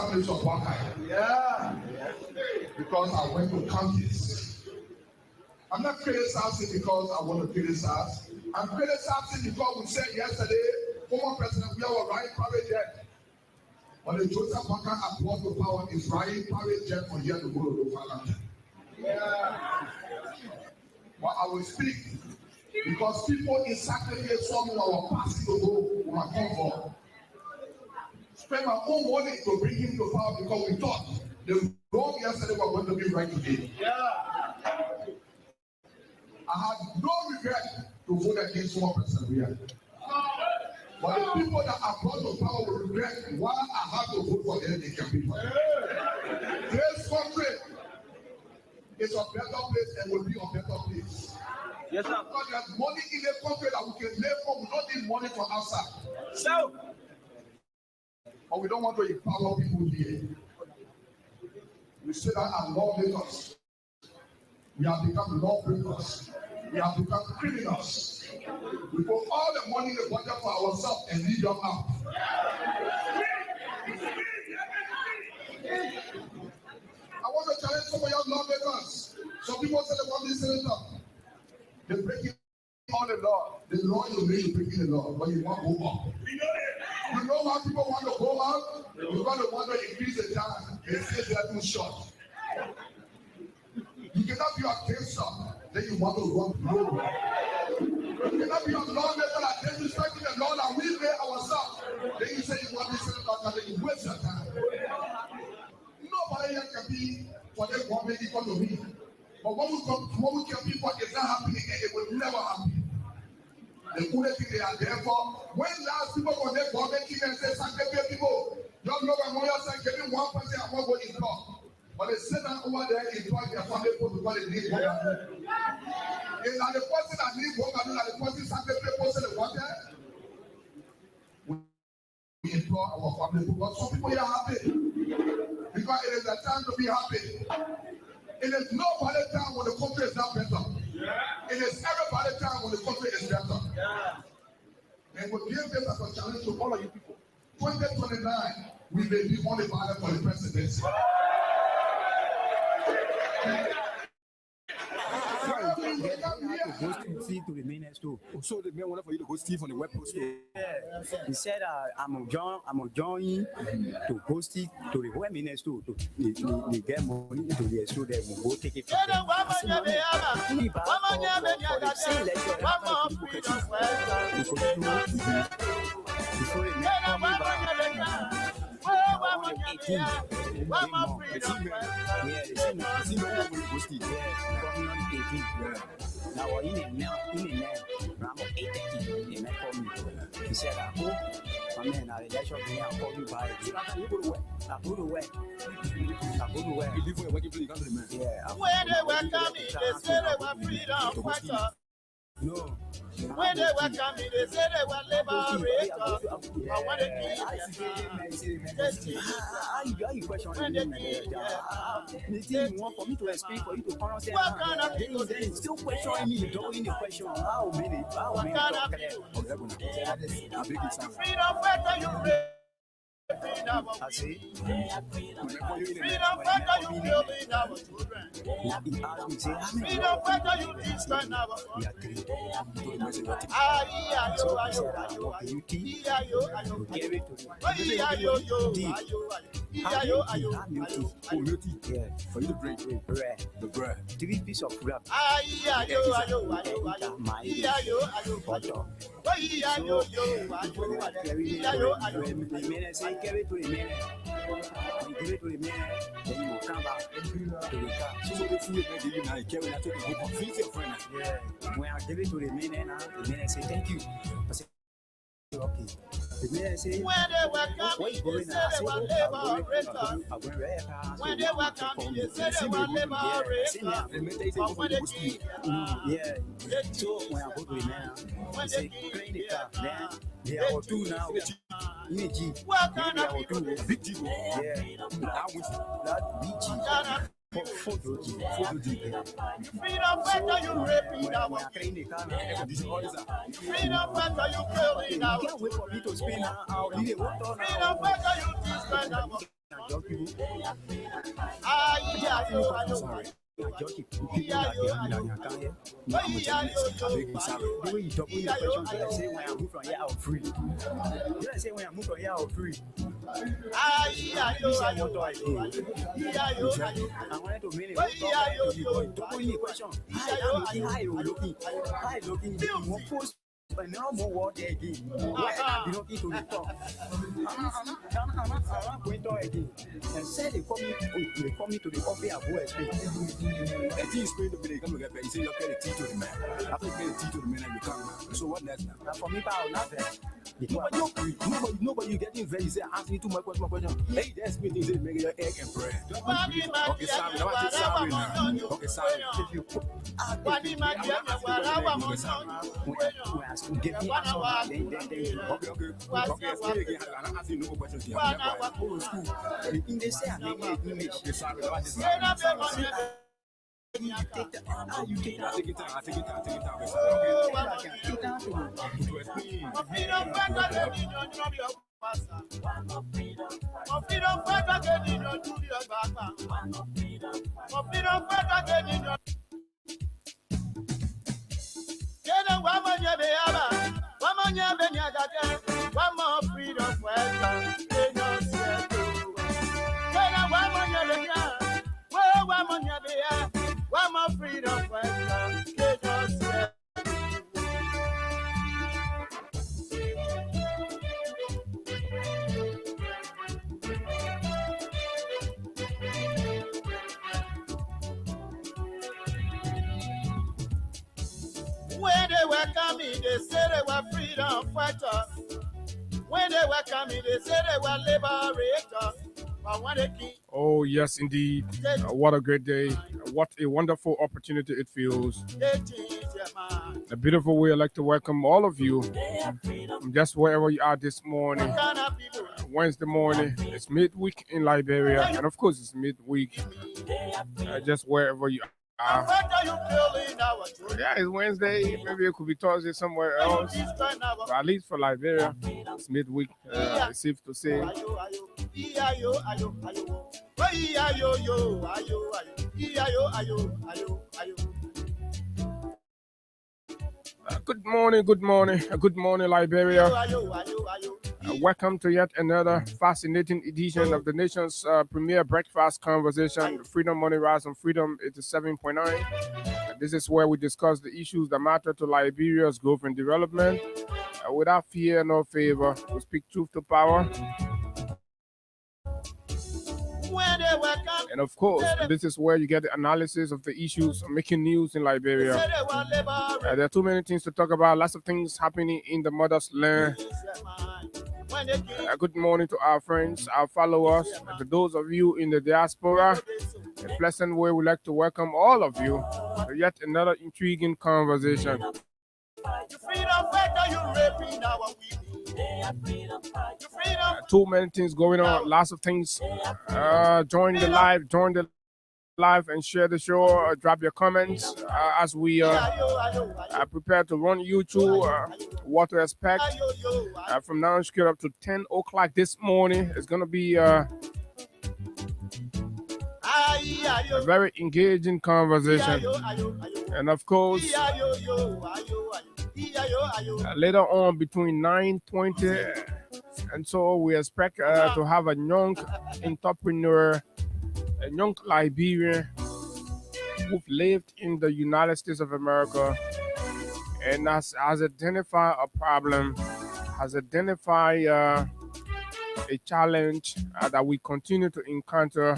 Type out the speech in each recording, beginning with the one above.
assemblies of Wakai. Yeah. Because I went to counties. I'm not criticizing because I want to criticize. I'm criticizing because we said yesterday, former President we are riding private jet. But the Joseph Wakai brought to power is riding private jet from here to go to the Parliament. Yeah. But I will speak because people in sacrifice from our past to go my comfort. Spend my own money to bring him to power because we thought the wrong yesterday were going to be right today. Yeah. I had no regret to vote against one person here. But the people that are brought to power will regret why I had to vote for them people. This country is a better place and will be a better place. Yes, sir. Because there's money in the country that we can live from. We don't need money from outside. So, but we don't want to empower people here. We say that as lawmakers, we have become lawbreakers. We have become criminals. We put all the money in the budget for ourselves and leave them out. I want to challenge some of your lawmakers. Some people say they want this senator. They're breaking all the law. The law you make is breaking the law, but you want to go up. You know why people want to go out? Because they want to increase the time. They say they are too short. You cannot be a cancer, then you want to run blue. You cannot be a lawmaker that disrespecting the law that we made ourselves. Then you say you want this senator, and then you waste your time. Nobody here can be for the government economy. But when we kill people, it's not happening and it will never happen. The only thing they are there for, when last people go there, government came and say, sanctify people, young love and lawyers are giving 1% and one go in law. But they sit down over there and employ their family people because they need work. It's not the person that needs work, and not the person sanctify people say they want it. We employ our family people, but some people are happy because it is a time to be happy. It is nobody time when the country is not better. Yeah. It is everybody time when the country is better. Yeah. And we give this as a challenge to all of you people. 2029, we may be only valid for the presidency. Go Steve to the main store. So the man wanted for you to go Steve on the web post. Yeah. He said, I'm joining to go Steve to the web main store to get money into the store that will go take it from now in a now, I'm 8:30. They might call me. He said, I hope, my man, I let you call you by. I go to work. You live where you come to the man. Yeah. When they were coming, they said they were freedom fighters. No. When they were coming, they said they were liberators. But when they you question when they want for me to explain for you to understand. What kind of people they still questioning me, doing the question. How many? What kind of people? Freedom fighter, you pray. Freedom fighter, you kill in our children. Freedom fighter, you destroy our country. For you to break the bread. 3 pieces of wrap. Give it to the man. Give it to the man. Then you will come back to the car. So the food that you now carry that to the home. Feed your friend. Yeah. When I give it to the man say thank you. I say okay. The man say when they were coming, they said they were liberators. When they were coming, they said they were liberators. But when they came, yeah. So when I go to the man, I say clean the car. Then they are two now. What kind of people? Big deal. Yeah. That big deal. Photo. Freedom fighter, you raping our country. Freedom fighter, you killing our country. Can't wait for me to spin out. Freedom fighter, you destroy our Jockey, people that no, I'm gonna tell you this. I beg you, sorry. The way you talk, when you question, you like say when I move from here, I'm free. You like say when I move from here, I'm free. You say what do I do? I wanted to mean it. Don't only question. Hi, looking. You won't post. But now more water again. Why are you looking to the top? I'm not going to again. And said they call me to the office of OSP. The tea is going to be come together. You say you pay the tea to the man. After you pay the tea to the man, and you come back. So what next now? For me, I'll not there. Nobody getting very say ask me too much question. Hey, that's me things say make your egg and bread. Okay, sorry. Now. Okay, sorry. If you put give me a song, then Okay, speak again. I'm asking no more questions here. the thing they say, I make an image. Okay, sorry. You take the you take that. I take it down. I can take that To explain. One more freedom for one more freedom for when they were coming, they said they were freedom fighters. When they were coming, they said they were liberators. But when they came, oh, yes, indeed. What a great day. What a wonderful opportunity it feels. they changed their mind. A beautiful way I'd like to welcome all of you from just wherever you are this morning. What kind of people? Wednesday morning. It's midweek in Liberia. And of course, it's midweek just wherever you are. What are you feeling our children? Yeah, it's Wednesday. Maybe it could be Thursday somewhere else. But at least for Liberia, it's midweek. It's safe to say. Good morning, Liberia. Welcome to yet another fascinating edition of the nation's premier breakfast conversation, Freedom Money Rise on Freedom 87.9. This is where we discuss the issues that matter to Liberia's growth and development. Without fear nor favor, we speak truth to power. And of course, this is where you get the analysis of the issues making news in Liberia. There are too many things to talk about, lots of things happening in the mother's land. Good morning to our friends, our followers, and to those of you in the diaspora. A pleasant way we'd like to welcome all of you to yet another intriguing conversation. Too many things going on, lots of things. Join the live and share the show. Drop your comments as we prepare to run you through what to expect from now straight up to 10 o'clock this morning. It's going to be a very engaging conversation. And of course, later on between 9:20 and so we expect to have a young entrepreneur, a young Liberian who've lived in the United States of America and has identified a problem, has identified a challenge that we continue to encounter.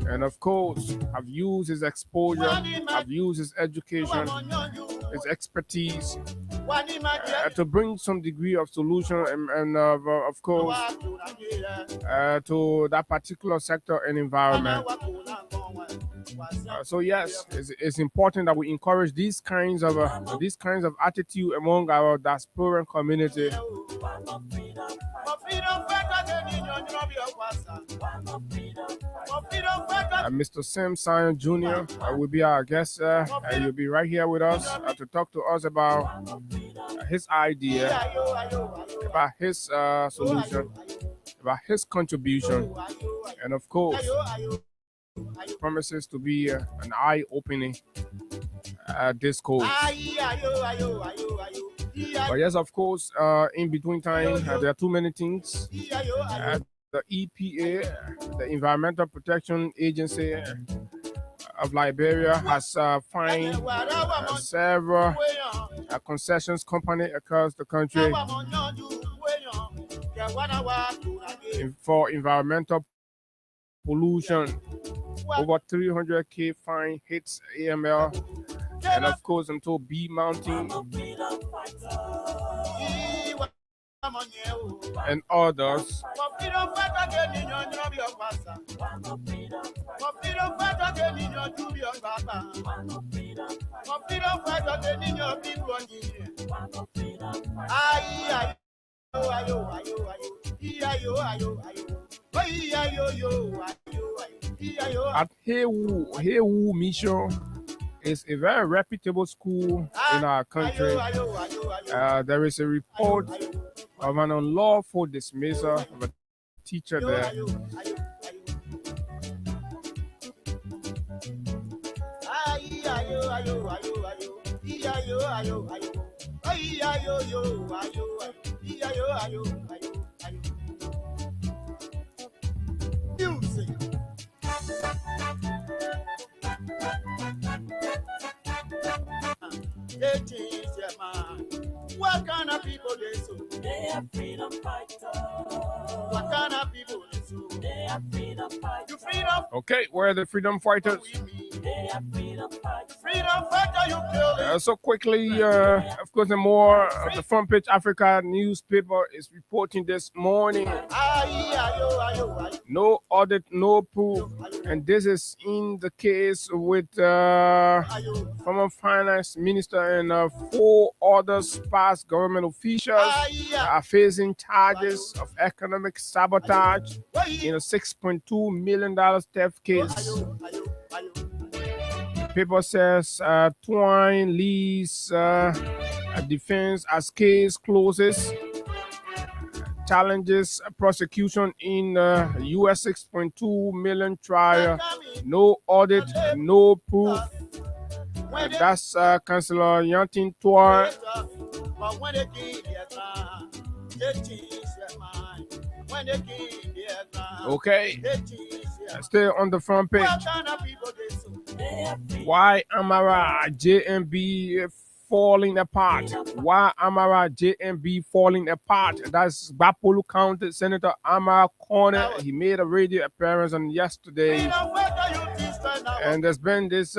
And of course, have used his exposure, have used his education, his expertise to bring some degree of solution and of course, to that particular sector and environment. So yes, it's important that we encourage these kinds of attitude among our diasporan community. Mr. Sam Sion Jr. Will be our guest. He'll be right here with us to talk to us about his idea, about his solution, about his contribution, and of course, promises to be an eye-opening discourse. But yes, of course, in between time, there are too many things. The EPA, the Environmental Protection Agency of Liberia, has fined several concessions company across the country for environmental pollution. Over 300K fine hits AML, and of course, until B Mountain and others. At Hewu Mission is a very reputable school in our country. There is a report of an unlawful dismissal of a teacher there. Music. It is your man. What kind of people they so? They are freedom fighters. What kind of people they so? They are freedom fighters. You freedom? Okay, where are the freedom fighters? They are freedom fighters. Freedom fighter, you kill it. So quickly, of course, the more the Front Page Africa newspaper is reporting this morning. No audit, no proof, and this is in the case with former finance minister and 4 others past government officials are facing charges of economic sabotage in a $6.2 million theft case. Paper says Twine leads defense as case closes. Challenges prosecution in US $6.2 million trial. No audit, no proof. That's Councillor Yantin Tour. Okay, stay on the front page. Why Amara JMB falling apart? Why Amara JMB falling apart? That's Bapolu County Senator Amara Corner. He made a radio appearance on yesterday, and there's been this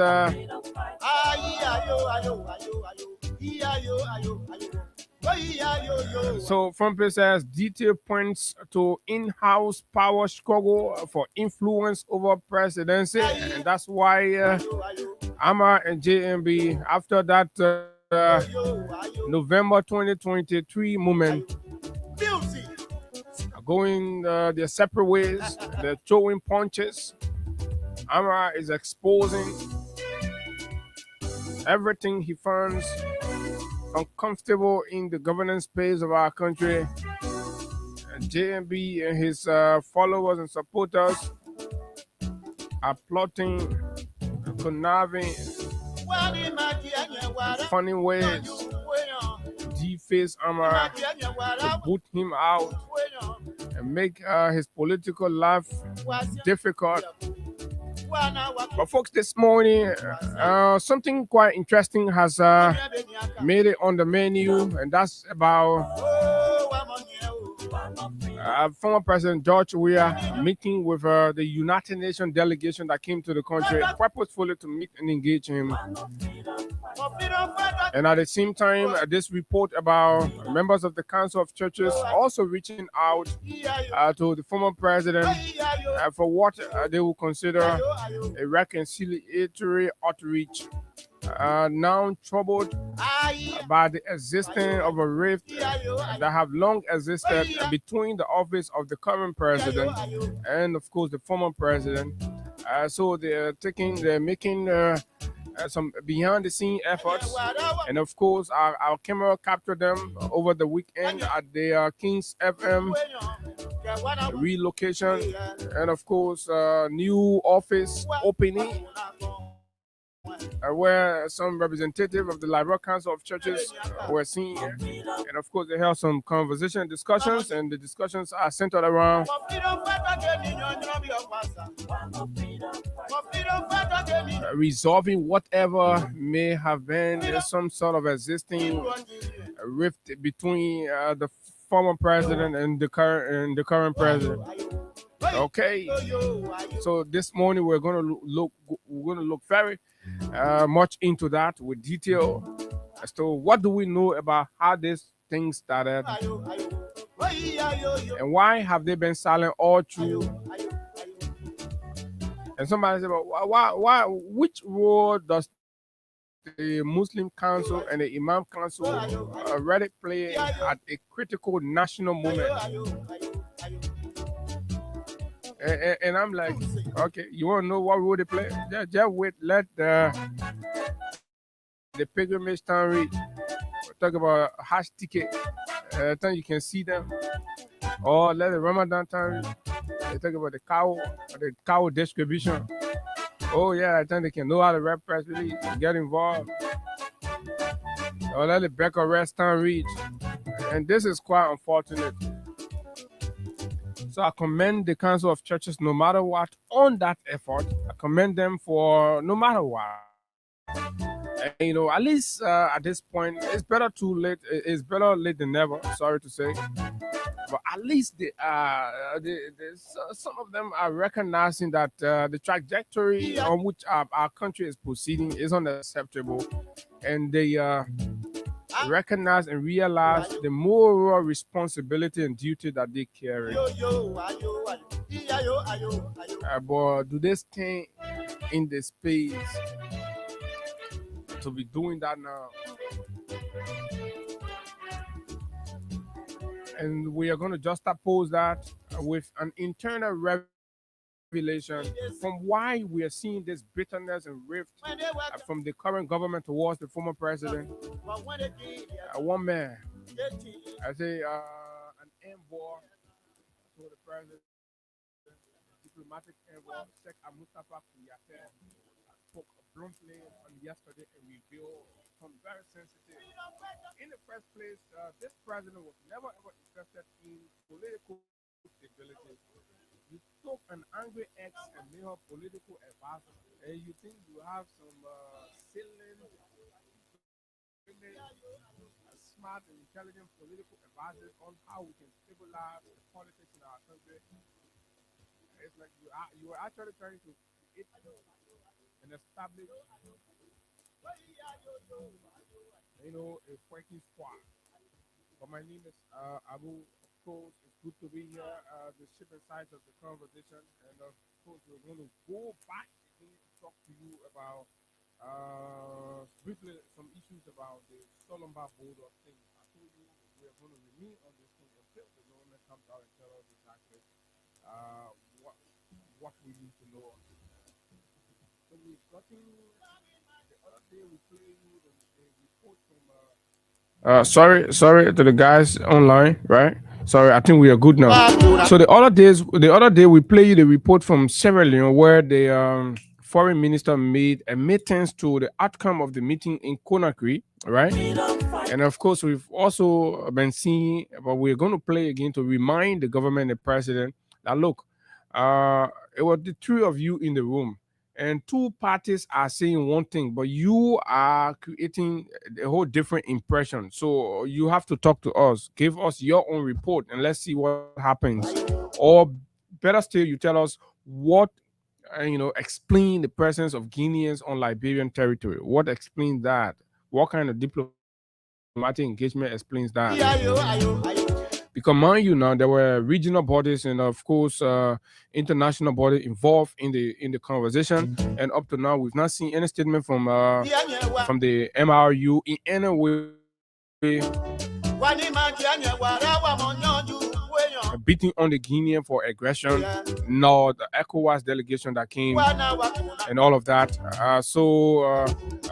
so Front Page says detail points to in-house power struggle for influence over presidency, and that's why Amara and JMB, after that November 2023 movement, are going their separate ways. They're throwing punches. Amara is exposing everything he finds uncomfortable in the governance space of our country. And JMB and his followers and supporters are plotting, conniving, funny ways to deface Amara, to boot him out, and make his political life difficult. But folks, this morning, something quite interesting has made it on the menu, and that's about former President George Weah meeting with the United Nations delegation that came to the country purposefully to meet and engage him. And at the same time, this report about members of the Council of Churches also reaching out to the former president for what they will consider a reconciliatory outreach. Now troubled by the existence of a rift that have long existed between the office of the current president and, of course, the former president. So they're making some behind the scene efforts, and of course our camera captured them over the weekend at the Kings FM relocation, and of course new office opening, where some representative of the Liberal Council of Churches were seen, and of course they held some conversation discussions, and the discussions are centered around resolving whatever may have been some sort of existing rift between the former president and the current president. Okay, so this morning we're going to look very much into that with detail as to what do we know about how this thing started and why have they been silent all through. And somebody said, why which role does the Muslim Council and the Imam Council already play at a critical national moment? And I'm like, okay, you want to know what role they play? Just wait, let the pilgrimage town read. Talk about hash ticket. Time you can see them. Or let the Ramadan town read. They talk about the cow distribution. Oh yeah, I think they can know how to rap press release, get involved. Or let the Becca rest town read. And this is quite unfortunate. So I commend the Council of Churches no matter what on that effort. I commend them for no matter what. And, at least at this point, it's better too late. It's better late than never. Sorry to say, but at least some of them are recognizing that the trajectory on which our country is proceeding is unacceptable, and they recognize and realize the moral responsibility and duty that they carry. But do they stay in the space to be doing that now? And we are going to just oppose that with an internal revelation from why we are seeing this bitterness and rift from the current government towards the former president. One man, I say an envoy to the president, diplomatic envoy, Sheikh Mustafa Kouyaté, spoke bluntly on yesterday and revealed some very sensitive. In the first place, this president was never ever interested in political stability. You took an angry ex and made her political advisor, and you think you have some salient, smart and intelligent political advisors on how we can stabilize the politics in our country. It's like you are actually trying to create and establish, a working squad. But my name is Abu. Of course, it's good to be here. The shipping sides of the conversation, and of course, we're going to go back again to talk to you about briefly some issues about the Solomba border thing. I told you we are going to remain on this thing until the government comes out and tell us exactly what we need to know. So we've gotten the other day we played a report from sorry to the guys online, right? Sorry, I think we are good now. So the other day we played the report from Sierra Leone where the foreign minister made admittance to the outcome of the meeting in Conakry, right? And of course, we've also been seeing, but we're going to play again to remind the government and the president that look, it was the three of you in the room, and two parties are saying one thing, but you are creating a whole different impression. So you have to talk to us, give us your own report, and let's see what happens. Or better still, you tell us what, explain the presence of Guineans on Liberian territory. What explains that? What kind of diplomatic engagement explains that? Because mind you now, there were regional bodies and of course international bodies involved in the conversation, and up to now we've not seen any statement from the MRU in any way beating on the Guinean for aggression, nor the ECOWAS delegation that came and all of that. So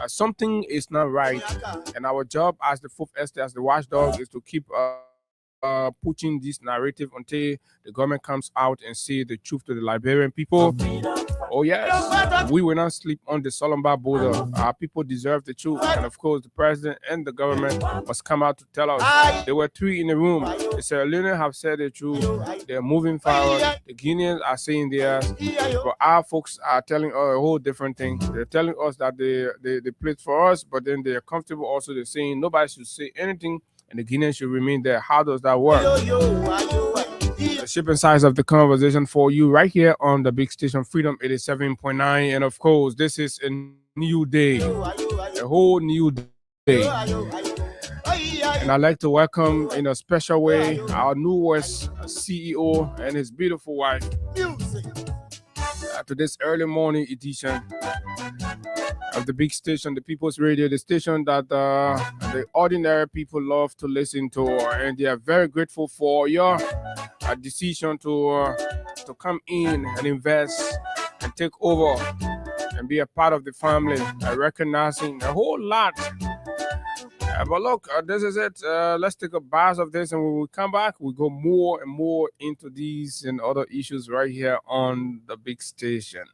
something is not right, and our job as the fourth estate, as the watchdog, is to keep pushing this narrative until the government comes out and say the truth to the Liberian people. Oh yes, we will not sleep on the Solomba border. Our people deserve the truth, and of course the president and the government must come out to tell us. There were three in the room. The Sierra Leoneans have said the truth. They're moving forward. The Guineans are saying theirs, but our folks are telling us a whole different thing. They're telling us that they played for us, but then they're comfortable also. They're saying nobody should say anything and the Guineans should remain there. How does that work? The shipping size of the conversation for you right here on the big station Freedom 87.9. And of course, this is a new day, a whole new day. And I'd like to welcome in a special way our newest CEO and his beautiful wife to this early morning edition of the big station, the People's Radio, the station that the ordinary people love to listen to, and they are very grateful for your decision to come in and invest and take over and be a part of the family, recognizing a whole lot. But look, this is it. Let's take a bite of this, and when we come back, we go more and more into these and other issues right here on the big station.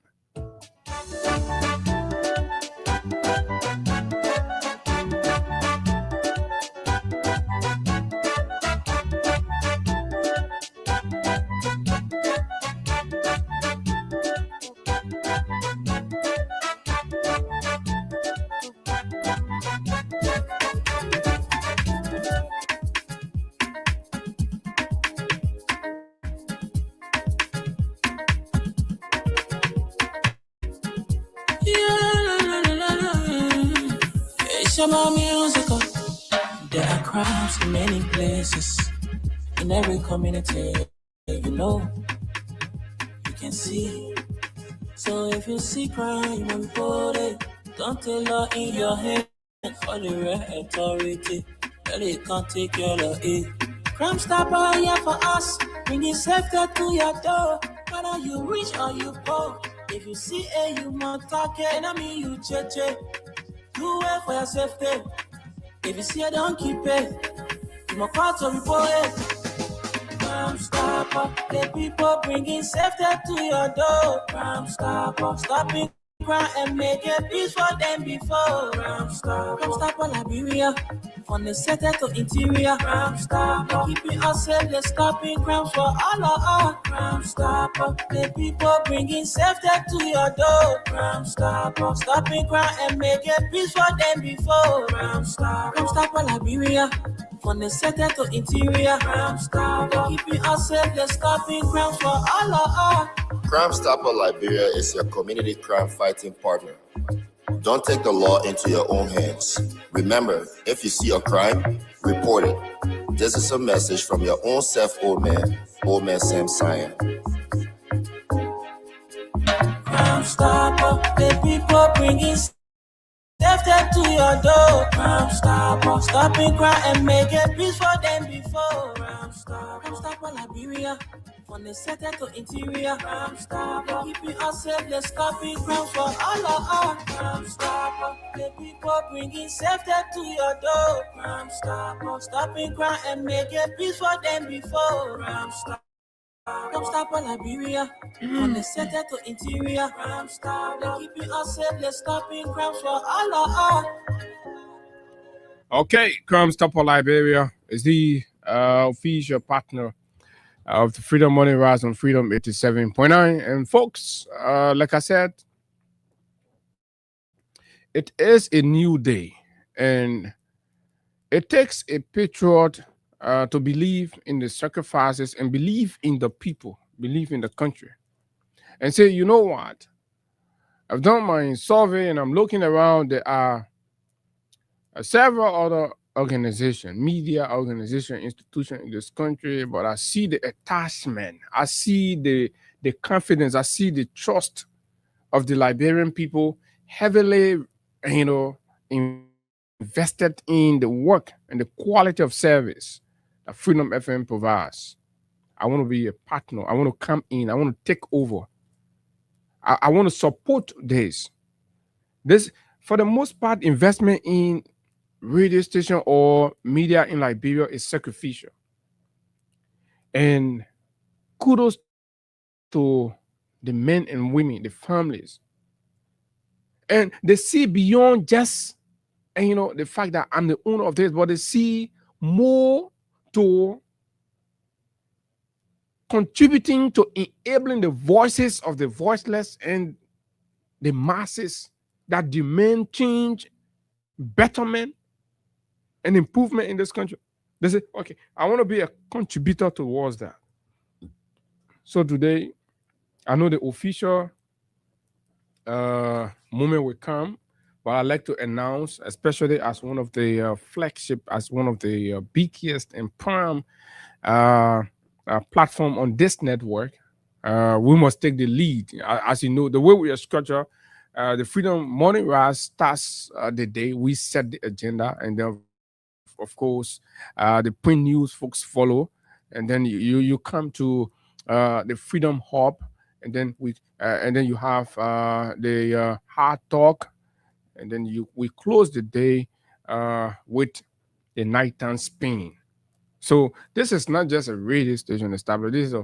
Musical. There are crimes in many places, in every community, you know, you can see. So if you see crime, report it. Don't take law in your hand for the right authority. Really can't take care of it. Crime Stopper here for us, bringing safety to your door. Whether you rich or you poor, if you see a human target, enemy you check. Do it for your safety. If you see a don't keep it. You must call to report it. Crime Stopper, the people bringing safety to your door. Crime Stopper, stopping crime and making peace for them before. Crime Stopper, Liberia, from the center to interior. Crime Stopper, keeping us safe, they're stopping crimes for all of us. Crime Stopper, the people bringing safety to your door. Crime Stopper, stopping crime and making peace for them before. Crime Stopper, Liberia, from the center to interior. Crime Stopper, keeping us safe, they're stopping crimes for all of us. Crime Stopper Liberia is your community crime fighting partner. Don't take the law into your own hands. Remember, if you see a crime, report it. This is a message from your own self, Old Man Sam Cyan. Crime Stopper, the people bringing safety to your door. Crime Stopper, stopping crime and making peace for them before. Crime Stopper, Liberia, from the center to interior. Crime Stopper, keeping us safe, they're stopping crime for all of us. Crime Stopper, the people bringing safety to your door. Crime Stopper, stopping crime and making peace for them before. Crime Stopper, Liberia, from the center to interior. Crime Stopper, keeping us safe, they're stopping crime for all of us. Okay, Crime Stopper Liberia is the official partner of the Freedom Money Rise on Freedom 87.9. And folks, like I said, it is a new day, and it takes a patriot to believe in the sacrifices and believe in the people, believe in the country, and say, you know what? I've done my survey and I'm looking around. There are several other organizations, media organizations, institutions in this country, but I see the attachment, I see the confidence, I see the trust of the Liberian people heavily, invested in the work and the quality of service that Freedom FM provides. I want to be a partner. I want to come in. I want to take over. I want to support this. This, for the most part, investment in radio station or media in Liberia is sacrificial. And kudos to the men and women, the families. And they see beyond just, the fact that I'm the owner of this, but they see more to contributing to enabling the voices of the voiceless and the masses that demand change, betterment, and improvement in this country. They say, okay, I want to be a contributor towards that. So today, I know the official moment will come, but I'd like to announce, especially as one of the flagship, as one of the biggest and prime platform on this network, we must take the lead. As you know, the way we are structured, the Freedom Morning Rise starts the day we set the agenda, and then, of course, the print news folks follow, and then you come to the Freedom Hub, and then you have the hard talk, and then we close the day with the nighttime spin. So this is not just a radio station established. This is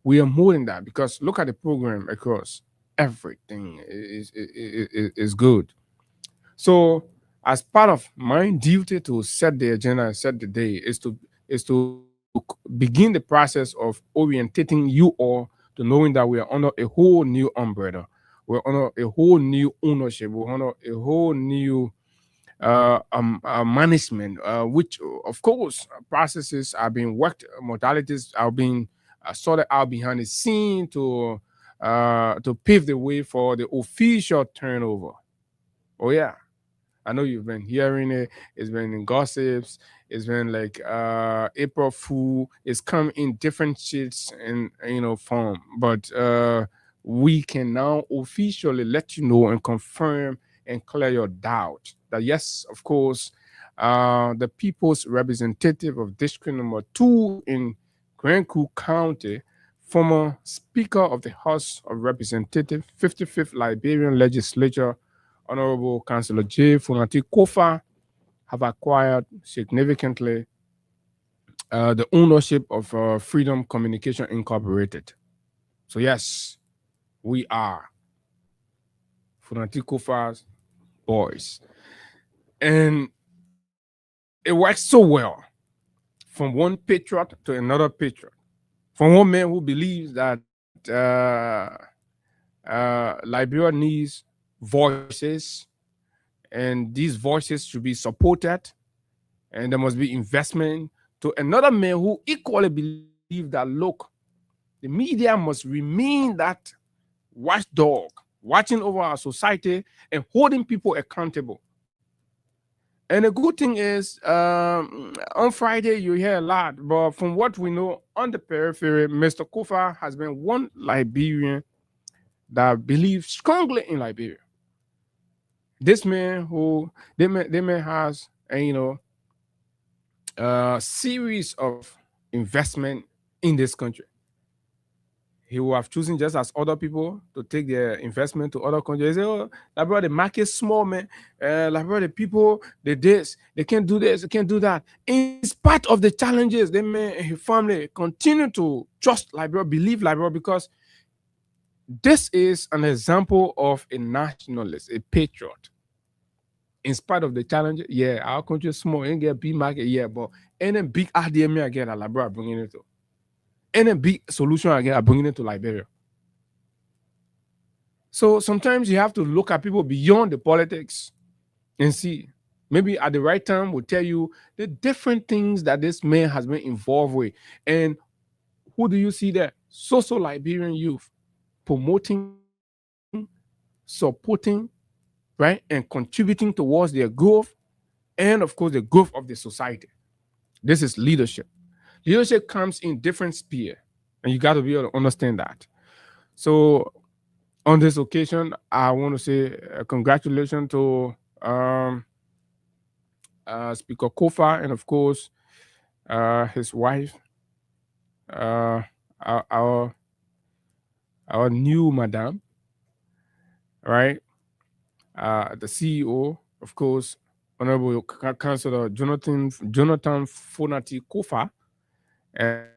we are more than that, because look at the program across. Everything is good. So as part of my duty to set the agenda and set the day is to begin the process of orientating you all to knowing that we are under a whole new umbrella. We're under a whole new ownership. We're under a whole new management, which of course processes are being worked, modalities are being sorted out behind the scene to pave the way for the official turnover. Oh yeah, I know you've been hearing it. It's been in gossips. It's been like April Fool. It's come in different shades and form, but we can now officially let you know and confirm and clear your doubt that yes, of course, the people's representative of District Number 2 in Grand Coup County, former Speaker of the House of Representatives, 55th Liberian Legislature, Honorable Councillor J. Funati Kofa, have acquired significantly the ownership of Freedom Communication Incorporated. So yes, we are Funati Kofa's boys. And it works so well from one patriot to another patriot. From one man who believes that Liberia needs voices, and these voices should be supported, and there must be investment, to another man who equally believes that, look, the media must remain that watchdog, watching over our society and holding people accountable. And the good thing is, on Friday, you hear a lot, but from what we know on the periphery, Mr. Kofa has been one Liberian that believes strongly in Liberia. This man who, they may has a series of investment in this country. He will have chosen, just as other people, to take their investment to other countries. They say, oh, Liberia, the market small, man. Liberia, the people, they can't do this, they can't do that. In spite of the challenges, they may, his family continue to trust Liberia, believe Liberia, because this is an example of a nationalist, a patriot. In spite of the challenge, yeah, our country is small, ain't get big market, yeah, but any big RDMA again, Liberia bringing it to. Any big solution again, are bringing it to Liberia. So sometimes you have to look at people beyond the politics and see. Maybe at the right time will tell you the different things that this man has been involved with. And who do you see there? So Liberian youth promoting, supporting, right, and contributing towards their growth, and of course the growth of the society. This is leadership. Leadership comes in different spheres, and you got to be able to understand that. So on this occasion, I want to say congratulations to Speaker Kofa, and of course his wife, uh, our new madam, right? The CEO, of course, Honorable Councillor Jonathan Fonati Kofa, and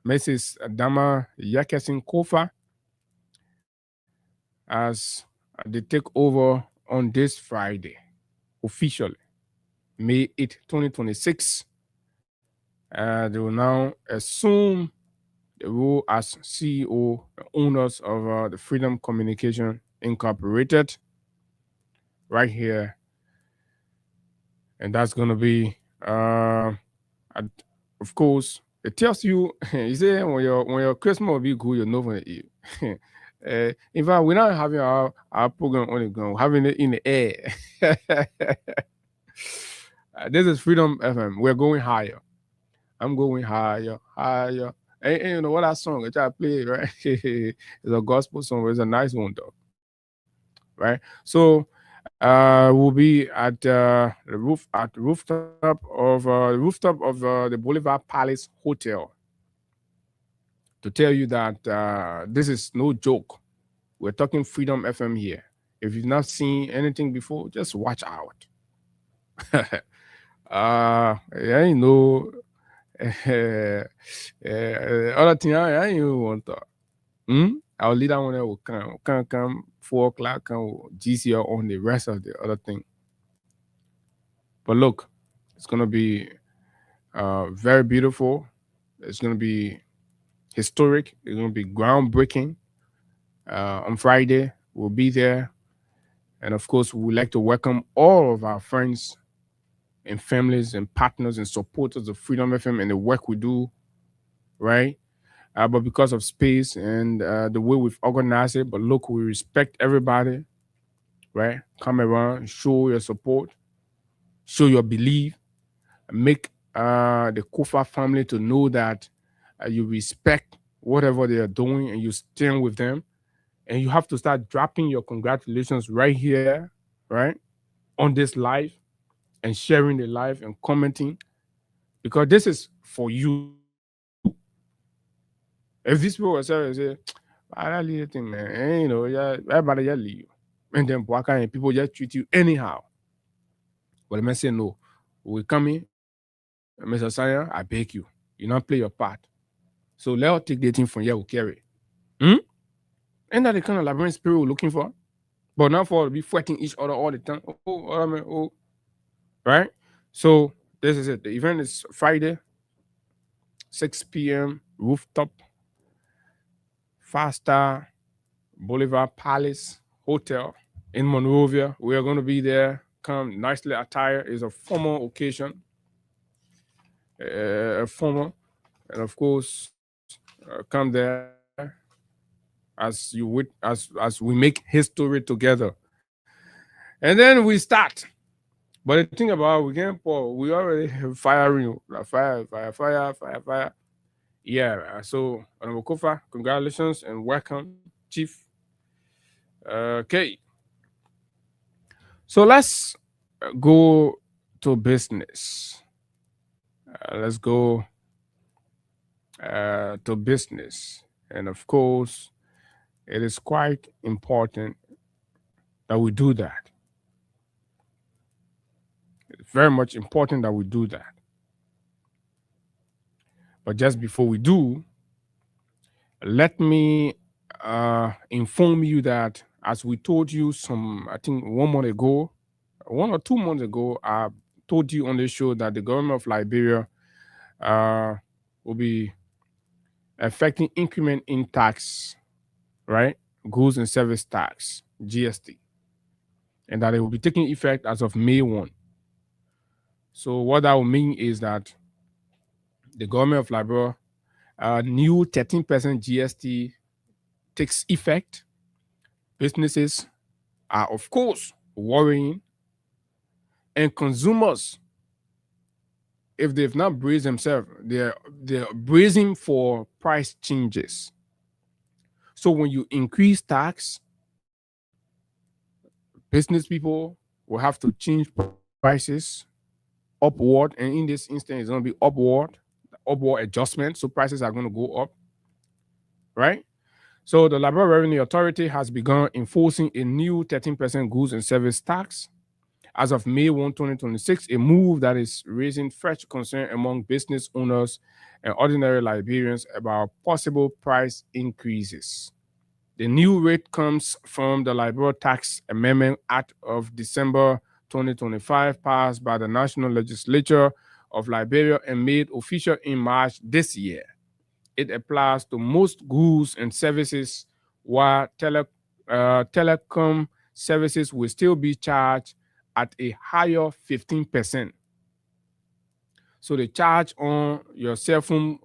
Mrs. Dama Yakesin Kofa, as they take over on this Friday, officially, May 8, 2026. They will now assume the role as CEO, the owners of the Freedom Communication Incorporated, right here. And that's going to be, of course, it tells you, you say when your Christmas will be good, you know when it is. In fact, we're not having our program on the ground, we're having it in the air. This is Freedom FM. We're going higher. I'm going higher, higher. And you know what that song that I played, right? It's a gospel song, but it's a nice one though. Right? So we'll be at the rooftop of the Boulevard Palace Hotel to tell you that this is no joke. We're talking Freedom FM here. If you've not seen anything before, just watch out. I ain't no other thing I ain't even want to. Our leader one will come 4 o'clock and GCR on the rest of the other thing. But look, it's gonna be very beautiful. It's gonna be historic. It's gonna be groundbreaking. On Friday, we'll be there, and of course, we would like to welcome all of our friends and families and partners and supporters of Freedom FM and the work we do, right? But because of space and the way we've organized it, but look, we respect everybody, right? Come around, show your support, show your belief, make the Kofa family to know that you respect whatever they are doing and you stand with them. And you have to start dropping your congratulations right here, right? On this live and sharing the live and commenting, because this is for you. If these people were say, I don't leave thing, man, and, you know, yeah, everybody just leave. And then and people just treat you anyhow. But I say no. We come in, Mr. Sanya, I beg you. You not play your part. So let us take the thing from here, we carry. Ain't that the kind of labyrinth spirit we're looking for? But not for be fighting each other all the time. Right? So this is it. The event is Friday, 6 p.m. rooftop, Fasta Boulevard Palace Hotel in Monrovia. We are going to be there. Come nicely attired. It's a formal occasion. Formal, and of course, come there as you would as we make history together, and then we start. But the thing about we getting Paul, we already firing, fire. Yeah. So Honorable Kofa, congratulations and welcome, Chief. Okay. So let's go to business. Let's go to business. And of course, it is quite important that we do that. It's very much important that we do that. But just before we do, let me inform you that as we told you I think 1 month ago, 1 or 2 months ago, I told you on the show that the government of Liberia will be affecting increment in tax, right? Goods and service tax, GST, and that it will be taking effect as of May 1. So what that will mean is that the government of Liberia, new 13% GST takes effect. Businesses are, of course, worrying, and consumers, if they've not braced themselves, they're bracing for price changes. So when you increase tax, business people will have to change prices upward, and in this instance, it's going to be upward. upward adjustment, so prices are going to go up, right? So the Liberia Revenue Authority has begun enforcing a new 13% goods and service tax as of May 1, 2026, a move that is raising fresh concern among business owners and ordinary Liberians about possible price increases. The new rate comes from the Liberia Tax Amendment Act of December 2025, passed by the National Legislature of Liberia and made official in March this year. It applies to most goods and services, while telecom services will still be charged at a higher 15%. So the charge on your cell phone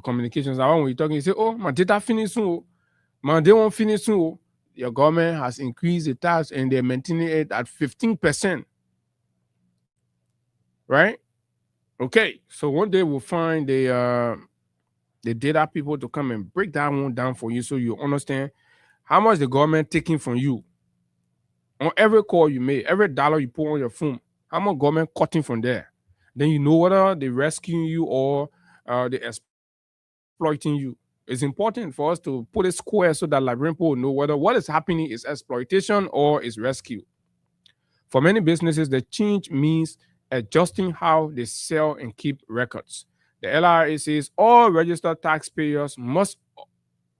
communications, when you're talking, you say, oh, my data finished soon. My day won't finish soon. Your government has increased the tax and they're maintaining it at 15%. Right? Okay. So one day we'll find the data people to come and break that one down for you so you understand how much the government taking from you. On every call you make, every dollar you put on your phone, how much government cutting from there? Then you know whether they're rescuing you or they're exploiting you. It's important for us to put it square so that Liberian people know whether what is happening is exploitation or is rescue. For many businesses, the change means adjusting how they sell and keep records. The LRA says all registered taxpayers must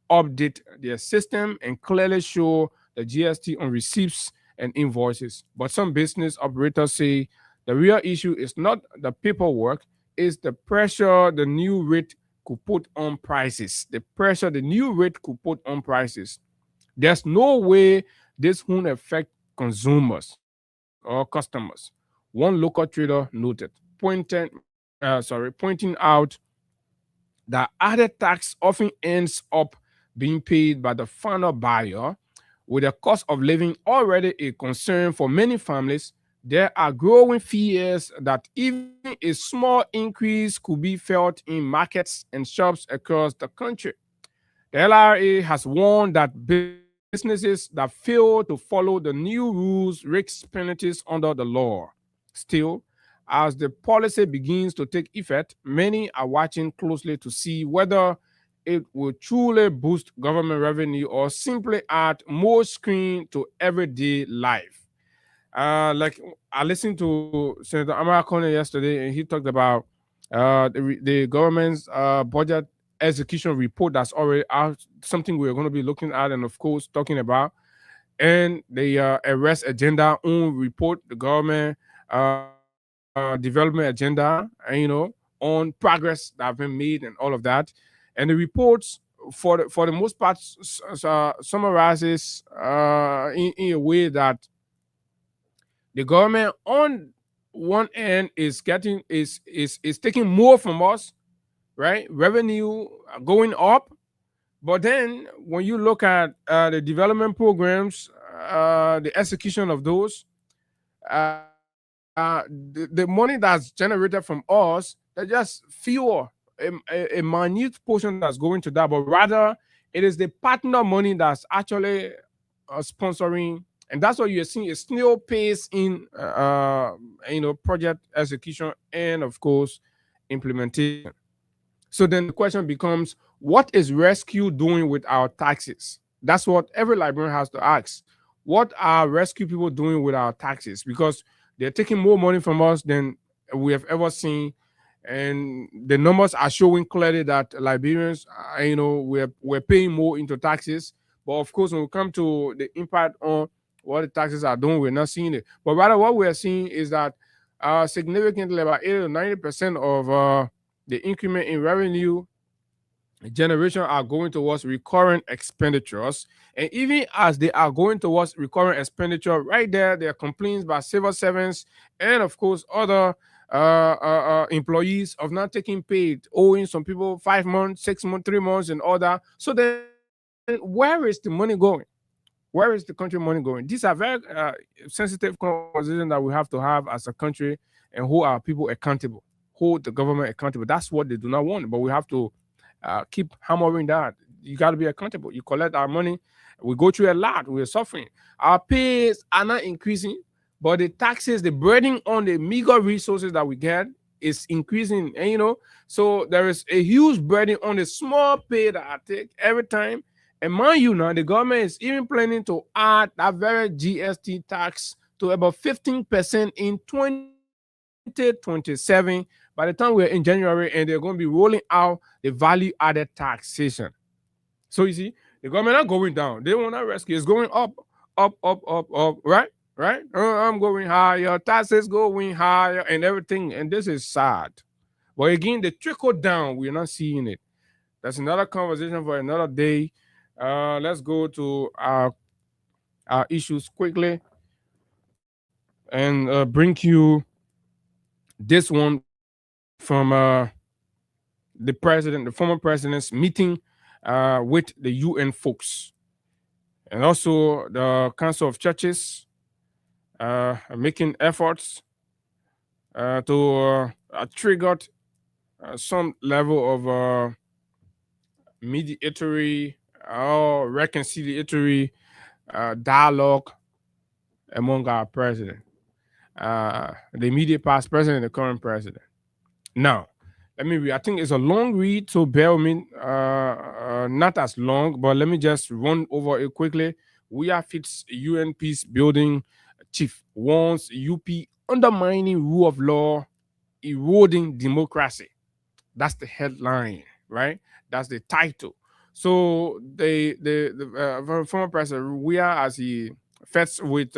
update their system and clearly show the GST on receipts and invoices. But some business operators say the real issue is not the paperwork, it's the pressure the new rate could put on prices. The pressure the new rate could put on prices. There's no way this won't affect consumers or customers. One local trader noted, pointing out that added tax often ends up being paid by the final buyer. With the cost of living already a concern for many families, there are growing fears that even a small increase could be felt in markets and shops across the country. The LRA has warned that businesses that fail to follow the new rules risk penalties under the law. Still, as the policy begins to take effect, many are watching closely to see whether it will truly boost government revenue or simply add more screen to everyday life. Like I listened to Senator Amara Coney yesterday, and he talked about the government's budget execution report that's already out, something we're going to be looking at and, of course, talking about, and the arrest agenda own report, the government development agenda, and, on progress that have been made and all of that. And the reports, for the most part, summarizes in a way that the government on one end is taking more from us, right? Revenue going up, but then when you look at the development programs, the execution of those, the money that's generated from us, they're just fewer. A minute portion that's going to that, but rather it is the partner money that's actually sponsoring, and that's what you're seeing a snail pace in project execution and, of course, implementation. So then the question becomes, what is Rescue doing with our taxes? That's what every Liberian has to ask. What are Rescue people doing with our taxes? Because they're taking more money from us than we have ever seen. And the numbers are showing clearly that Liberians, we're paying more into taxes. But of course, when we come to the impact on what the taxes are doing, we're not seeing it. But rather, what we're seeing is that significantly about 80 to 90% of the increment in revenue generation are going towards recurrent expenditures. And even as they are going towards recurrent expenditure, right there are complaints by civil servants and, of course, other employees of not taking paid, owing some people 5 months, 6 months, 3 months, and all that. So then, where is the money going? Where is the country money going? These are very sensitive conversations that we have to have as a country, and who are people accountable, hold the government accountable. That's what they do not want, but we have to keep hammering that. You got to be accountable. You collect our money. We go through a lot. We're suffering. Our pays are not increasing, but the taxes, the burden on the meager resources that we get is increasing, and so there is a huge burden on the small pay that I take every time. And mind you, now the government is even planning to add that very GST tax to about 15% in 2027. By the time we're in January, and they're going to be rolling out the value-added taxation. So you see, the government not going down. They want to rescue. It's going up, up, up, up, up. Right, right. I'm going higher. Taxes going higher, and everything. And this is sad. But again, the trickle down, we're not seeing it. That's another conversation for another day. Let's go to our issues quickly and bring you this one from the former president's meeting with the UN folks, and also the Council of Churches making efforts to trigger some level of mediatory or reconciliatory dialogue among our president, the immediate past president, the current president. Now, let me read. I think it's a long read, so bear with me. Not as long, but let me just run over it quickly. We are Fitz UN peace building chief warns UP undermining rule of law, eroding democracy. That's the headline, right? That's the title. So the former president, we are, as he fits with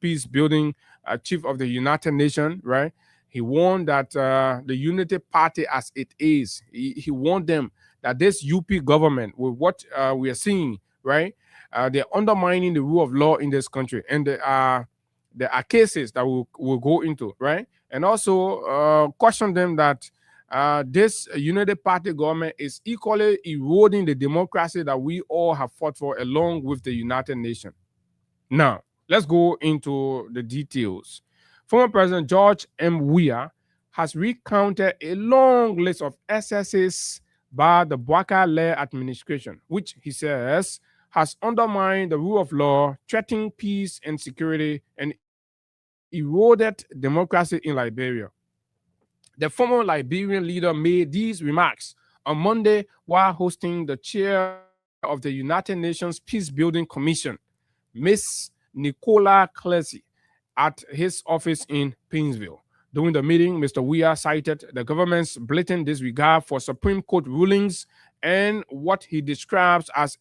peace building chief of the United Nations, right? He warned that the Unity Party, as it is, he warned them that this UP government, with what we are seeing, right, they're undermining the rule of law in this country, and there are cases that we'll go into, right, and also caution them that this Unity Party government is equally eroding the democracy that we all have fought for, along with the United Nations. Now, let's go into the details. Former President George M. Weah has recounted a long list of excesses by the Bouakai-led administration, which he says has undermined the rule of law, threatened peace and security, and eroded democracy in Liberia. The former Liberian leader made these remarks on Monday while hosting the chair of the United Nations Peacebuilding Commission, Ms. Nicola Clesi, at his office in Painesville. During the meeting, Mr. Weah cited the government's blatant disregard for Supreme Court rulings and what he describes as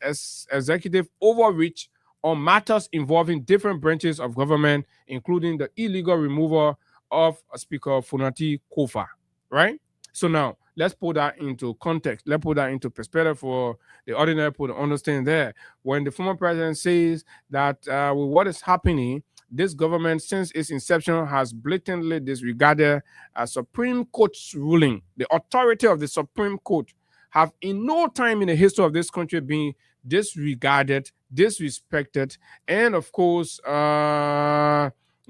executive overreach on matters involving different branches of government, including the illegal removal of Speaker Funati Kofa, right? So now, let's put that into context. Let's put that into perspective for the ordinary people to understand there. When the former president says that with what is happening, this government, since its inception, has blatantly disregarded a Supreme Court's ruling. The authority of the Supreme Court have in no time in the history of this country been disregarded, disrespected, and of course,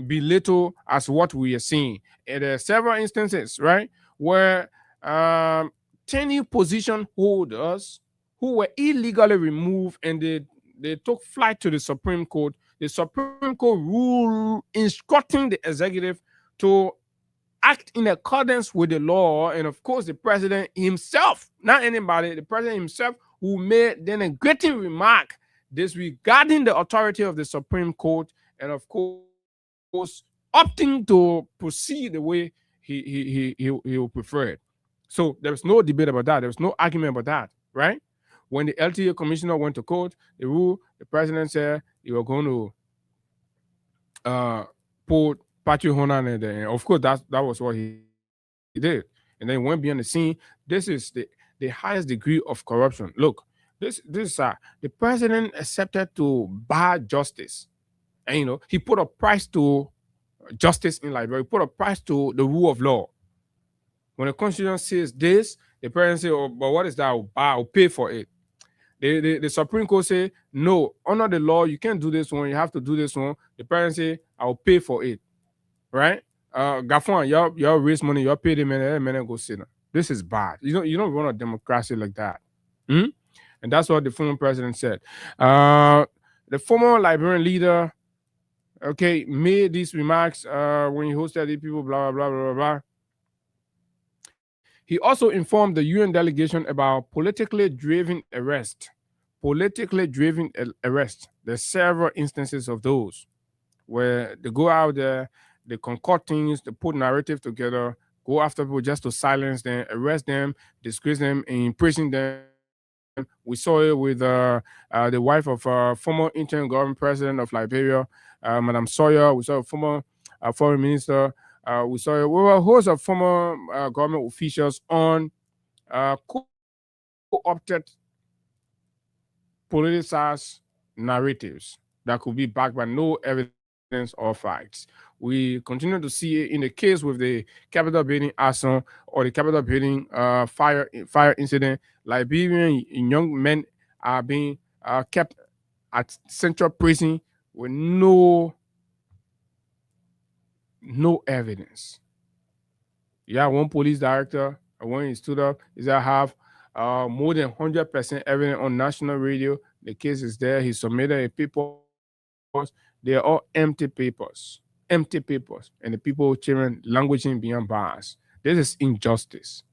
belittled as what we are seeing. And there are several instances, right, where tenure position holders who were illegally removed and they took flight to the Supreme Court. The Supreme Court ruled instructing the executive to act in accordance with the law. And of course, the president himself, not anybody, the president himself, who made then a grating remark disregarding the authority of the Supreme Court, and of course, opting to proceed the way he would prefer it. So there was no debate about that. There was no argument about that, right? When the LTA commissioner went to court, the president said he was going to put Patrick Honan in there. And of course, that was what he did. And then went beyond the scene. This is the highest degree of corruption. Look, this the president accepted to bar justice. And, he put a price to justice in Liberia. He put a price to the rule of law. When the Constitution says this, the president says, oh, but what is that? I'll pay for it. The Supreme Court say, no, under the law, you can't do this one. You have to do this one. The president say, I'll pay for it. Right? Gafon, y'all raise money, y'all pay the man go sit down. This is bad. You don't run a democracy like that. And that's what the former president said. The former Liberian leader, made these remarks when he hosted the people, blah, blah, blah, blah, blah. He also informed the UN delegation about politically driven arrest. Politically driven arrest. There's several instances of those where they go out there, they concoct things, they put narrative together, go after people just to silence them, arrest them, disgrace them, and imprison them. We saw it with the wife of former interim government president of Liberia, Madam Sawyer. We saw a former foreign minister. We saw it with a host of former government officials on co-opted politicized narratives that could be backed by no evidence or facts. We continue to see it in the case with the Capitol building arson or the Capitol building fire incident. Liberian young men are being kept at central prison with no evidence. Yeah, one police director, when he stood up, is that have more than 100% evidence on national radio. The case is there. He submitted a papers. They are all empty papers. Empty papers. And the people children languishing beyond bars. This is injustice.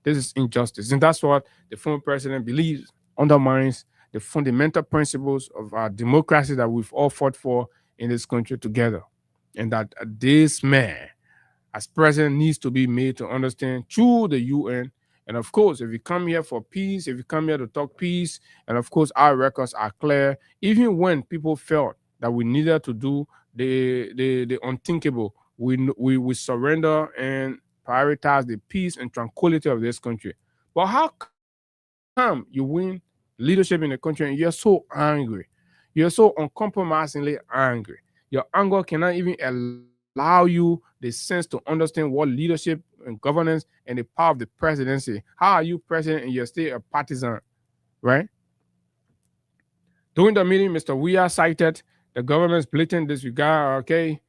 This is injustice. And that's what the former president believes undermines the fundamental principles of our democracy that we've all fought for in this country together. And that this man, as president, needs to be made to understand through the UN. And of course, if you come here for peace, if you come here to talk peace, and of course, our records are clear, even when people felt that we needed to do the unthinkable, we surrender and prioritize the peace and tranquility of this country. But how come you win leadership in the country and you're so angry? You're so uncompromisingly angry. Your anger cannot even allow you the sense to understand what leadership and governance and the power of the presidency. How are you president and you're still a partisan, right? During the meeting, Mr. Weah cited the government's blatant disregard. Okay,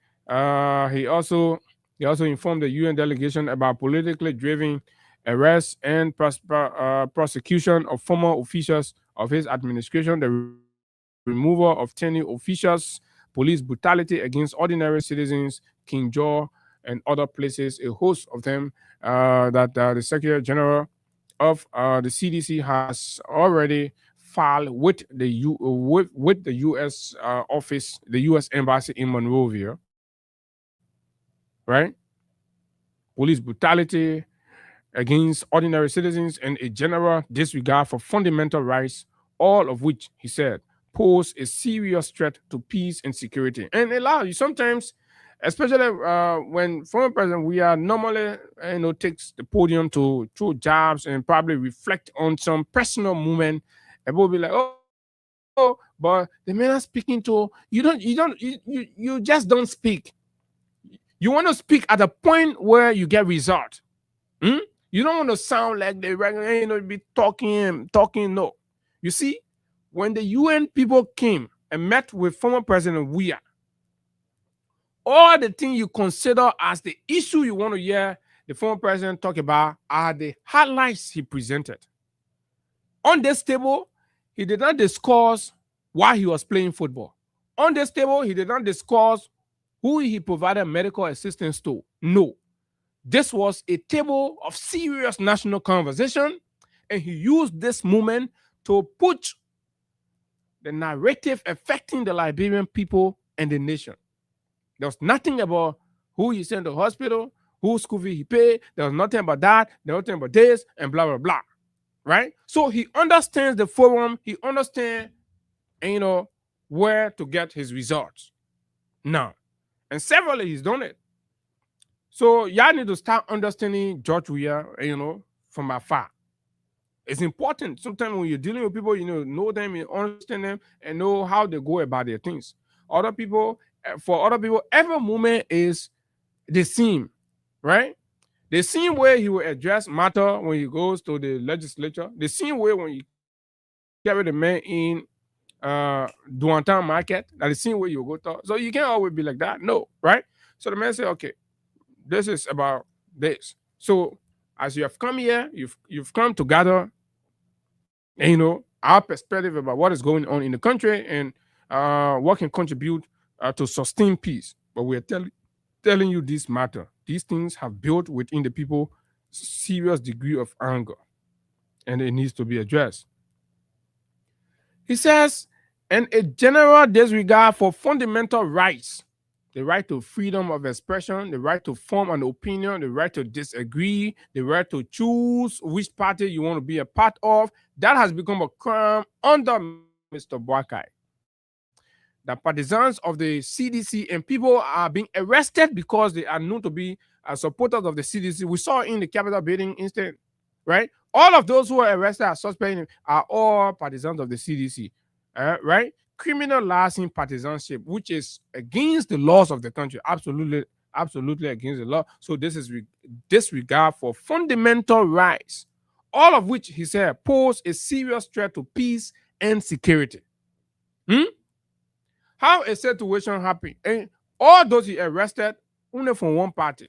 he also informed the UN delegation about politically driven arrests and prosecution of former officials of his administration, the removal of 10 officials, police brutality against ordinary citizens, King Jaw, and other places, a host of them that the Secretary General of the CDC has already filed with the U.S. office, the U.S. Embassy in Monrovia, right? Police brutality against ordinary citizens and a general disregard for fundamental rights, all of which, he said, pose a serious threat to peace and security. And allow you sometimes, especially when former President Weah normally takes the podium to throw jabs and probably reflect on some personal moment, and we'll be like, oh, but the man is speaking to you just don't speak. You want to speak at a point where you get result. You don't want to sound like the regular, be talking. No, you see, when the UN people came and met with former President Weah, all the things you consider as the issue you want to hear the former president talk about are the highlights he presented. On this table, he did not discuss why he was playing football. On this table, he did not discuss who he provided medical assistance to. No. This was a table of serious national conversation, and he used this moment to put the narrative affecting the Liberian people and the nation. There was nothing about who he sent to hospital, whose school fee he paid. There was nothing about that. There was nothing about this, and blah, blah, blah. Right? So he understands the forum. He understands, where to get his results. Now, and severally he's done it. So y'all need to start understanding George Weah, from afar. It's important. Sometimes when you're dealing with people, know them, you understand them, and know how they go about their things. For other people, every moment is the same, right? The same way he will address matter when he goes to the legislature. The same way when you carry the man in Duantan market. That the same way you go to. So you can't always be like that. No, right? So the man say, okay, this is about this. So as you have come here, you've come to gather, our perspective about what is going on in the country and what can contribute to sustain peace. But we're telling you this matter. These things have built within the people serious degree of anger, and it needs to be addressed. He says, and a general disregard for fundamental rights, the right to freedom of expression, the right to form an opinion, the right to disagree, the right to choose which party you want to be a part of, that has become a crime under Mr. Boakai. The partisans of the CDC and people are being arrested because they are known to be supporters of the CDC. We saw in the Capitol building incident, right? All of those who are arrested as suspects are all partisans of the CDC, right? Criminalizing partisanship, which is against the laws of the country, absolutely against the law. So this is disregard for fundamental rights, all of which, he said, pose a serious threat to peace and security. How a situation happened, and all those he arrested only from one party.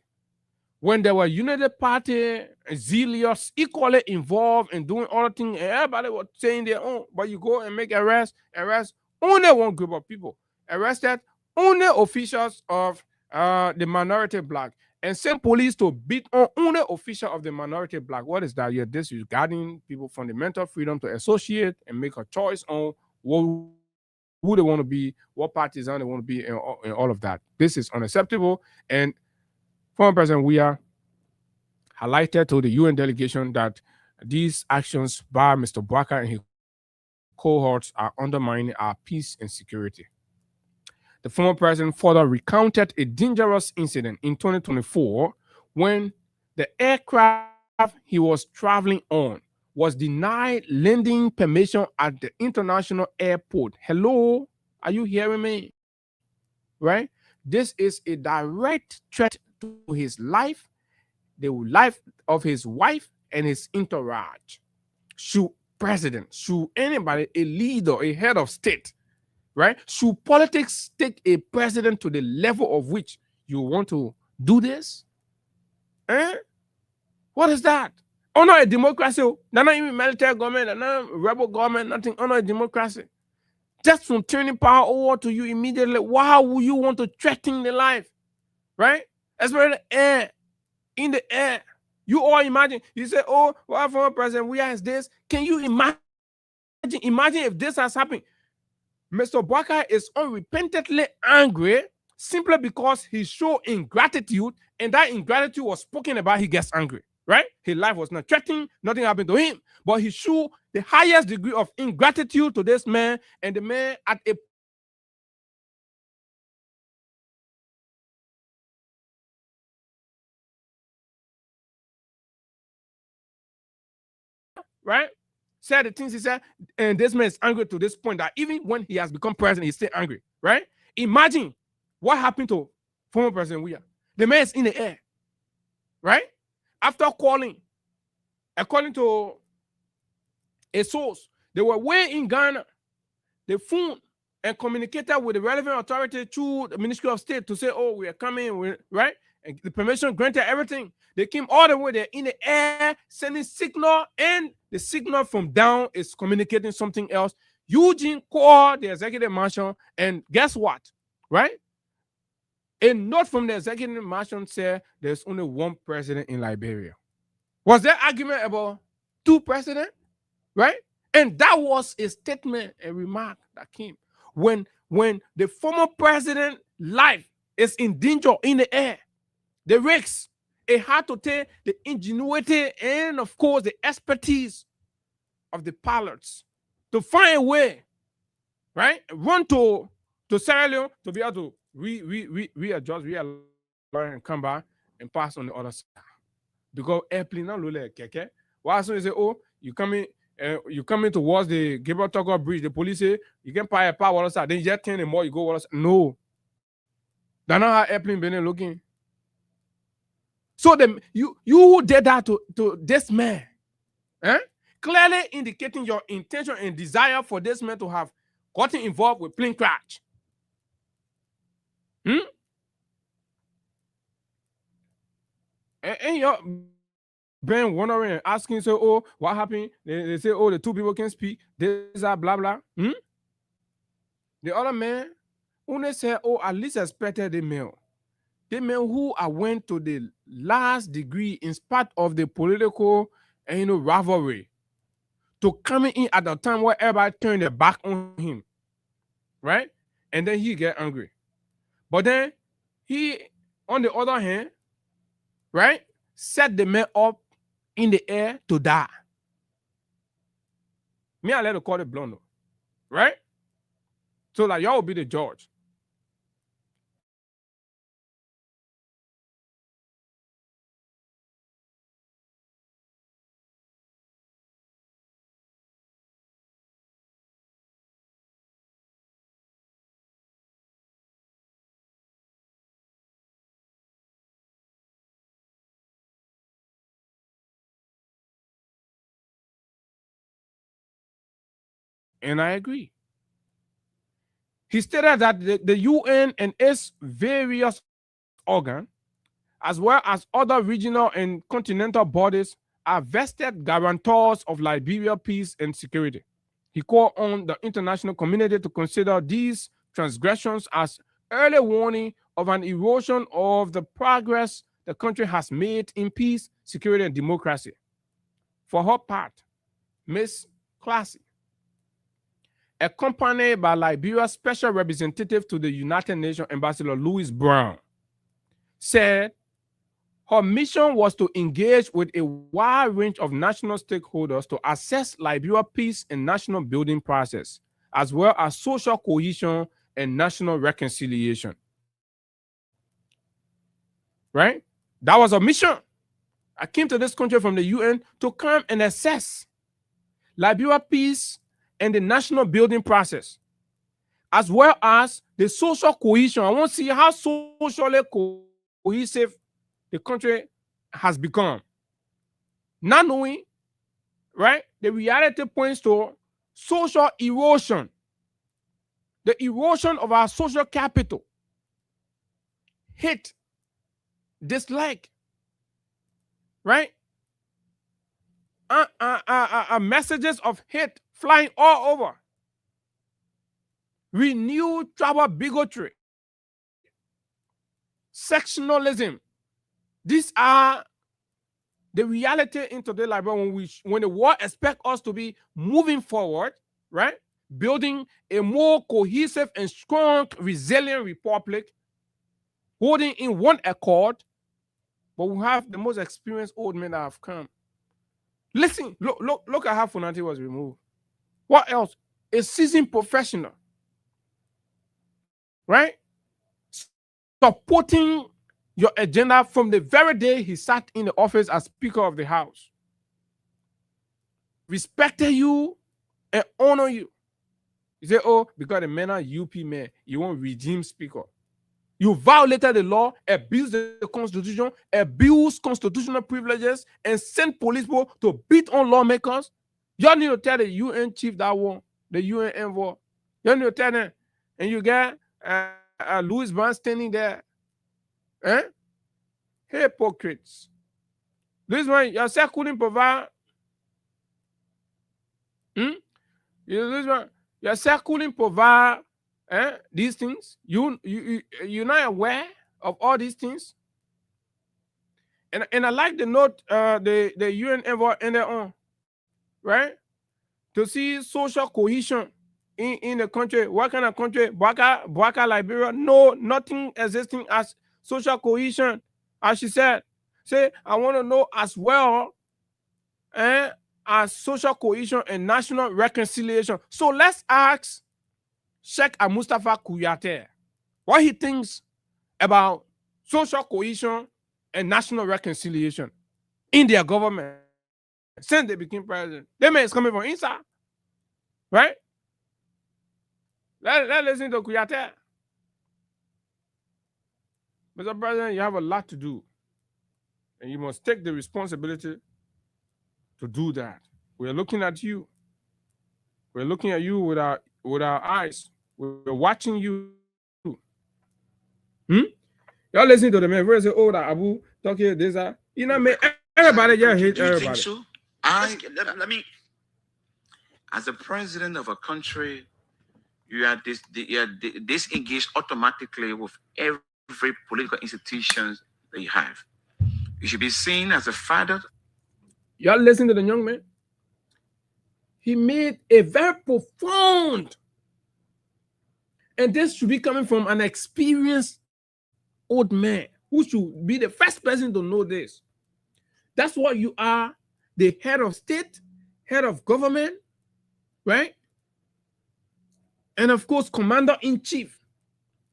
When there were United Party, zealous, equally involved in doing all the things, and everybody was saying their own, but you go and make arrest only one group of people, arrested only officials of the minority black, and send police to beat on only official of the minority black. What is that? You're disregarding people's fundamental freedom to associate and make a choice on who they want to be, what partisan they want to be, and all of that. This is unacceptable. And former President Weah highlighted to the UN delegation that these actions by Mr. Boakai and his cohorts are undermining our peace and security. The former president further recounted a dangerous incident in 2024 when the aircraft he was traveling on was denied landing permission at the international airport. Hello, are you hearing me? Right? This is a direct threat to his life, the life of his wife, and his entourage. Should anybody, a leader, a head of state, right? Should politics take a president to the level of which you want to do this? What is that? Oh, no, a democracy. They're not even military government, they're not rebel government, nothing. Oh, no, a democracy. Just from turning power over to you immediately, why would you want to threaten the life? Right? Especially the air, in the air. You all imagine, you say, oh, well, former president, we has this. Can you imagine if this has happened? Mr. Boakai is unrepentantly angry simply because he showed ingratitude, and that ingratitude was spoken about, he gets angry. Right? His life was not threatened, nothing happened to him, but he showed the highest degree of ingratitude to this man, and the man at a right? Said the things he said, and this man is angry to this point that even when he has become president, he's still angry, right? Imagine what happened to former President Weah. The man is in the air, right? After calling, according to a source, they were way in Ghana. They phoned and communicated with the relevant authority through the Ministry of State to say, oh, we are coming, right? And the permission granted, everything. They came all the way there in the air, sending signal, and the signal from down is communicating something else. Eugene called the executive mansion, and guess what? Right? A note from the executive mansion said there's only one president in Liberia. Was there argument about two presidents? Right? And that was a statement, a remark that came when the former president life is in danger in the air. The risks, it had to take the ingenuity and, of course, the expertise of the pilots to find a way, right? Run to Sierra Leone to be able to readjust, realign, and come back and pass on the other side. Because airplane not look like keke. Why so you say, oh, you coming towards the Gabriel Tucker Bridge, the police say you can buy a power other side, then you just turn the more, you go other side. No. That's not how airplane been looking. So you who did that to this man, clearly indicating your intention and desire for this man to have gotten involved with plane crash. And you're been wondering and asking, so, oh, what happened? They say, oh, the two people can speak. This, blah, blah. The other man, when they say, oh, at least expected the mail. The man who I went to the last degree in spite of the political rivalry to coming in at the time where everybody turned their back on him, right? And then he get angry. But then he, on the other hand, right, set the man up in the air to die. Me, I let her call it blunder, right? So like y'all will be the judge. And I agree. He stated that the UN and its various organs, as well as other regional and continental bodies, are vested guarantors of Liberia peace and security. He called on the international community to consider these transgressions as early warning of an erosion of the progress the country has made in peace, security, and democracy. For her part, Ms. Classy, accompanied by Liberia's special representative to the United Nations, Ambassador Louis Brown, said her mission was to engage with a wide range of national stakeholders to assess Liberia's peace and national building process, as well as social cohesion and national reconciliation. Right? That was a mission. I came to this country from the UN to come and assess Liberia peace and the national building process, as well as the social cohesion. I want to see how socially cohesive the country has become. Not knowing, right, the reality points to social erosion, the erosion of our social capital, hate, dislike, right? Messages of hate flying all over. Renewed tribal bigotry, sectionalism. These are the reality in today's Liberia when the world expects us to be moving forward, right? Building a more cohesive and strong, resilient republic, holding in one accord, but we have the most experienced old men that have come. Listen, look at how Funanti was removed. What else? A seasoned professional, right? Supporting your agenda from the very day he sat in the office as Speaker of the House. Respected you and honor you. You say, oh, because the men are UP men, you want regime speaker. You violated the law, abused the Constitution, abused constitutional privileges, and sent police people to beat on lawmakers. Y'all need to tell the UN chief that one, the UN envoy. Y'all need to tell them. And you got Louis Brown standing there. Eh? Hypocrites. Louis Brown, yourself couldn't provide. Louis Brown, yourself couldn't provide these things. You're not aware of all these things. And I like the note the UN envoy ended on, right? To see social cohesion in the country. What kind of country? Bwaka, Liberia. No, nothing existing as social cohesion. As she said, say, I want to know as well as social cohesion and national reconciliation. So let's ask Sheikh Mustafa Kuyate what he thinks about social cohesion and national reconciliation in their government since they became president. They may it's coming from inside, right? Let's listen to Kuyate. Mr. President, you have a lot to do, and you must take the responsibility to do that. We're looking at you. We're looking at you with our eyes. We're watching you. Y'all listen to the man. Where's the old Abu talking this? You know, man, everybody just hates everybody. Think so? Let me. As the president of a country, you are disengaged automatically with every political institution that you have. You should be seen as a father. Y'all listen to the young man. He made a very profound, and this should be coming from an experienced old man who should be the first person to know this. That's what you are, the head of state, head of government, right? And of course, commander-in-chief.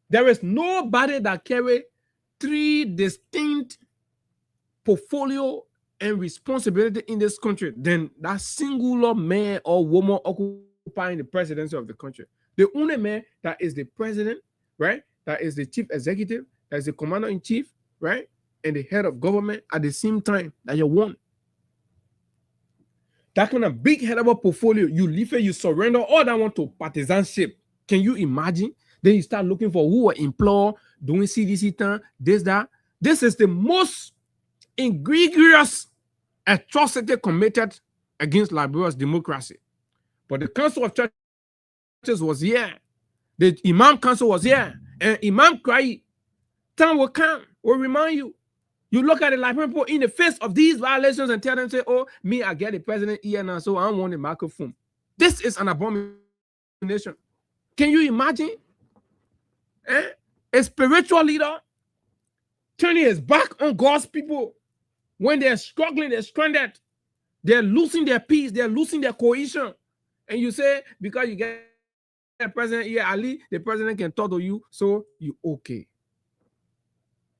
There is nobody that carry 3 distinct portfolio and responsibility in this country than that singular man or woman occupying the presidency of the country. The only man that is the president, right? That is the chief executive, that is the commander-in-chief, right? And the head of government at the same time that you want. That kind of big head of a portfolio, you leave it, you surrender all that one to partisanship. Can you imagine? Then you start looking for who will employ, doing CDC time, this, that. This is the most egregious atrocity committed against Liberia's democracy. But the Council of Churches was here. The Imam Council was here. And Imam Cry, time will come, will remind you. You look at the Liberian people in the face of these violations and tell them, say, oh, me, I get the president here now, so I don't want a microphone. This is an abomination. Can you imagine? A spiritual leader turning his back on God's people when they're struggling, they're stranded, they're losing their peace, they're losing their cohesion. And you say, because you get a president here, Ali, the president can talk to you, so you okay.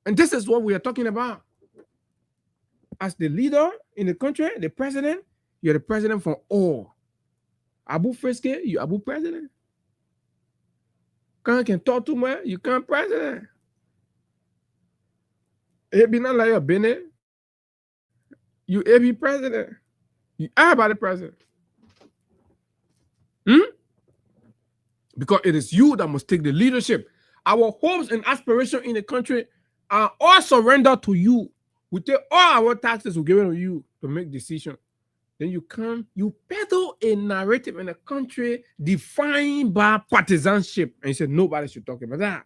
And this is what we are talking about. As the leader in the country, the president, you're the president for all. Abu Friske, you Abu president. Can talk too much, you can't president. It be not like a Bennett. You be president. You everybody president. Because it is you that must take the leadership. Our hopes and aspirations in the country are all surrendered to you. We take all our taxes we give it to you to make decisions. Then you come, you peddle a narrative in a country defined by partisanship. And you say nobody should talk about that.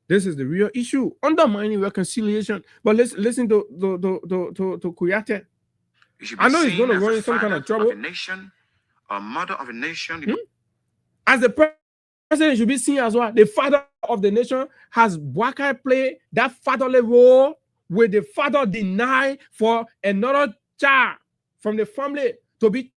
This is the real issue, undermining reconciliation. But let's listen to Kuyate. I know he's going to run in some kind of trouble. Of a nation, a mother of a nation. As the president should be seen as well. The father of the nation. Has Bouakai played that fatherly role where the father denied for another child from the family to be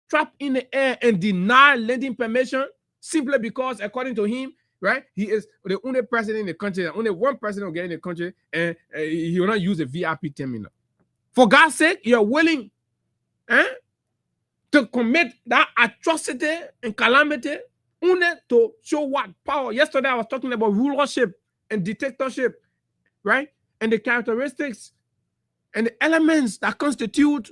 trapped in the air and deny lending permission simply because, according to him, right, he is the only president in the country, only one president will get in the country, and he will not use a VIP terminal. For God's sake, you're willing to commit that atrocity and calamity only to show what power. Yesterday, I was talking about rulership and dictatorship, right? And the characteristics and the elements that constitute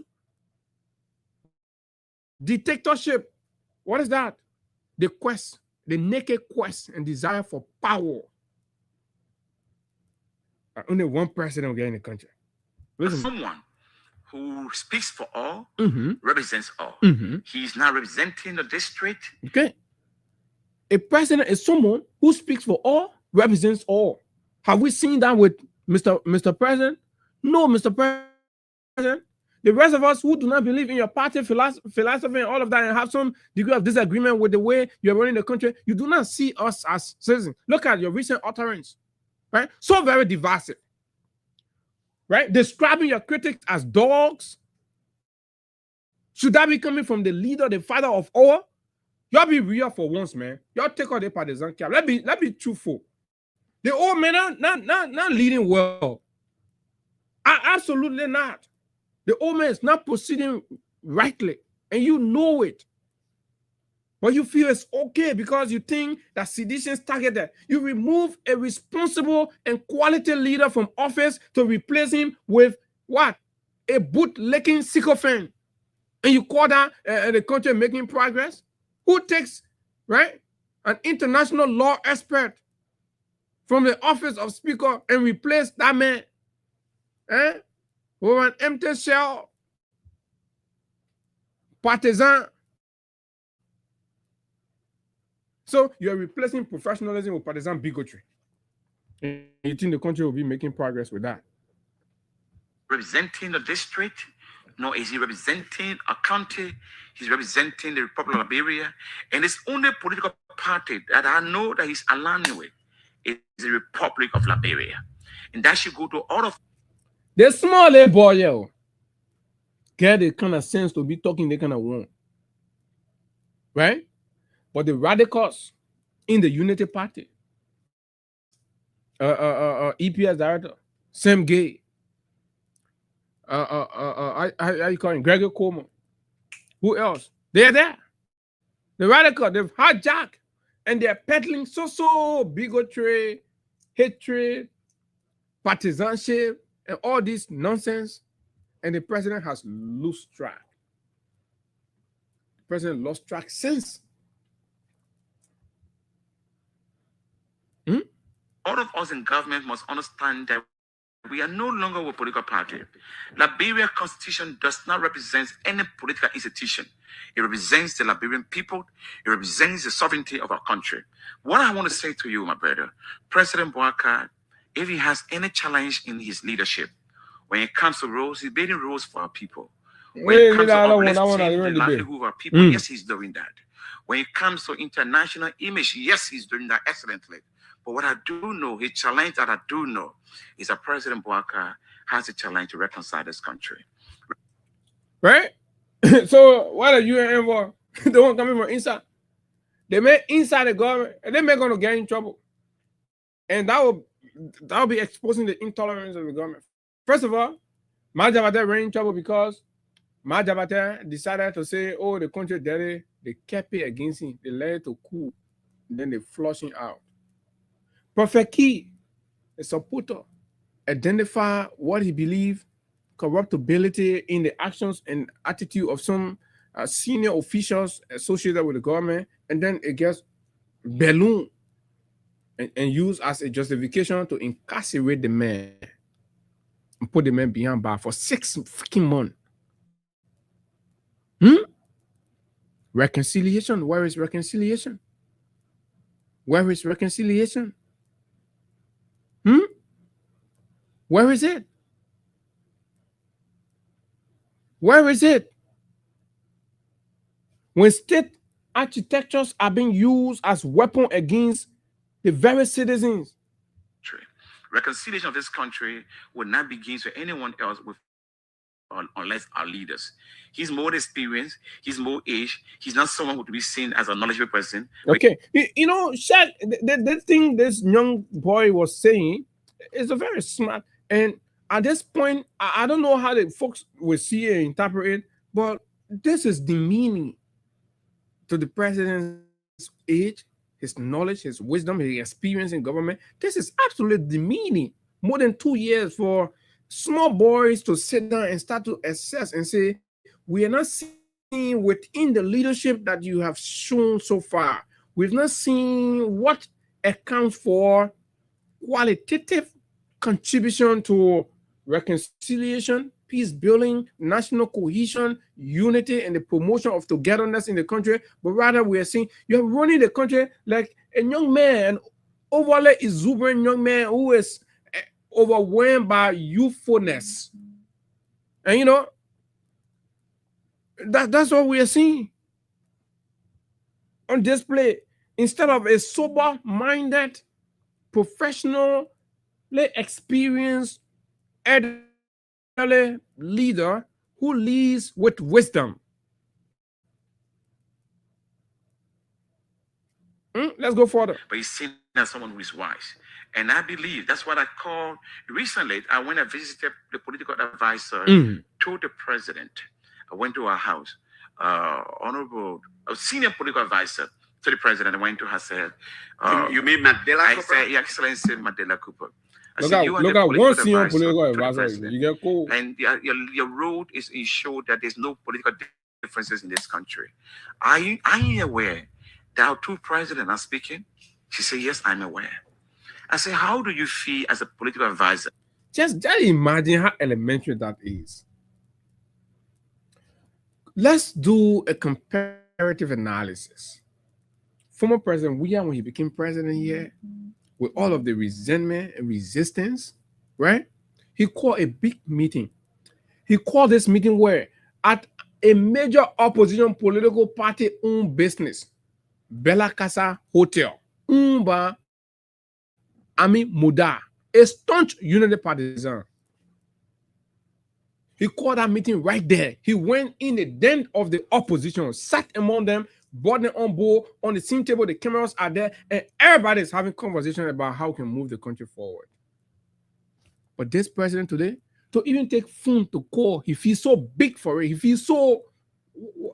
dictatorship. What is that? The quest, the naked quest and desire for power. Only one president will get in the country. Listen. Someone who speaks for all, represents all. He's now representing the district. Okay. A president is someone who speaks for all, represents all. Have we seen that with Mr. President? No, Mr. President. The rest of us who do not believe in your party philosophy and all of that and have some degree of disagreement with the way you're running the country, you do not see us as citizens. Look at your recent utterance, right? So very divisive, right? Describing your critics as dogs. Should that be coming from the leader, the father of all? Y'all be real for once, man. Y'all take out the partisan cap. Let's be truthful. The old men are not leading well. Absolutely not. The old man is not proceeding rightly, and you know it. But you feel it's okay because you think that sedition is targeted. You remove a responsible and quality leader from office to replace him with what? A bootlicking sycophant. And you call that the country making progress? Who takes, right, an international law expert from the office of speaker and replace that man? With an empty shell, partisan. So you're replacing professionalism with partisan bigotry. And you think the country will be making progress with that? representing a district, nor is he representing a county. He's representing the Republic of Liberia. And it's only political party that I know that he's aligned with is the Republic of Liberia. And that should go to all of the small little boy, yo, get the kind of sense to be talking they kind of want. Right? But the radicals in the Unity Party, EPS director, Sam Gay, how you call him? Gregory Coleman. Who else? They're there. The radical, they've hijacked and they're peddling so bigotry, hatred, partisanship, and all this nonsense. And the president has lost track. The president lost track since. All of us in government must understand that we are no longer a political party. Liberia Constitution does not represent any political institution. It represents the Liberian people. It represents the sovereignty of our country. What I want to say to you, my brother, President Boubacar, if he has any challenge in his leadership, when it comes to rules, he's building rules for our people. When it comes to uplifting the livelihood of our people, yes, he's doing that. When it comes to international image, yes, he's doing that excellently. But what I do know, his challenge that I do know, is that President Boubacar has a challenge to reconcile this country. Right? So what are you envoy? The one coming from inside. They made inside the government, and they're going to get in trouble. And that will be exposing the intolerance of the government. First of all, Majabate ran in trouble because Majabate decided to say, oh, the country dirty. They kept it against him. They let it to cool. Then they flush him out. Prophet Key, a supporter, identify what he believed, corruptibility in the actions and attitude of some senior officials associated with the government, and then it gets balloon and used as a justification to incarcerate the man and put the man behind bars for 6 freaking months. Reconciliation. Where is reconciliation? Where is reconciliation? Where is it? Where is it? When state architectures are being used as weapon against the very citizens. Reconciliation of this country will not begin for anyone else unless our leaders. He's more experienced, he's more age, he's not someone who to be seen as a knowledgeable person. Okay, you know, Shaq, the thing this young boy was saying is a very smart, and at this point, I don't know how the folks will see it and interpret it, but this is demeaning to the president's age, his knowledge, his wisdom, his experience in government. This is absolutely demeaning. More than 2 years for small boys to sit down and start to assess and say, we are not seeing within the leadership that you have shown so far. We've not seen what accounts for qualitative contribution to reconciliation, peace building, national cohesion, unity, and the promotion of togetherness in the country. But rather, we are seeing you are running the country like a young man, overly exuberant young man who is overwhelmed by youthfulness. And you know, that's what we are seeing on display. Instead of a sober-minded, professionally experienced, elderly leader who leads with wisdom. Let's go further. But he's seen as someone who is wise. And I believe that's what I called recently. I went and visited the political advisor to the president. I went to her house, honorable, a senior political advisor to the president. I went to her, said, you mean Mandela I Cooper? said, Your Excellency Mandela Cooper. Look at one senior political advisor. You get cool. And your road is ensure that there's no political differences in this country. Are you aware that our two presidents are speaking? She said, yes, I'm aware. I said, how do you feel as a political advisor? Just imagine how elementary that is. Let's do a comparative analysis. Former President William, when he became president here, with all of the resentment and resistance, right? He called a big meeting He called this meeting where at a major opposition political party owned business, Bella Casa Hotel, Umba Ami Muda, a staunch Unity partisan. He called that meeting right there. He went in the den of the opposition, sat among them, brought them on board. On the same table, the cameras are there, and everybody's having conversation about how we can move the country forward. But this president today, to even take phone to call, he feels so big for it. He feels so,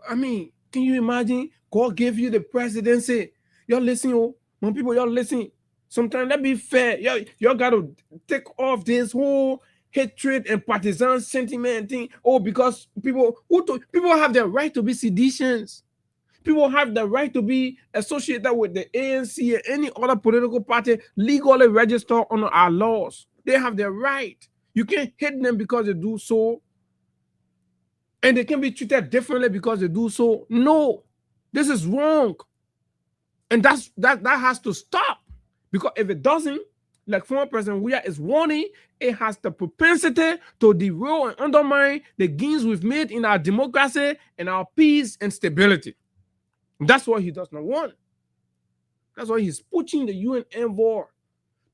I mean, can you imagine? God gave you the presidency. Y'all listen, oh, my people, y'all listen. Sometimes let's be fair. Y'all got to take off this whole hatred and partisan sentiment thing. Oh, because people have the right to be seditious. People have the right to be associated with the ANC and any other political party legally registered under our laws. They have the right. You can't hate them because they do so. And they can be treated differently because they do so. No, this is wrong. And that has to stop. Because if it doesn't, like former President Weah is warning, it has the propensity to derail and undermine the gains we've made in our democracy and our peace and stability. That's what he does not want. That's why he's pushing the UN envoy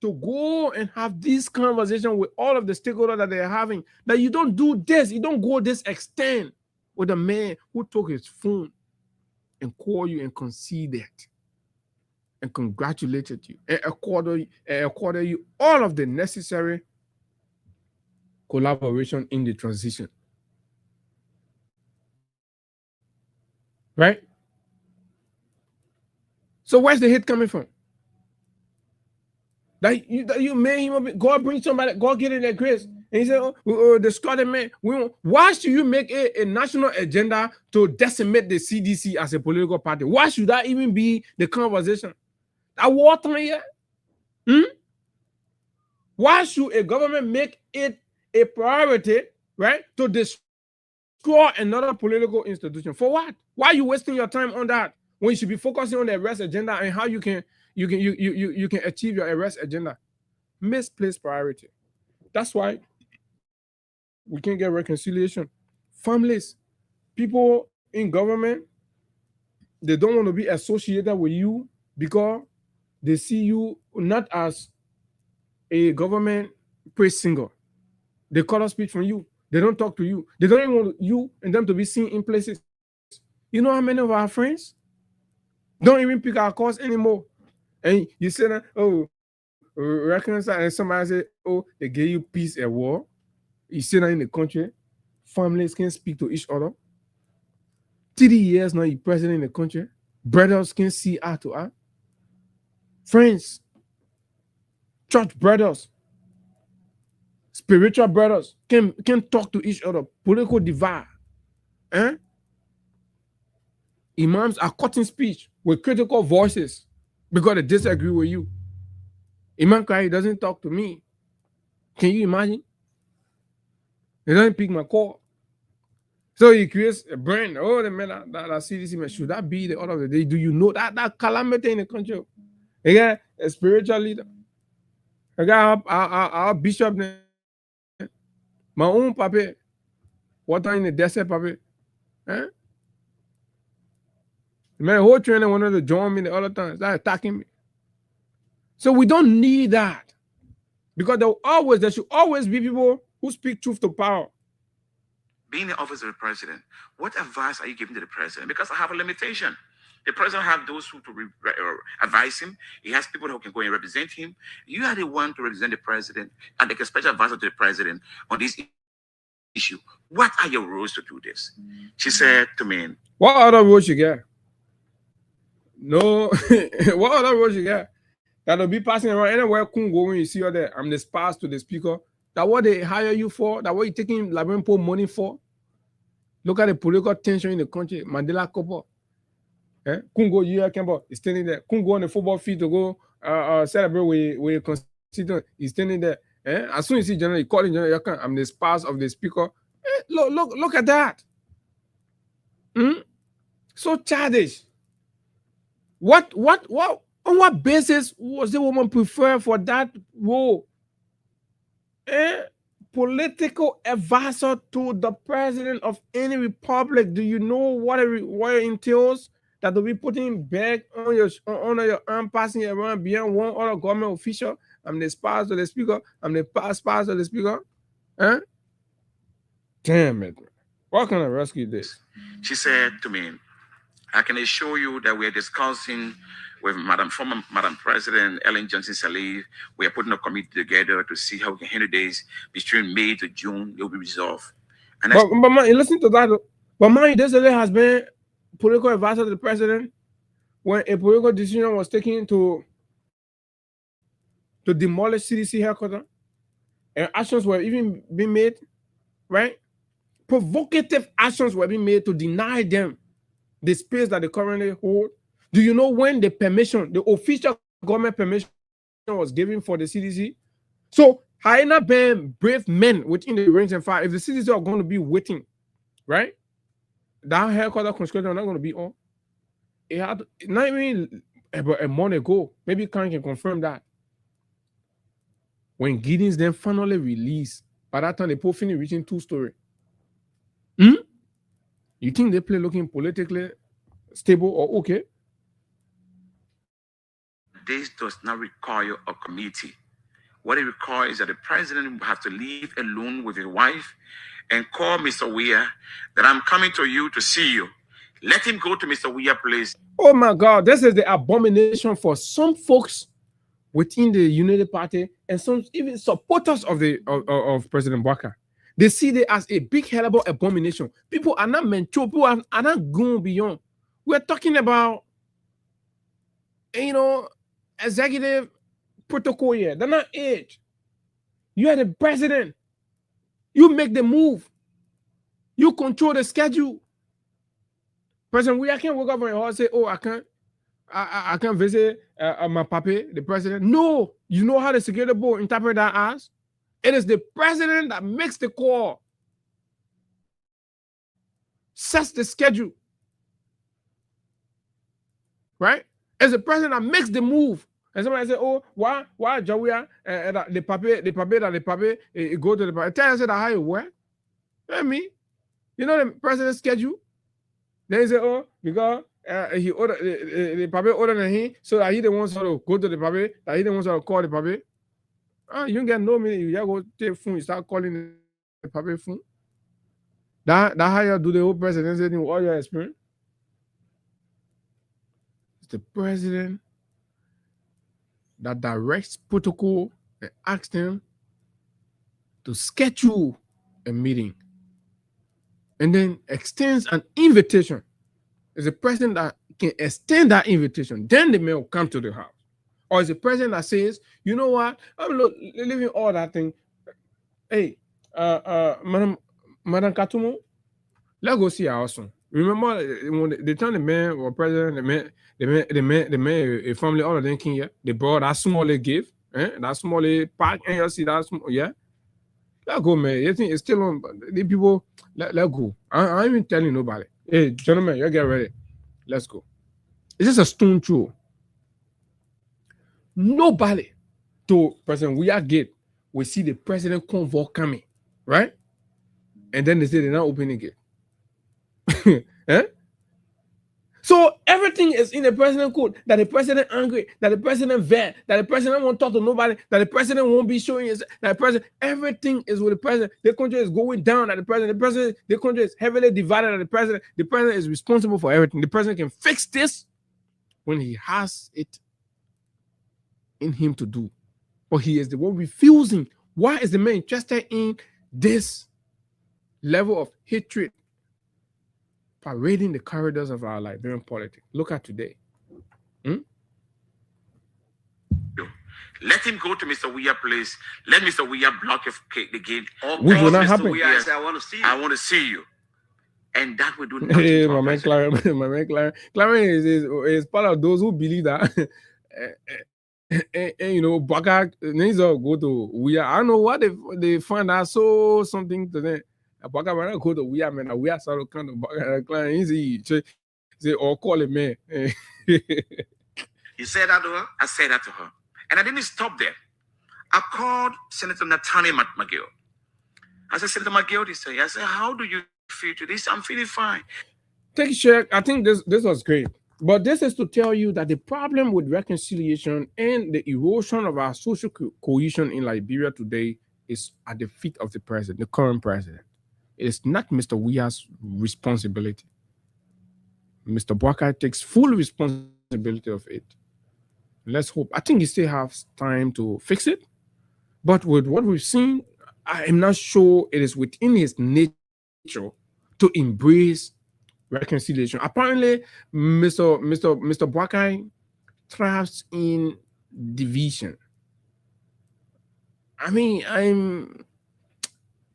to go and have this conversation with all of the stakeholders that they're having. That you don't do this, you don't go this extent with a man who took his phone and called you and conceded and congratulated you and accorded you all of the necessary collaboration in the transition. Right? So where's the hate coming from? That you made him, God bring somebody, God get in their grace. And he said, the Scottish man, why should you make a national agenda to decimate the CDC as a political party? Why should that even be the conversation? That wartime here? Why should a government make it a priority, right, to destroy another political institution? For what? Why are you wasting your time on that when you should be focusing on the arrest agenda and how you can achieve your arrest agenda? Misplaced priority. That's why we can't get reconciliation. Families, people in government, they don't want to be associated with you because they see you not as a government praise singer. They cut off speech from you. They don't talk to you. They don't even want you and them to be seen in places. You know how many of our friends don't even pick our calls anymore? And you say that, oh, reconcile, and somebody say, oh, they gave you peace and war. You see that in the country, families can speak to each other. 3 years now, you're president in the country. Brothers can see eye to eye. Friends, church brothers, spiritual brothers can talk to each other. Political divide. Imams are cutting speech with critical voices because they disagree with you. Imam Kari doesn't talk to me. Can you imagine? He doesn't pick my call. So he creates a brand. Oh, the man that CDC man, should that be the order of the day? Do you know that calamity in the country? They got a spiritual leader. I got our bishop, my own papi. Water in the desert, papi. The man, whole trainer wanted to join me the other time. Started attacking me. So we don't need that. Because there should always be people who speak truth to power. Being in the office of the president, what advice are you giving to the president? Because I have a limitation. The president have those who advise him. He has people who can go and represent him. You are the one to represent the president and like a special advisor to the president on this issue. What are your rules to do this? She said to me, what other rules you get? No, what other rules you get? That'll be passing around anywhere Kungo when you see her there. I'm the spouse to the speaker. That what they hire you for? That what you taking Liberian poor money for? Look at the political tension in the country. Mandela couple. Kungo, you hear Kemba is standing there. Kungo on the football field to go celebrate with a constituent. He's standing there. As soon as you see General, you call in General, I'm the spouse of the speaker. Look at that. So childish. On what basis was the woman preferred for that role? political advisor to the president of any republic. Do you know what it entails? That they'll be putting back on your arm, passing it around beyond one other government official. I'm the spouse of the speaker. I'm the spouse of the speaker. Huh? Damn it. What can I rescue this? She said to me, I can assure you that we are discussing with former Madam President Ellen Johnson Sirleaf. We are putting a committee together to see how we can handle this between May to June. It will be resolved. And but man, listen to that. But man, this lady has been political advisor to the president when a political decision was taken to demolish CDC headquarters, and actions were even being made, right? Provocative actions were being made to deny them the space that they currently hold. Do you know when the official government permission was given for the CDC? So, Hyena been brave men within the range and fire. If the CDC are going to be waiting, right? That headquarters conscription are not going to be on. It had not even about a month ago. Maybe Karen can confirm that. When Giddens then finally released, by that time, the Pope finished reaching 2-story. You think they play looking politically stable or okay? This does not require a committee. What it requires is that the president will have to leave alone with his wife and call Mr. Weah that I'm coming to you to see you. Let him go to Mr. Weah's place. Oh my God, this is the abomination for some folks within the United Party and some even supporters of President Bouaka. They see it as a big, horrible abomination. People are not mature. People are not going beyond. We're talking about, executive protocol here. They're not age. You are the president. You make the move. You control the schedule. President, I can't wake up on your heart and say, oh, I can't visit my papi, the president. No. You know how the security board interpret that as? It is the president that makes the call, sets the schedule, right? It's the president that makes the move. And somebody say, "Oh, why Jawia the papi go to the papi?" Tell us that how it work. You know what I mean? You know the president's schedule. Then he say, "Oh, because he ordered the papi ordered than him, so that he the one to go to the papi, that he the one to call the papi." You don't get no minute. You just go take phone. You start calling the papi phone. That how you do the whole presidency with all your experience. It's the president that directs protocol and asks them to schedule a meeting and then extends an invitation. It's the president that can extend that invitation. Then the man will come to the house. Or is the president that says, you know what, I'm leaving all that thing. Hey, Madam Katumo, let's go see our son. Remember when they turned the man or president, the man, a family, all of them came here. They brought that small gift, that small pack, and you see that small, yeah. Let's go, man. You think it's still on the people? Let's go. I ain't even telling nobody. Hey, gentlemen, you get ready. Let's go. It's just a stone throw. Nobody to President Weah Gate will see the president convoy coming, right? And then they say they're not opening it. So everything is in the president code, that the president angry, that the president vet, that the president won't talk to nobody, that the president won't be showing his, that the president, everything is with the president. The country is going down at the president. The country is heavily divided at the president. The president is responsible for everything. The president can fix this when he has it in him to do. But he is the one refusing. Why is the man interested in this level of hatred parading the corridors of our Liberian politics? Look at today. Let him go to Mr. Weah's place. Let Mr. Weah block the gate. Which will not happen. Weah say, I want to see you. I want to see you. And that will do nothing. Hey, my man Clarence is part of those who believe that and Bouaka needs to go to Weah. I don't know what they find out so something to them. Bouaka might not go to Weah, man. Weah sort of kind of Bouaka easy. Say or call it man. You said that to her? I said that to her. And I didn't stop there. I called Senator Nathaniel McGill. As I said, Magildi say, I said, how do you feel to this? I'm feeling fine. Take a check. I think this was great. But this is to tell you that the problem with reconciliation and the erosion of our social cohesion in Liberia today is at the feet of the president, the current president. It is not Mr. Weah's responsibility. Mr. Boakai takes full responsibility of it. Let's hope. I think he still has time to fix it. But with what we've seen, I am not sure it is within his nature to embrace reconciliation. Apparently, Mr. Boakai thrives in division. I mean,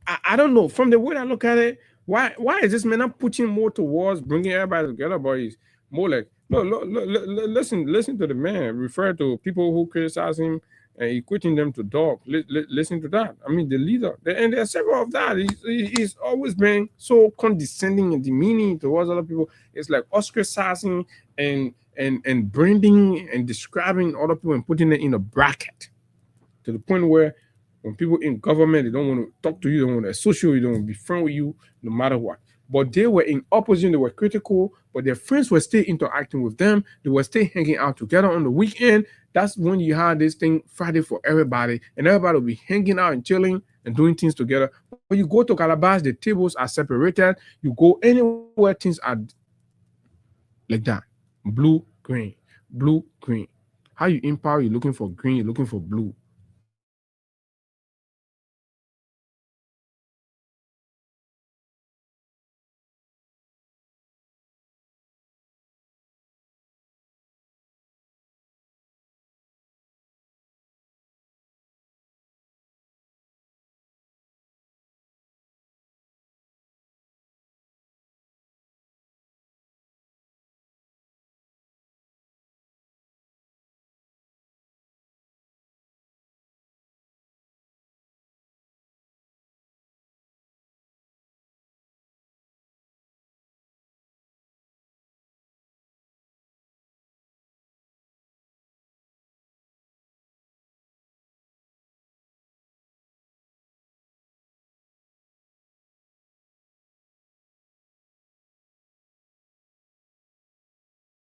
I don't know. From the way I look at it, why is this man not putting more towards bringing everybody together? But he's more like, no, listen to the man. Refer to people who criticize him and equating them to dog. Listen to that. I mean, the leader, and there are several of that. He's always been so condescending and demeaning towards other people. It's like ostracizing and branding and describing other people and putting it in a bracket to the point where when people in government, they don't want to talk to you, they don't want to associate with you, they don't want to be friends with you, no matter what. But they were in opposition, they were critical, but their friends were still interacting with them. They were still hanging out together on the weekend. That's when you had this thing Friday for everybody, and everybody will be hanging out and chilling and doing things together. When you go to Calabash, the tables are separated. You go anywhere, things are like that. Blue, green, blue, green. How you empower, you're looking for green, you're looking for blue.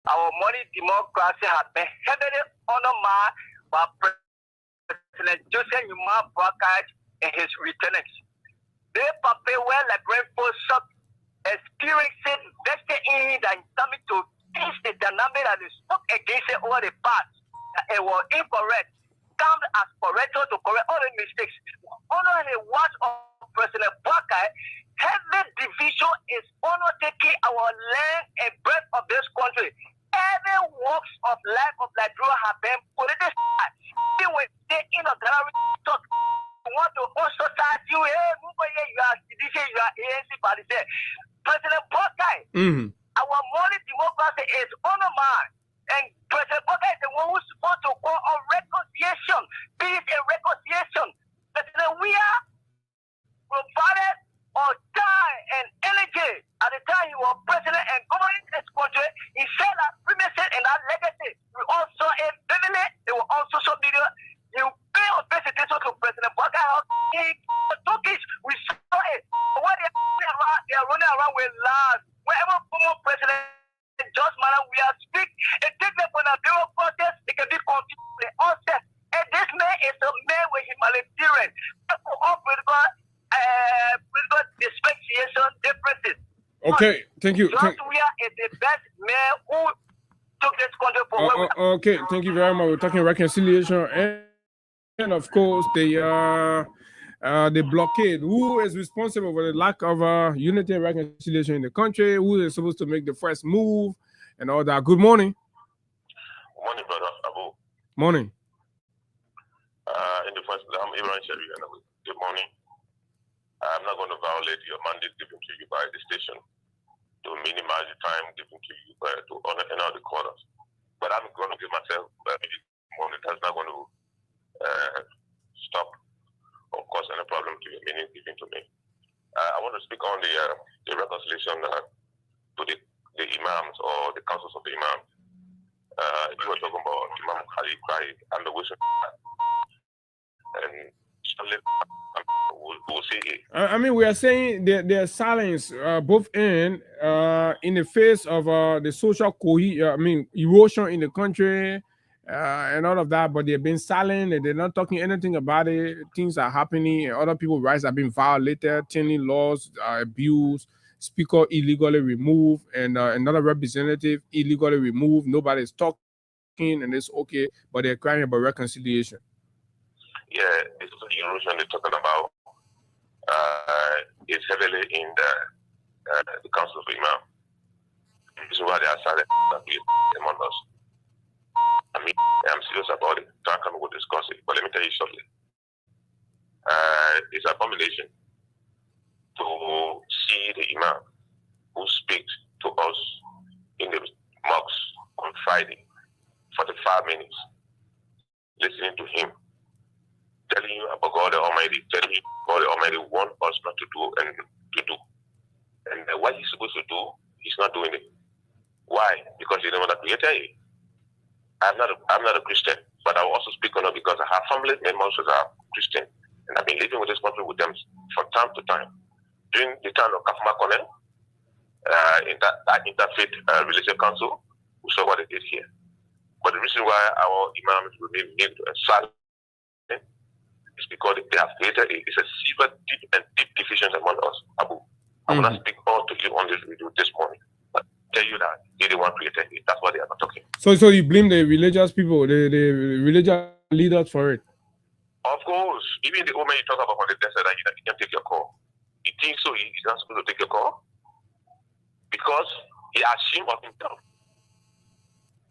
Our money democracy has been heavily undermined by President Joseph Numa Boakai and his lieutenants. They prepare well like rainbow shop, experiencing vested in the dynamic to change the dynamic that is spoke against it over the past. It was incorrect. Come as corrector to correct all the mistakes. Under the watch of President Boakai, heavy division is undertaking our land and breadth of this country. Every walks of life of Liberia have been politicized. Even when they in a gallery talk, you want to ostracize you, hey, you are CDC, you are ANC party. President Boakai, our money democracy is undermined. And President Boakai is the one who's supposed to call on reconciliation, peace and reconciliation. President Weah provided or die and energy at the time he was president and governing this country. He said that primacy and that legacy. We also in vividly, they were on social media. You pay a presentation to President Boakai. We saw it. When they are running around with lies. Wherever former president George Mara we are speak, and take them on a bureau protest, it can be confused with onset. And this man is a man with humanitarian. Differences. Okay, thank you. George Weah is the best man who took this country forward. Okay, thank you very much. We're talking reconciliation and of course the blockade. Who is responsible for the lack of unity and reconciliation in the country? Who is supposed to make the first move and all that? Good morning. Good morning, brother Abu. Morning. In the first, I'm Ibrahim Sherry, and good morning. I'm not going to violate your mandate given to you by the station to minimize the time given to you to honor the quarters. But I'm going to give myself morning. That's not going to stop or cause any problem to your meaning given to me. I want to speak on the reconciliation to the imams or the councils of the imams. You were talking about Imam Khalid Kai and the wisdom. And we'll see it. I mean, we are saying there's silence both in the face of the social erosion in the country and all of that, but they've been silent and they're not talking anything about it. Things are happening and other people's rights are being violated, tenant laws are abused, speaker illegally removed, and another representative illegally removed. Nobody's talking and it's okay, but they're crying about reconciliation. Yeah, this is the erosion they're talking about. It's heavily in the Council of Imam. This is why they are silent among us. I mean, I'm serious about it. So I can go discuss it, but let me tell you shortly. It's an abomination to see the Imam who speaks to us in the mosque on Friday, 45 minutes, listening to him, telling you about God the Almighty, telling you God the Almighty wants us not to do and to do. And what he's supposed to do, he's not doing it. Why? Because he doesn't want to create it. I'm not a Christian, but I will also speak on it because I have family members who are Christian. And I've been living with this country with them from time to time. During the time of Kafuma Konen, in that interfaith religious council, we saw what they did here. But the reason why our imams remain mute and silent is because they have created a severe, deep division among us. Abu, I will not speak all to you on this video this morning, but tell you that they the one created it. That's why they are not talking. So you blame the religious people, the religious leaders for it? Of course. Even the woman you talk about on the desert that he can take your call. You think so he's not supposed to take your call? Because he ashamed of himself.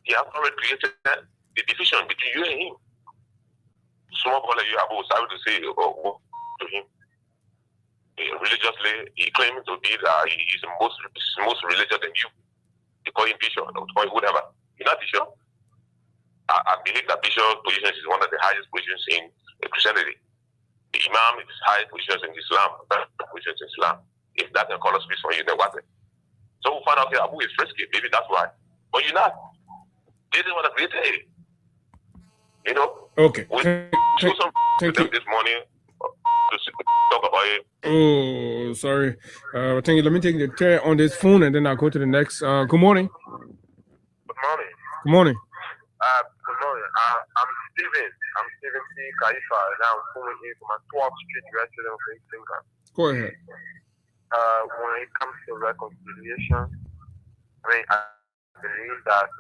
He has already created the division between you and him. Small boy like you have started to say to him. Religiously, he claims to be that he is most religious than you. They call him bishop, or call him whatever. You're not bishop. I believe that bishop position is one of the highest positions in Christianity. The imam is highest positions in Islam, positions in Islam. If that can call us peace for you, then what? So we find out that Abu is risky. Maybe that's why. But you're not. This is what I created. You know? Okay. Thank you. This morning to talk about it. Oh, sorry. Thank you. Let me take the chair on this phone and then I'll go to the next. Good morning. Good morning. Good morning. Good morning. I'm Steven. I'm Steven C. Kaifa, and I'm calling in from a 12th Street resident of Lincoln. Go ahead. When it comes to reconciliation, I mean, I believe that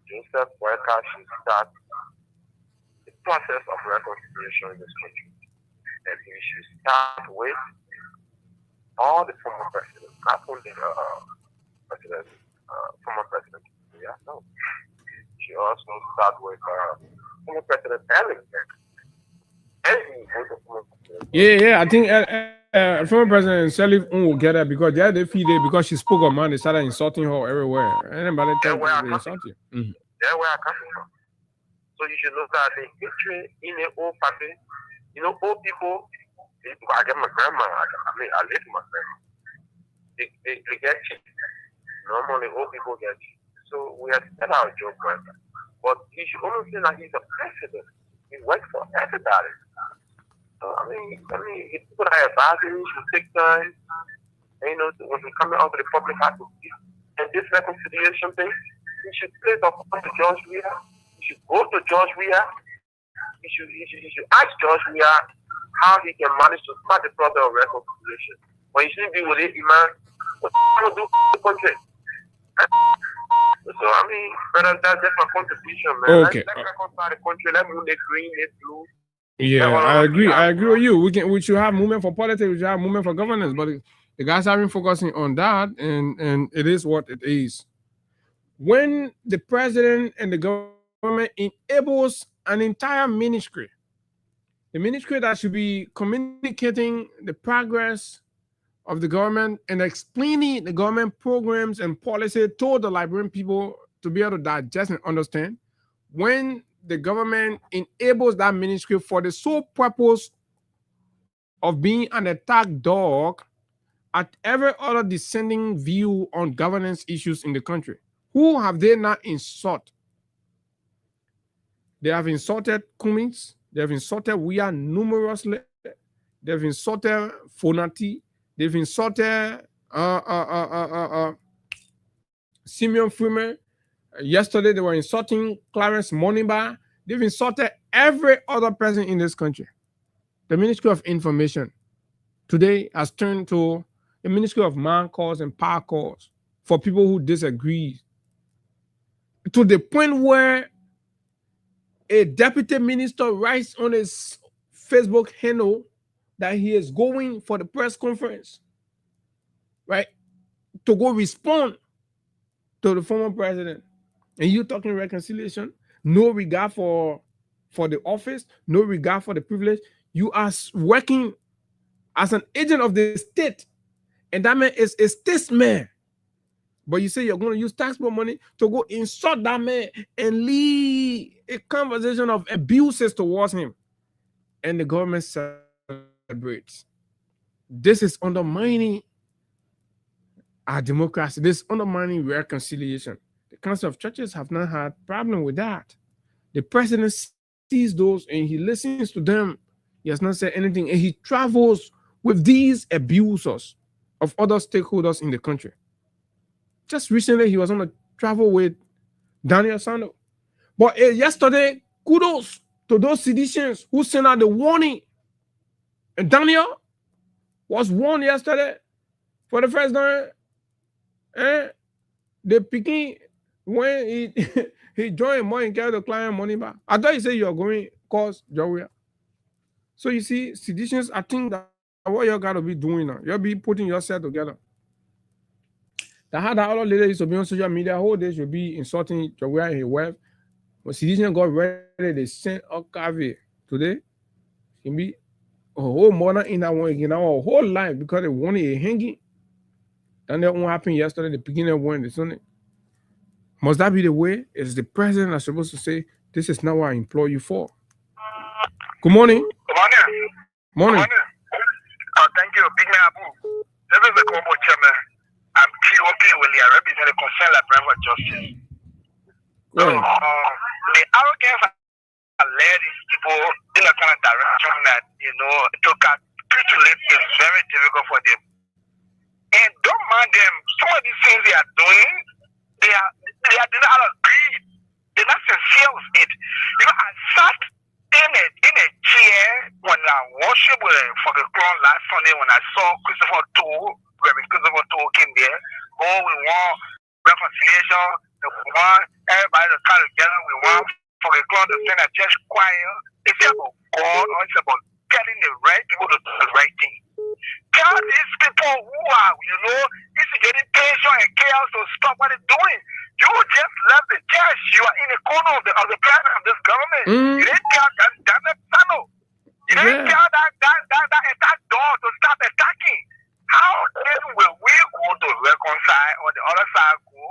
Joseph Boyka should start the process of reconciliation in this country. And he should start with all the former presidents, not only former president. Yeah, no. He should also start with former President Ellington. Yeah. I think former President Salif will get her because they had a few days because she spoke on man. They started insulting her everywhere. And by the time they insult you. That's where I come from. So you should look at the history in the old family. You know, old people, I get my grandma, I live with my grandma. They get cheap. Normally, old people get cheap. So we have set our job right. But he should only say that he's a president. He works for everybody. So, I mean, if people are advising, he should take time. And, you know, when he comes out to the public, and this reconciliation thing, he should place a phone to George Weah. He should go to George Weah. He should ask George Weah how he can manage to start the process of reconciliation. When you shouldn't be with it, man, what do do the country? So, I mean, that's my contribution, man. Okay. Let's reconcile the country. Let's move the green, the blue. Yeah, I agree with you. We should have movement for politics, we should have movement for governance, but the guys have been focusing on that, and it is what it is. When the president and the government enables an entire ministry, the ministry that should be communicating the progress of the government and explaining the government programs and policy to the Liberian people to be able to digest and understand, when the government enables that ministry for the sole purpose of being an attack dog at every other dissenting view on governance issues in the country. Who have they not insulted? They have insulted Cummings. They have insulted Weah numerously. they've insulted Fonati, they've insulted Simeon Freeman. Yesterday, they were insulting Clarence Moniba. They've insulted every other person in this country. The Ministry of Information today has turned to a Ministry of man calls and power calls for people who disagree, to the point where a deputy minister writes on his Facebook handle that he is going for the press conference, right, to go respond to the former president. And you talking reconciliation, no regard for the office, no regard for the privilege. You are working as an agent of the state, and that man is a statesman. But you say you're going to use taxpayer money to go insult that man and lead a conversation of abuses towards him, and the government celebrates. This is undermining our democracy. This is undermining reconciliation. The Council of Churches have not had problem with that. The president sees those and he listens to them. He has not said anything, and he travels with these abusers of other stakeholders in the country. Just recently, he was on a travel with Daniel Sando. But yesterday, kudos to those seditionists who sent out the warning. And Daniel was warned yesterday for the first time. The picking when he joined more and carried the client money back. I thought you said you are going to cause Joria. So you see, seditionists, I think that what you got to be doing now, you'll be putting yourself together. That how that other lady used to be on social media, whole day should be insulting Joria and his wife. When sedition got ready, they sent a cavity today. Can be a whole morning in that one again, our whole life, because they wanted a hanging. Then that one happened yesterday, the beginning of one, the Sunday. Must that be the way? Is the president that's supposed to say, this is not what I employ you for? Good morning. Good morning. Morning. Good morning. Thank you, Big Man Abu. This is the Combo Chairman. I'm T.O.P. Willie. I represent the Concerned Librarian for Justice. So, the arrogance that led these people in a kind of direction that, to capitulate is very difficult for them. And don't mind them. Some of these things they are doing, they are doing out of greed. They're not sincere with it. I sat in a chair when I worshiped for the crown last Sunday when I saw Christopher Toole, Reverend Christopher Toole came there. Oh, we want reconciliation. We want everybody to come together. We want for the crown to send a church choir. It's about God, or it's about getting the right people to do the right thing. Tell these people who are, instigating tension and chaos to stop what they're doing. You just left the church. You are in the corner of the president of this government. You didn't tell that tunnel. You didn't tell that attack door to stop attacking. How then will we go to reconcile or the other side go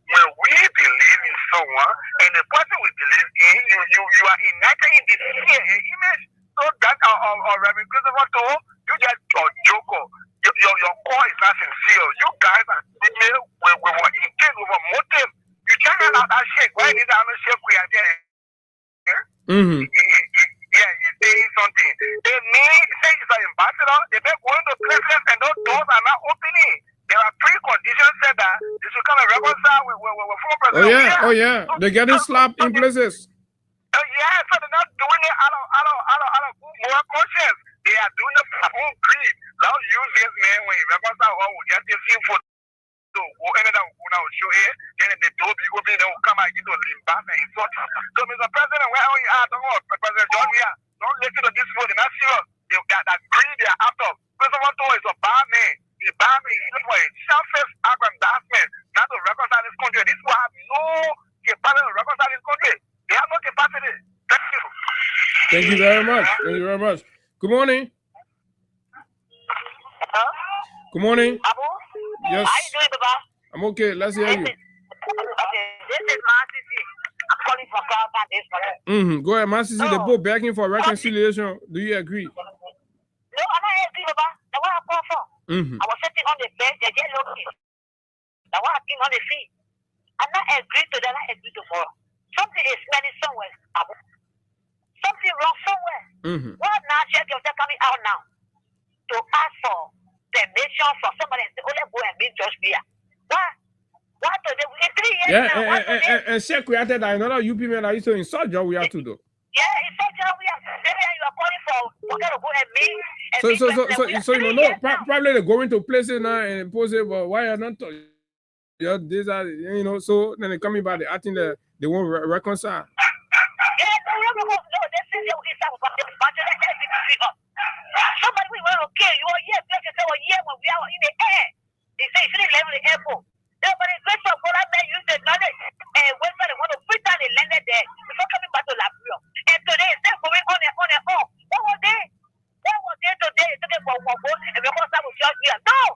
when we believe in someone and the person we believe in, you are united in the same image? So that Reverend Christopher Toole, you just a joker. Your core is not sincere. You guys are female with intent, with a motive. You check out that shit. Why did I not shake we are there? Yeah, he's saying something. They say he's an ambassador. They may go into places and those doors are not opening. There are preconditions said that they should come and reconcile with former president. Oh yeah. They're getting slapped in places. Yeah, so they're not doing it out of moral conscience. They are doing it for their own greed. Now use this man when you reconcile or we get this info to go another will show here, then the two people will come and get to limback and insult. So Mr. President, where are you at? President John here. Don't listen to this food, they're not serious. They got that greed they are after. Christopher Toole is a bad man. He's bad man. He's looking for a selfish aggrandizement, not to reconcile this country. These people have no capacity to reconcile this country. They have no capacity. Thank you. Thank you very much. Thank you very much. Good morning. Good morning. Abu? Yes. How you doing, Baba? I'm okay. Let's hear you. Okay, this is Masisi. I'm calling from Cloudtown this morning. Go ahead, Masisi. They're both begging for reconciliation. Do you agree? No, I'm not agree, Baba. That's what I called for. I was sitting on the bench, they get looking. That's what I came on the feet. I'm not agree to that, I agree to more. Something is smelling somewhere, Abu. Something wrong somewhere. What now? Check yourself coming out now. to ask for permission from somebody and say, oh, let's go and meet Josh Bia. What today? In 3 years now. And Sheikh created another UP man that used to insult John we have to do. Yeah, in such a way, maybe you are calling for to go and meet. So you know, probably they're going to places now and pose it, but why are not? Yeah, these are, you know, so then they coming back, I think that they won't reconcile. Somebody we were okay, you were here, when we are in the air. They say it's level the airport. Everybody is grateful for that man use the knowledge and wait for the one to put down the landed there before coming back to Liberia. And today instead of going on and on and on. What was there? What was there today? It's talking about one vote and because that was just here. No!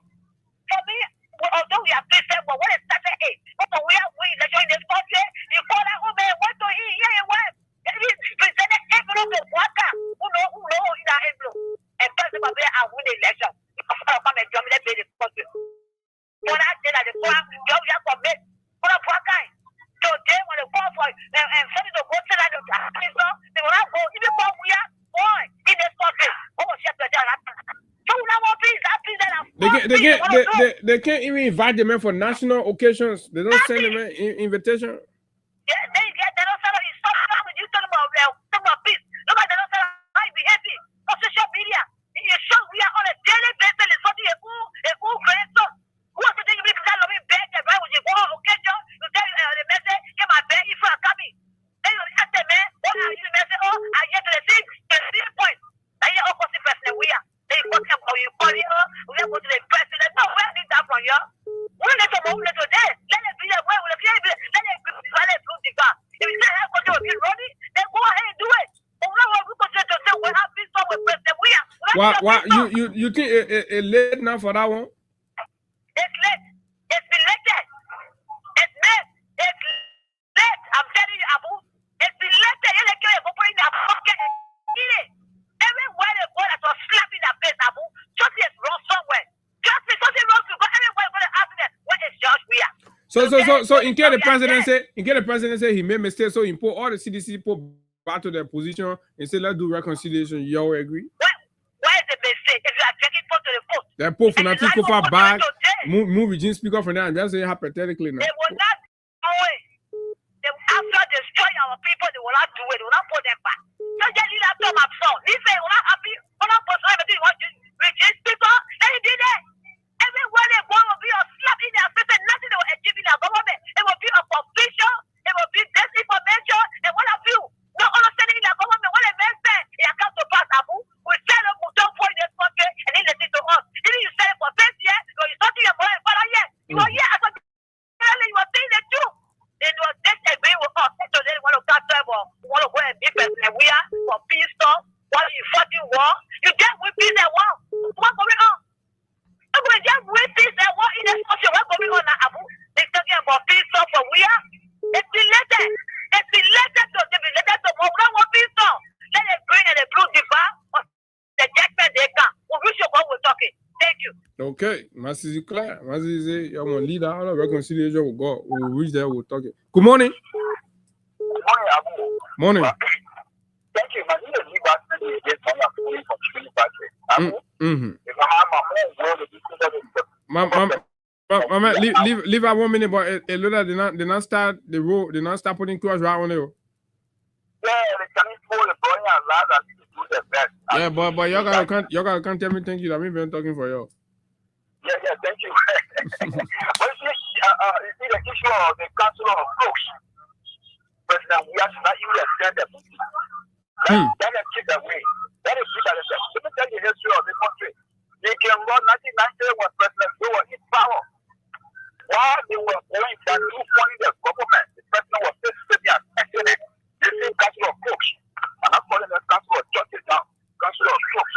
For me, although we are Christian, but when it started, but we are election in this country, you call that woman, what to eat, yeah, what? It is presented envelope to Waka, who know in that envelope. And President Babila and win the election. Because I come and dominate the country. For that day that the program, you have to make for a program. So they want to call for and send it to go to that. They will not go, even for we are boy in this country. Oh, shut the door. So now more peace, that peace that they can't even invite them for national occasions. They don't send them an invitation. Yeah, they don't send them. You talking about peace. Look at they don't send them. I be happy on social media. You show we are on a daily basis. It's something a cool creator. Who was the thing you make that love me bed? Right when you go on occasion, you tell the message, get my bed if you are coming. Then you ask the man, what are you message? Oh, I get to the 6 point. Now you're opposite president. We are. They call him or you call him. We are going to the president. No, where is that from you? We need to move today. Let it be the way we let it prove the God. If you say I'm going to be ready, then go ahead and do it. But we don't want to say we have this one with president. We are. Why you think it's late now for that one? It's late. It's been elected. It's late. It's late. I'm telling you, Abu. It's been elected. You're like you're going in their pocket and eat it. Everywhere they go, that's a slap in their face, Abu. Justice is wrong somewhere. Justice something wrong to go. Everywhere going to ask them, what is George Weah? So in case the president say he made mistakes, so he put all the CDC put back to their position and say let's do reconciliation. You all agree? Where is the mistake? If you are taking vote to the vote. That poor fanatic go far back, move Regine speaker from there and just say hypothetically now. They will not do it. After destroying our people, they will not do it. They will not put them back. So just leave that to my son. He said, we're not happy. We're not supposed to have anything. Regine speaker, and he did it. Everywhere they go will be a slap in their face and nothing they will achieve in their government. It will be a confusion. It will be disinformation. And what have you? No understanding in their government. What a man said, he come to pass, Abu. We tell them we don't for in this country and he listen to us. Even you say it for 10 years, you're talking your mother and father yet. You are here as a you are saying the truth. They do disagree with us. So they want to catch them or want to go and be president. We are for peace talk. While you fighting war, you get with peace and war. What's going on? I'm going to get with peace and war in this country. What's going on now, Abu? They're talking about peace talk for we are. It's related. It's related to more. We don't want peace talk. Let it bring and the blue divine or the judgment they come. We wish you what we're talking. Thank you. Okay, Massey Claire. Massey say you're my leader. I don't reconciliation with God. We'll reach there, we'll talk it. Good morning. Good morning, Abu. Morning. Thank you. My name is Lee Baston. Yes, I'm not fully from Trinity Patrick. Abu, if I have my home, where the people leave at 1 minute, but a lot of they not start the road, they not start putting cross right on there. Yeah, they can pull the boy and lad and do the best. Yeah, but y'all can't tell me thank you. I've been talking for you. Yeah, thank you. But you see the issue of the Council of Folks. President, we have to not even extend the meeting. That is kicked away. That is kicked away. Let me tell you the history of the country. They can run 1990 when President Joe was in power. While they were going to do funding the government, the president was still sitting as president. The same Council of Folks. And I'm calling the Council of Churches now. Council of Folks.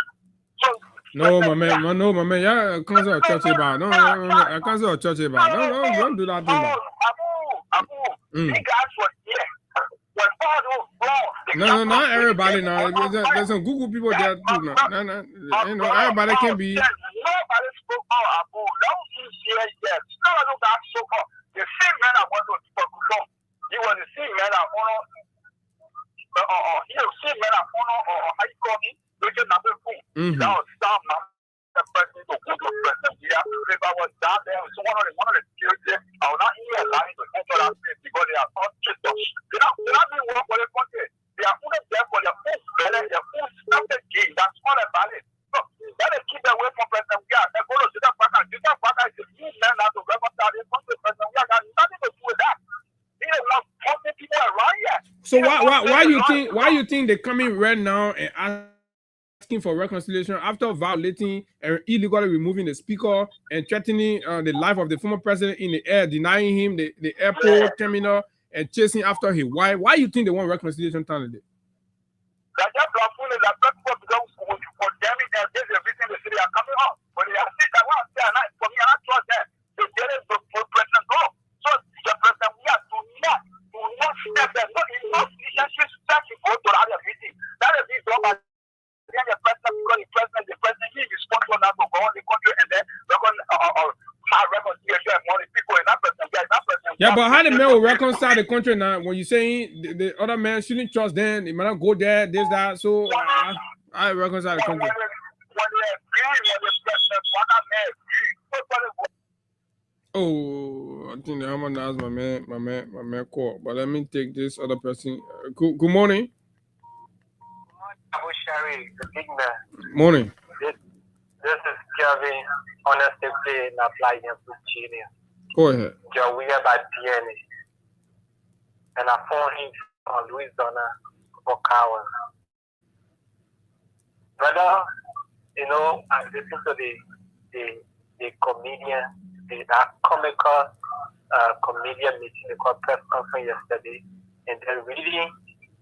So no, my man. Yeah, Council of Church about. No, Council of Church about. Don't do that thing. Abu, you guys were here. When all those wrong. No, not everybody now. There's some Google people there too now. No, you know, everybody can be. Nobody spoke out, Abu. That was here yet. No one got so far. The same man I want to talk about. He was the same man I want to. He was the same man I want to. How you call me? Which is number 4. That was Sam. one of the security, I will not even allow you to enter that place because they are all traitors. They not being work for the country. They are only there for their own belly, their own started game. That's all about it. So let us keep away from President Weah. They're going to do that back. Do that back is a new man now to reconcile this country. President Weah got nothing to do with that. He don't want 40 people around here. So why you think they're coming right now and asking for reconciliation after violating and illegally removing the speaker and threatening the life of the former president in the air, denying him the airport terminal and chasing after his wife? Why you think they want reconciliation today? That platform is that people belong for them and there's everything the city are coming up. When they are sick, I want to say, for me, I don't trust them. They get it for President go. So the President we have to not step there. No, it's not relationship that you go to other meeting. That is his job. Then the president, he is responsible now to go on the country and then reconciliation among the people in that president. Yeah, but how the man will reconcile the country now when you saying the other man shouldn't trust them, they might not go there, this, that. So I reconcile the country. Oh, I think I'm gonna ask my man call. But let me take this other person. Good morning. Abu Shari, the big man. Morning. This is Kevin, honestly, in applying to Virginia. Go ahead. We are by DNA. And I phoned him on Louisiana for Cowan. Brother, I listened to the comedian, that comical comedian meeting, they called press conference yesterday, and they're reading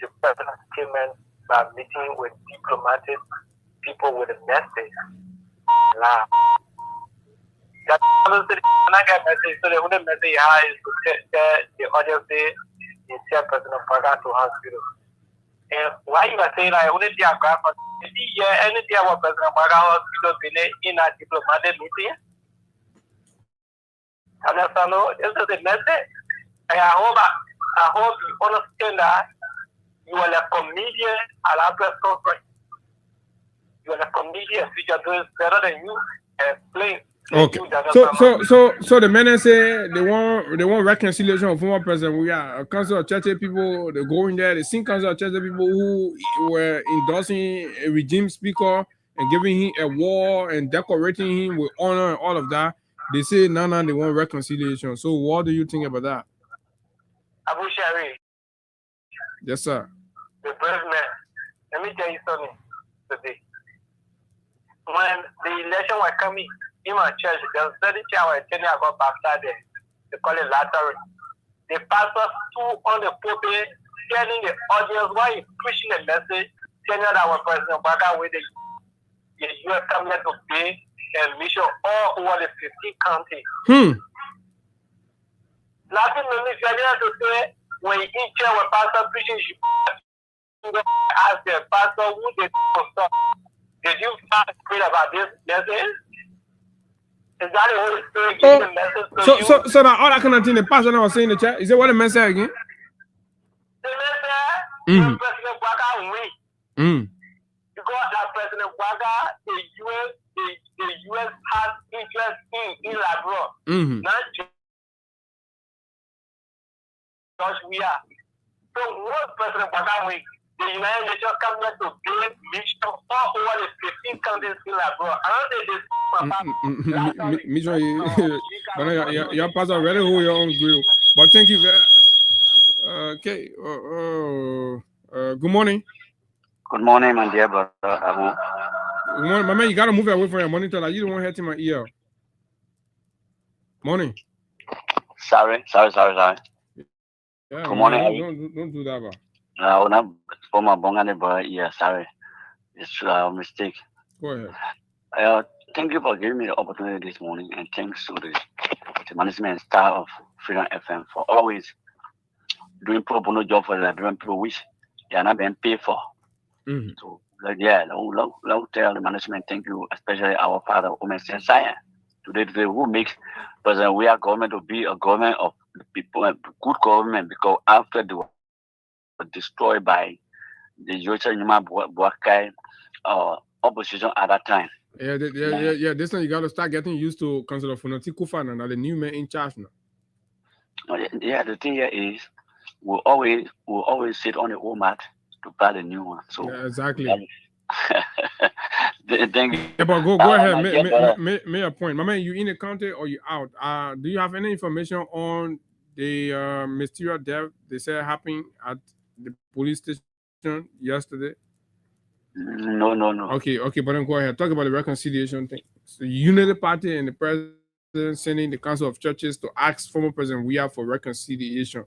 the president's statement by meeting with diplomatic people with a message. Laugh. That message, so the only message I have is to tell the audience they tell President Praga to hospital. And why you are saying I only see a graph of anything about President Praga hospital in a diplomatic meeting? Understand? This is the message. And I hope you understand that you are a comedian at our press conference. You are a comedian, which are doing better than you explain. Okay. So the men say they want reconciliation of former president. We are a council of church people. They go in there. They sing council of church people who were endorsing a regime speaker and giving him a wall and decorating him with honor and all of that. They say no, they want reconciliation. So what do you think about that? Abu Shari. Yes, sir. The brave man. Let me tell you something today. When the election was coming in my church, there was 30 hours telling about baptized there. They call it Lateran. The pastor stood on the pulpit telling the audience why he's preaching a message, telling that our President Obama with the U.S. cabinet to pay and mission all over the 15 counties. Nothing to me, to say when you in chair with pastor preaching, you ask the pastor who they stop. Did you pray about this message? Is that the Holy Spirit giving the message to you? So now all that kind of thing the pastor now was saying in the chat, is that what the message again? The message when President Waga win. Because that President Waga, the US has interest in Labrador. Not just we are. So what President Waga win? The United Nations cabinet to build mission all over the 15 countries in Labrador. I don't think this mission, your pastor really hold your own grill. But thank you very okay. Good morning. Good morning, my dear brother Abu. Good morning, my man. You gotta move away from your monitor. Like you don't want to hurt in my ear. Morning. Sorry. Yeah, good morning. Don't do that, bro. Not for my bongane, but yeah, sorry. It's a mistake. Go ahead. Thank you for giving me the opportunity this morning, and thanks to the management and staff of Freedom FM for always doing pro bono job for the Liberian people, which they are not being paid for. So, I'll tell the management, thank you, especially our father, Omer Sensaya, today who makes President Weah government to be a government of the people, a good government, because after they were destroyed by the Yocha Numa Buakai opposition at that time. Yeah. This time you got to start getting used to Councillor Funati Kufana, now the new man in charge now. Yeah, the thing here is we'll always sit on the old mat to buy the new one. So yeah, exactly. Thank you. Yeah, but go ahead. Make a point. My man, you in the county or you out? Do you have any information on the mysterious death they said happened at the police station yesterday? No. Okay, but then go ahead. Talk about the reconciliation thing. So Unity Party and the president sending the Council of Churches to ask former President Weah for reconciliation.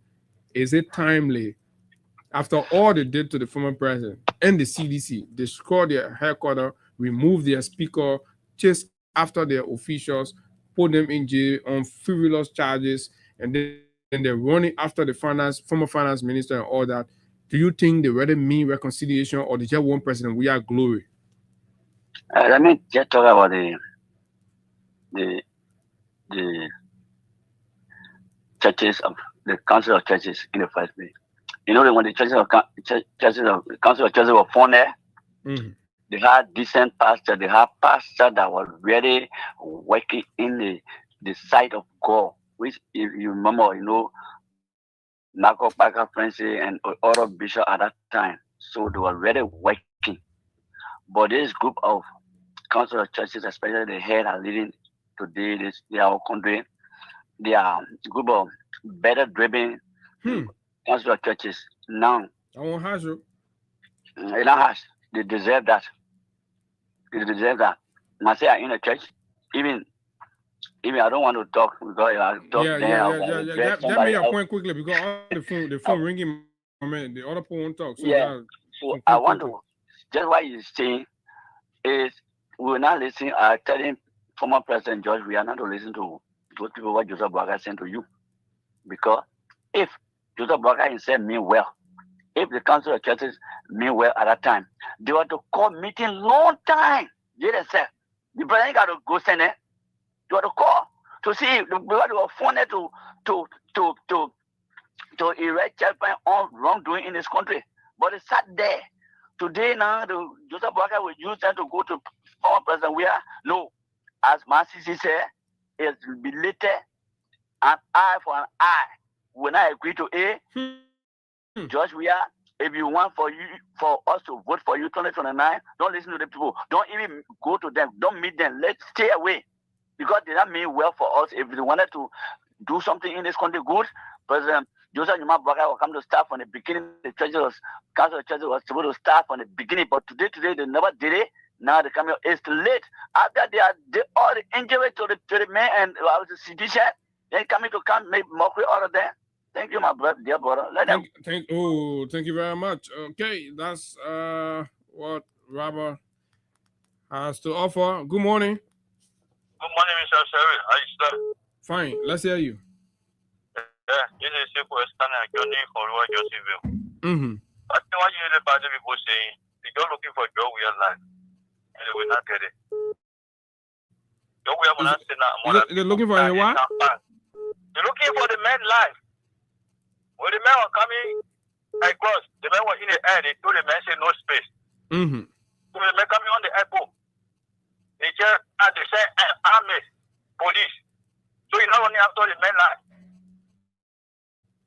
Is it timely? After all they did to the former president and the CDC, they scored their headquarters, removed their speaker, chased after their officials, put them in jail on frivolous charges, and then they're running after the former finance minister and all that. Do you think they really mean reconciliation, or they just want President Weah glory? Let me just talk about the churches of the Council of Churches in the first place. You know that when the Council of Churches were formed there, they had decent pastors. They had pastors that were really working in the sight of God. Which, if you remember, Marco Parker Francis and other bishops at that time. So they were really working. But this group of Council of Churches, especially the head are leading today, they are all country. They are a group of better driven Council of Churches. Now, I won't have you. They deserve that. I say I'm in a church, even I don't want to talk because I talk there. That made a point quickly because all the phone ringing. The other people won't talk. So I want to just what you're saying is we're not listening. Telling former President George we are not to listen to those people what Joseph Boakai sent to you, because if Joseph Boakai himself mean well, if the Council of Churches mean well at that time, they were to call meeting long time. They said the president got to go send it. They were to call to see if they were funded to erect checkpoint on wrongdoing in this country. But it sat there. Today now, Joseph Boakai will use them to go to former President Weah. No, as Masisi said, it's related an eye for an eye. When I agree to George Weah, if you want for us to vote for you 2029, don't listen to the people. Don't even go to them. Don't meet them. Let's stay away. Because they don't mean well for us. If they wanted to do something in this country good, President Joseph Numa Boakai will come to start from the beginning. The Council of Churches was supposed to start from the beginning, but today they never did it. Now they come here. It's too late. After they all the injury to the man and the citizen, they coming to make mockery out of them. Thank you, my dear brother. Thank you very much. Okay, that's what Robert has to offer. Good morning. Good morning, Mr. Sherry. How you doing? Fine. Let's hear you. Yeah, this is Sekou Estana Johnny from Lower Josephville. I think what you hear about the people saying, they're looking for job we are life, and they will not get it. Job we are not saying that. They're looking for a what? They're looking for the man life. When the men were coming across, the men were in the air, they told the men say no space. So the men coming on the airport, they just had to say army, police. So you not only after the men life.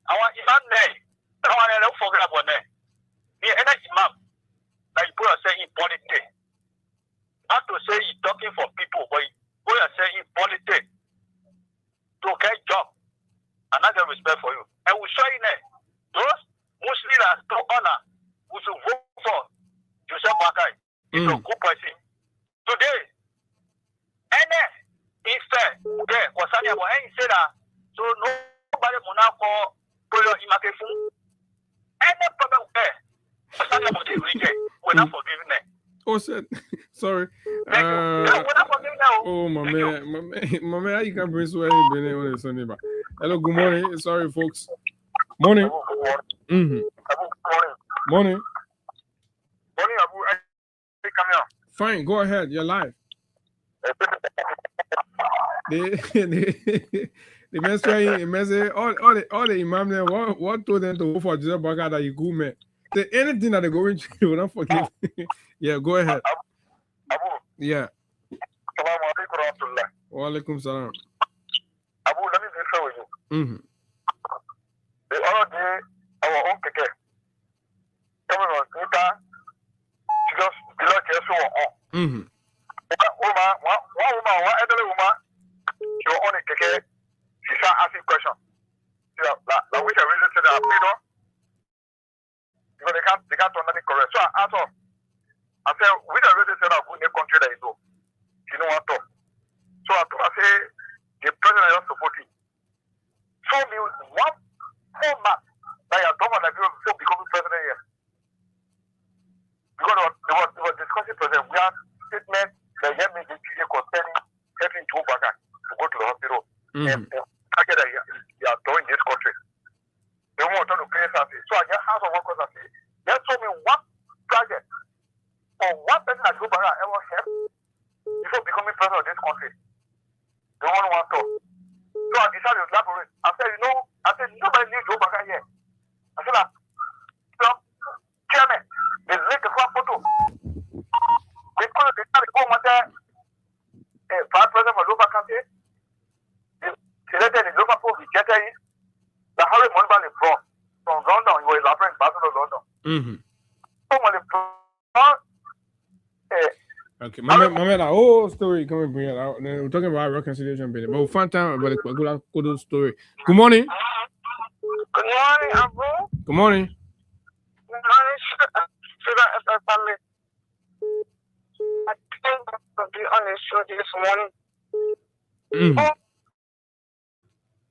Our imam there, I want to forget about that. The other imam, like you are saying in politics, not to say he's talking for people, but you are saying in politics to get job. And I get respect for you. And we show you that those Muslims that to honor, we should vote for Joseph Boakai. He's a good person. Today, any instead, okay, concerning about any say that, so nobody will not call Polo Imakefu. Any problem there, concerning about the religion, we're not forgiving them. Oh, shit. Sorry. We're not forgiving them. Oh, my man, how you can bring swear on the Sunday? Hello, good morning. Sorry, folks. Morning. Morning. Morning, Abu. Come here. Fine, go ahead. You're live. The man say all the imam there, what told them to go for Joseph Boakai that you go, man. Anything that they go into, you will not forgive. Yeah, go ahead. Abu. Yeah. You Assalamu alaikum warahmatullah. Wa alaikum salam. Abu, let me be fair with you. Mm-hmm. The other day, our own keke coming on Twitter, she just below Kesu on. Mm-hmm. One woman, one elderly woman, she was on a keke. She started asking questions. She said, "La which I really said that freedom, because they can't turn anything correct." So I asked her. I said, "Which I really said that good in the country that you know." She don't want to talk. So I say, the president is not supporting. Show me one format that you have done that you before becoming president here. Because they were discussing president. We have statement that you made the decision concerning helping Joe Biden to go to the hospital. And target that you are doing in this country. They want to create something. So I just asked one question. I say, just show me one project or one person that Joe Biden ever helped before becoming president of this country. They want to talk. So I decided to elaborate. I said, nobody needs Joe Biden here. I said, chairman, they leaked the photo. They started to go with the vice president for local country. They let the local people rejected it. The Harry Monbali from London, he was elaborating Barcelona, London. Mm-hmm. So when the okay, my man, the whole story coming bring it out. We're talking about reconciliation, but we'll find time about the good story. Good morning. Good morning, Abu. Good morning. Good morning, Sugar family. I think to be on the show this morning.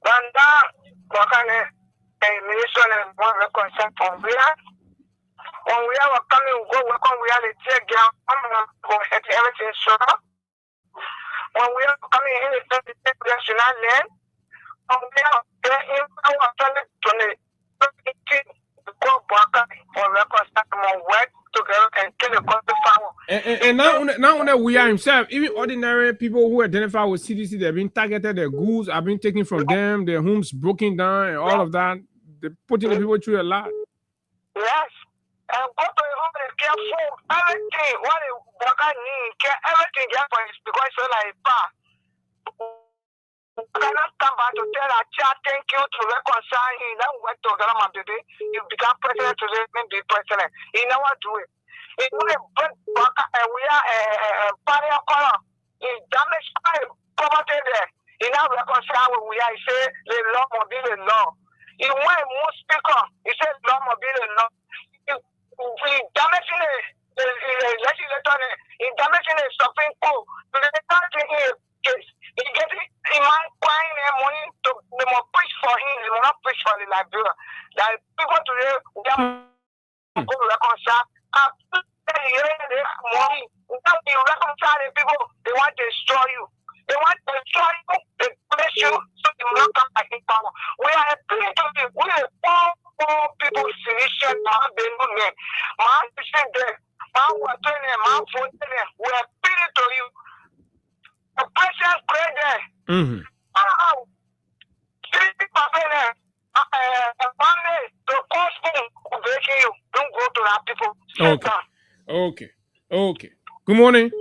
Banda, Wakane, a mission and one reconcile from where? When we are coming, go work on reality again. I'm going to go ahead to everything, sure. When we are coming in, it's not the national land. When we are there in our planet, go back or reconcile work together and kill the country power. And now when we are himself, even ordinary people who identify with CDC, they've been targeted, their goods have been taken from them, their homes broken down, and all of that. They're putting the people through a lot. Yes. And go to the home and care for everything. What the worker need, care everything happens because it's like bar. You cannot come back to tell a child thank you to reconcile him. Then work together, my baby. You become president today, then be president. You know what to do it. It's not a big worker and we are a party of color. It's damaged poverty there. You know reconcile when we are say the law will be the law. You want more speaker, you say law will be the law. We damaging the legislator, in damaging the Supreme Court. The country is getting in my buying money to they will preach for him, they will not preach for the Liberia. Like people today, we are going to reconcile. After money, without you reconcile the people, they want to destroy you. They want to destroy you, they bless you, so they will not come back in power. We are appealing to them. We are all people solution now they know me. My solution there, my water there, my food there. We are appealing to you. The patience pray there. Monday to costing breaking you. Don't go to that people. Okay. Good morning.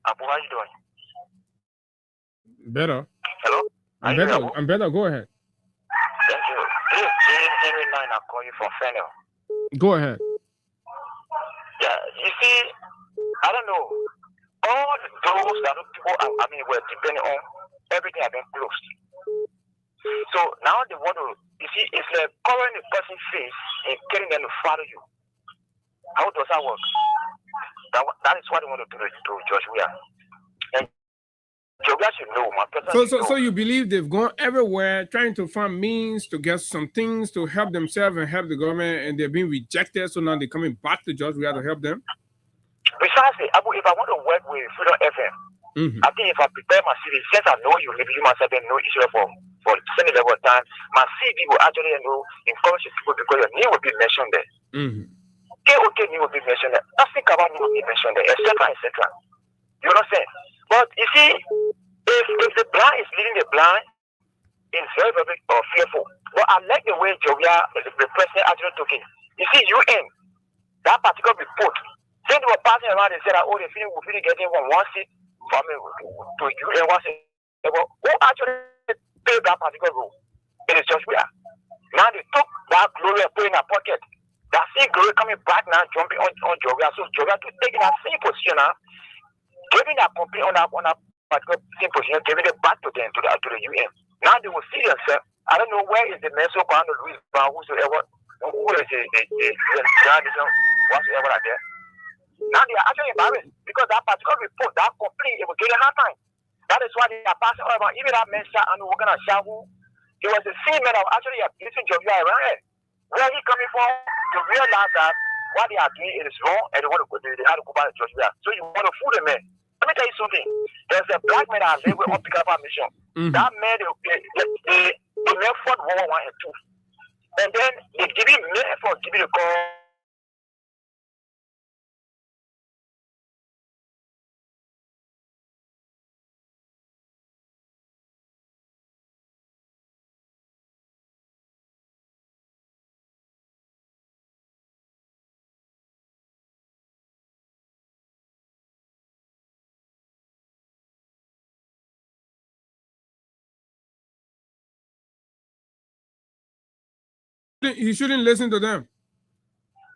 Abu, how you doing? Better. Hello? I'm better. Go ahead. Thank you. This is Henry 9. I'm calling you from Fennel. Go ahead. Yeah, you see, I don't know. All those that people were depending on, everything have been closed. So now they want to, you see, it's like covering the person's face and getting them to follow you. How does that work? That is what they want to do to George Weah. And George Weah should know, my person. So you believe they've gone everywhere trying to find means to get some things to help themselves and help the government, and they're being rejected, so now they're coming back to George Weah to help them? Precisely. Abu, if I want to work with Freedom FM, I think if I prepare my CV, since I know you myself and know Israel for sending level of time, my CV will actually encourage people because your name will be mentioned there. KOK name will be mentioned there. Nothing about name will be mentioned there, etc. You understand? But you see, if the blind is leading the blind, it's very, very fearful. But I like the way Jovia, the president, actually took it. You see, UN, that particular report, then they were passing around and said, oh, we're getting from one seat coming to you and what's it? Who actually played that particular role? It is just where. Now they took that glory and put in her pocket. That same glory coming back now, jumping on Joria. So Joria to take that same position now, giving that company on that particular same position, giving it back to them, to the UN. Now they will see themselves. I don't know where is the Meso Brown or Louis Brown, whosoever, who is the tradition, whatsoever like that. Now they are actually embarrassed because that particular report, that complaint, it will get a hard time. That is why they are passing over. Even that man and we're gonna shout who it was the same man that actually abusing Joria around here. Where he coming from to realize that what they are doing is wrong and they want to go, they have to go back to Joria. So you want to fool the man. Let me tell you something. There's a black man that live with on Pickup mission. That man they made fought World War I and II. And then they give him men for giving the call. You shouldn't listen to them.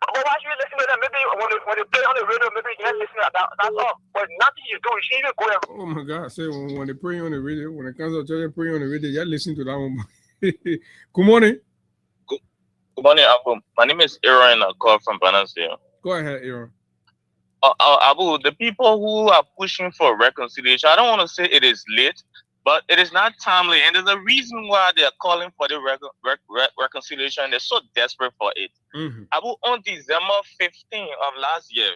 But why should you listen to them? Maybe when they play on the radio, maybe you can listen to that. That's all. But nothing you do, you shouldn't even go there. Oh my God! Say when they pray on the radio, when it comes to church, pray on the radio, you listen to that one. Good morning. Good morning, Abu. My name is Aaron. I call from Banasdale. Go ahead, Aaron. Abu, the people who are pushing for reconciliation, I don't want to say it is late, but it is not timely, and there's a reason why they are calling for the reconciliation. They're so desperate for it. Abu, on December 15 of last year,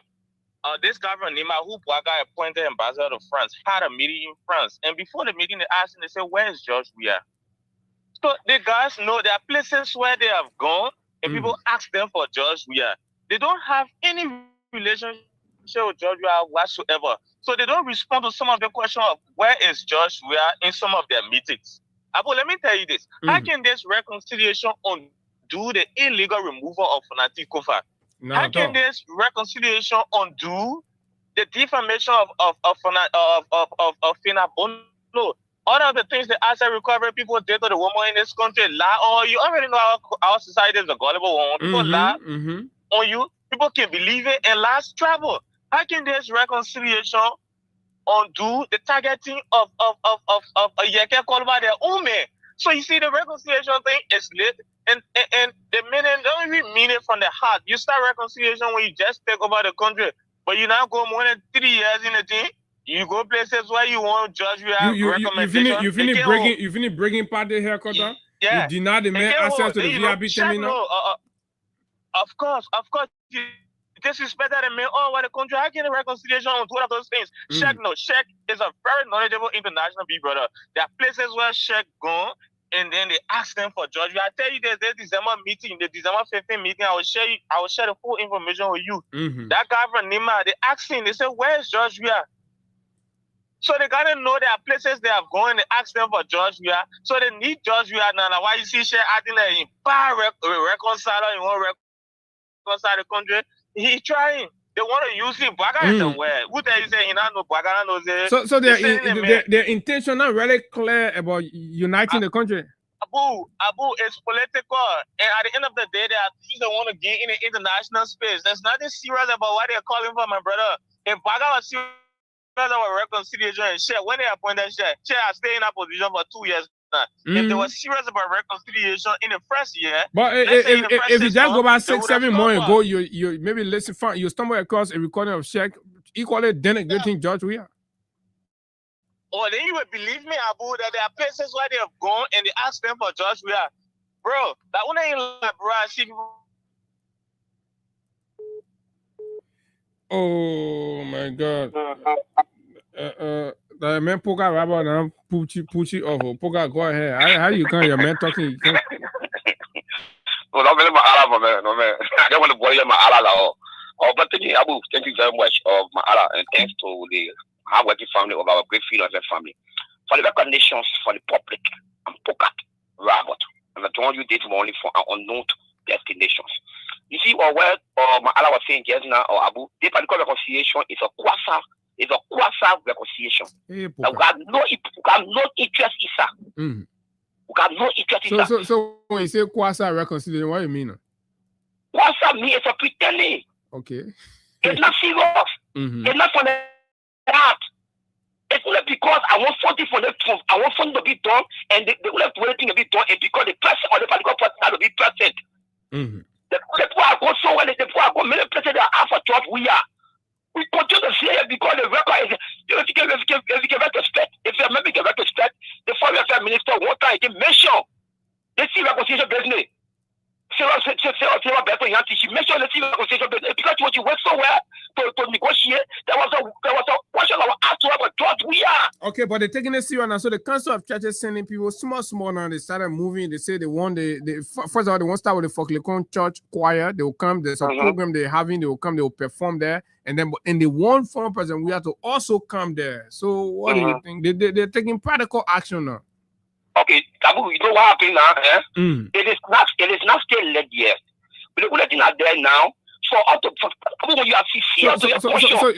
this governor, Nima, who Bouaga appointed ambassador to France, had a meeting in France. And before the meeting, they asked him, they said, where is George Weah? So the guys know there are places where they have gone, and people ask them for George Weah. They don't have any relationship with George Weah whatsoever. So they don't respond to some of the questions of where is George Weah in some of their meetings. Abu, let me tell you this. How can this reconciliation undo the illegal removal of Fanatic Kofa? How can this reconciliation undo the defamation of Fina Bono? All of the things the asset recovery people did to the woman in this country lie on you. Already know our society is a gullible one. People lie on you. People can believe it and lies travel. How can this reconciliation undo the targeting of a Yeke called by their own man? So you see, the reconciliation thing is lit, and the meaning don't even mean it from the heart. You start reconciliation when you just take over the country, but you now go more than 3 years in the thing. You go places where you want judge you have recommendation. You finish breaking party haircut. Yeah. You deny the man access to the VIP terminal. Of course. This is better than me. Oh, what the country? How can the reconciliation on two of those things? Sheikh is a very knowledgeable international big brother. There are places where Sheikh gone, and then they ask them for judge. I tell you, there's this December meeting, the December 15 meeting. I will share the full information with you. That guy from Nima, they asked him. They said, "Where is George Weah?" So they gotta know there are places they have gone. They ask them for George Weah. So they need George Weah now. Why you see Sheikh adding a reconciler? You want reconcile the country? He trying. They want to use him. Bouaga is aware. Who tell you say he not know Bouaga knows it? So their intention not really clear about uniting the country. Abu is political, and at the end of the day, there are things they want to get in the international space. There's nothing serious about what they're calling for, my brother. If Bouaga was serious about reconciliation and shit, when they appointed Sheikh has stayed in that position for 2 years now. If they were serious about reconciliation in the first year, but if you just go back 6-7 months ago, you maybe listen from you stumble across a recording of Sheikh equally denigrating George Weah. Oh, then you would believe me, Abu, that there are places where they have gone and they ask them for George Weah. Bro, that one ain't like, bro. I see people. Oh my God. The man Poga Rabba now Pucci over. Poga, go ahead. How you can your man talking? Well, I'm my Allah, man. No man. I don't want to boil my Allah. But thank you, Abu. Thank you very much, my Allah, and thanks to the hardworking family of our great freedom family for the recognitions for the public and Poga Rabba. And the one you did only for our unknown destinations. You see, where my Allah was saying just now, or Abu, the political reconciliation is a It's a quasi reconciliation. Hey, we have no interest in that. Mm. We have no interest in that. So when you say quasi reconciliation, what do you mean? Quasi means it's a pretending. Okay. It's not serious. Mm-hmm. It's not for the heart. It's only because I want something for the truth. I want something to be done, and the only way thing to be done is because the person or the particular person has to be present. Mm-hmm. The people are going so well, the people are going many places that are for church. We continue to say it because the record is, if you give respect, if you maybe give respect, the foreign affairs minister one time he mentioned the sea reconciliation business. She mentioned the sea reconciliation business because what you went so well to negotiate. There was a question of asked to have a church. We are okay, but they're taking it serious now. So the Council of Churches sending people small now. They started moving. They say they want first of all they want to start with the Foklikon Church choir. They will come. There's a program they're having. They will come. They will perform there. And then in the one form person, we have to also come there. So what do you think? They're taking practical action now. Okay, Tabu, you know what happened now? It is not still late yet. But the only thing are there now. So you have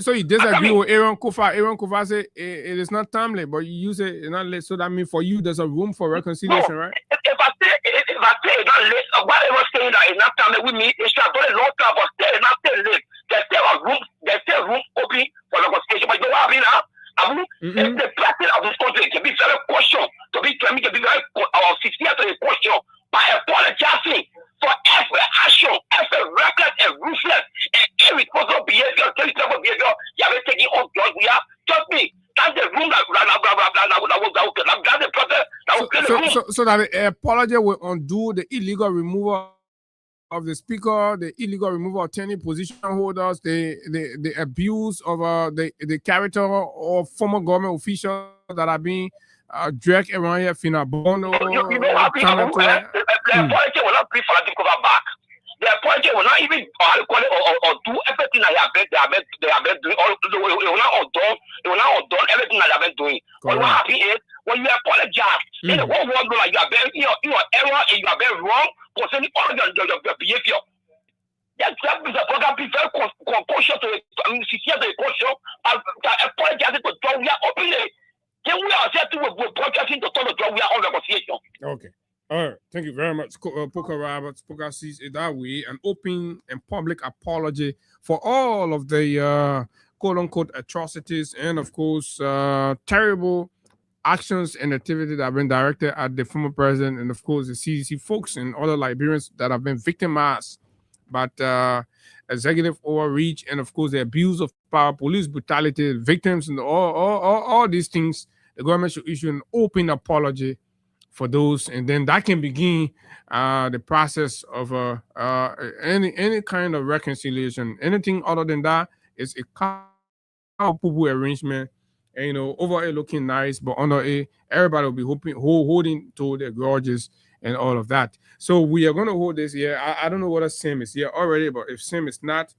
so you disagree with Aaron Kofa. Aaron Kofa say it is not timely, but you use it not late. So that means for you there's a room for reconciliation, right? If I say it's not late, whatever saying that it's not timely with me, it's not a long time, but still it's not still late. There's still room open for reconciliation. But you know what I mean now? If the president of this country can be very cautious, to be very sincere to the question by apologizing for every action, every reckless and ruthless and irresponsible behavior, you have taken on drugs. We are trust me. That's the room that's the process that will clear the room. So that the apology will undo the illegal removal of the speaker, the illegal removal of 10 position holders, the abuse of the character of former government officials that are being dragged around here. Fina Bono, you know what happened? The apology will not be for the cover back. The apology will not even or do everything that they have been doing. It will not undo everything that they have been doing. But what happens is when you apologize, then the whole world know like you have been error and you have been wrong concerning all your behavior. That's the program be very cautious to sincere to the question and apologize to John. We are openly. Then we are set to broadcasting to turn the John. We are on reconciliation. Okay. All right. Thank you very much, Poker Roberts. Poker sees it that way, an open and public apology for all of the quote-unquote atrocities and, of course, terrible actions and activities that have been directed at the former president and, of course, the CDC folks and other Liberians that have been victimized by executive overreach and, of course, the abuse of power, police brutality, victims, and all these things. The government should issue an open apology for those, and then that can begin the process of any kind of reconciliation. Anything other than that is a poo arrangement, and over it looking nice, but under it, everybody will be holding to their grudges and all of that. So we are going to hold this here. I don't know whether Sam is here already, but if Sam is not,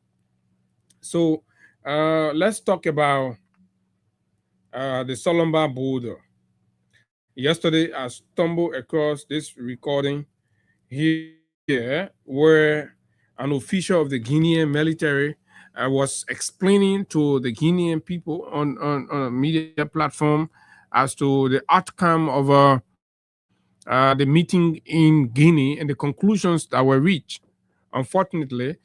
so let's talk about the Solomba border. Yesterday, I stumbled across this recording here where an official of the Guinean military was explaining to the Guinean people on a media platform as to the outcome of the meeting in Guinea and the conclusions that were reached. Unfortunately,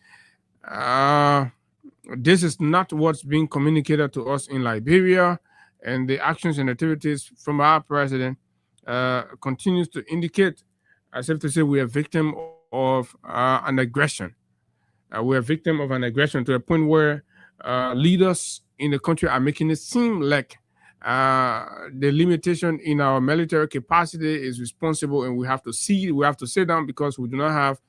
this is not what's being communicated to us in Liberia, and the actions and activities from our president continues to indicate, as if to say, we are victim of an aggression. We are victim of an aggression to a point where leaders in the country are making it seem like the limitation in our military capacity is responsible, and we have to sit down because we do not have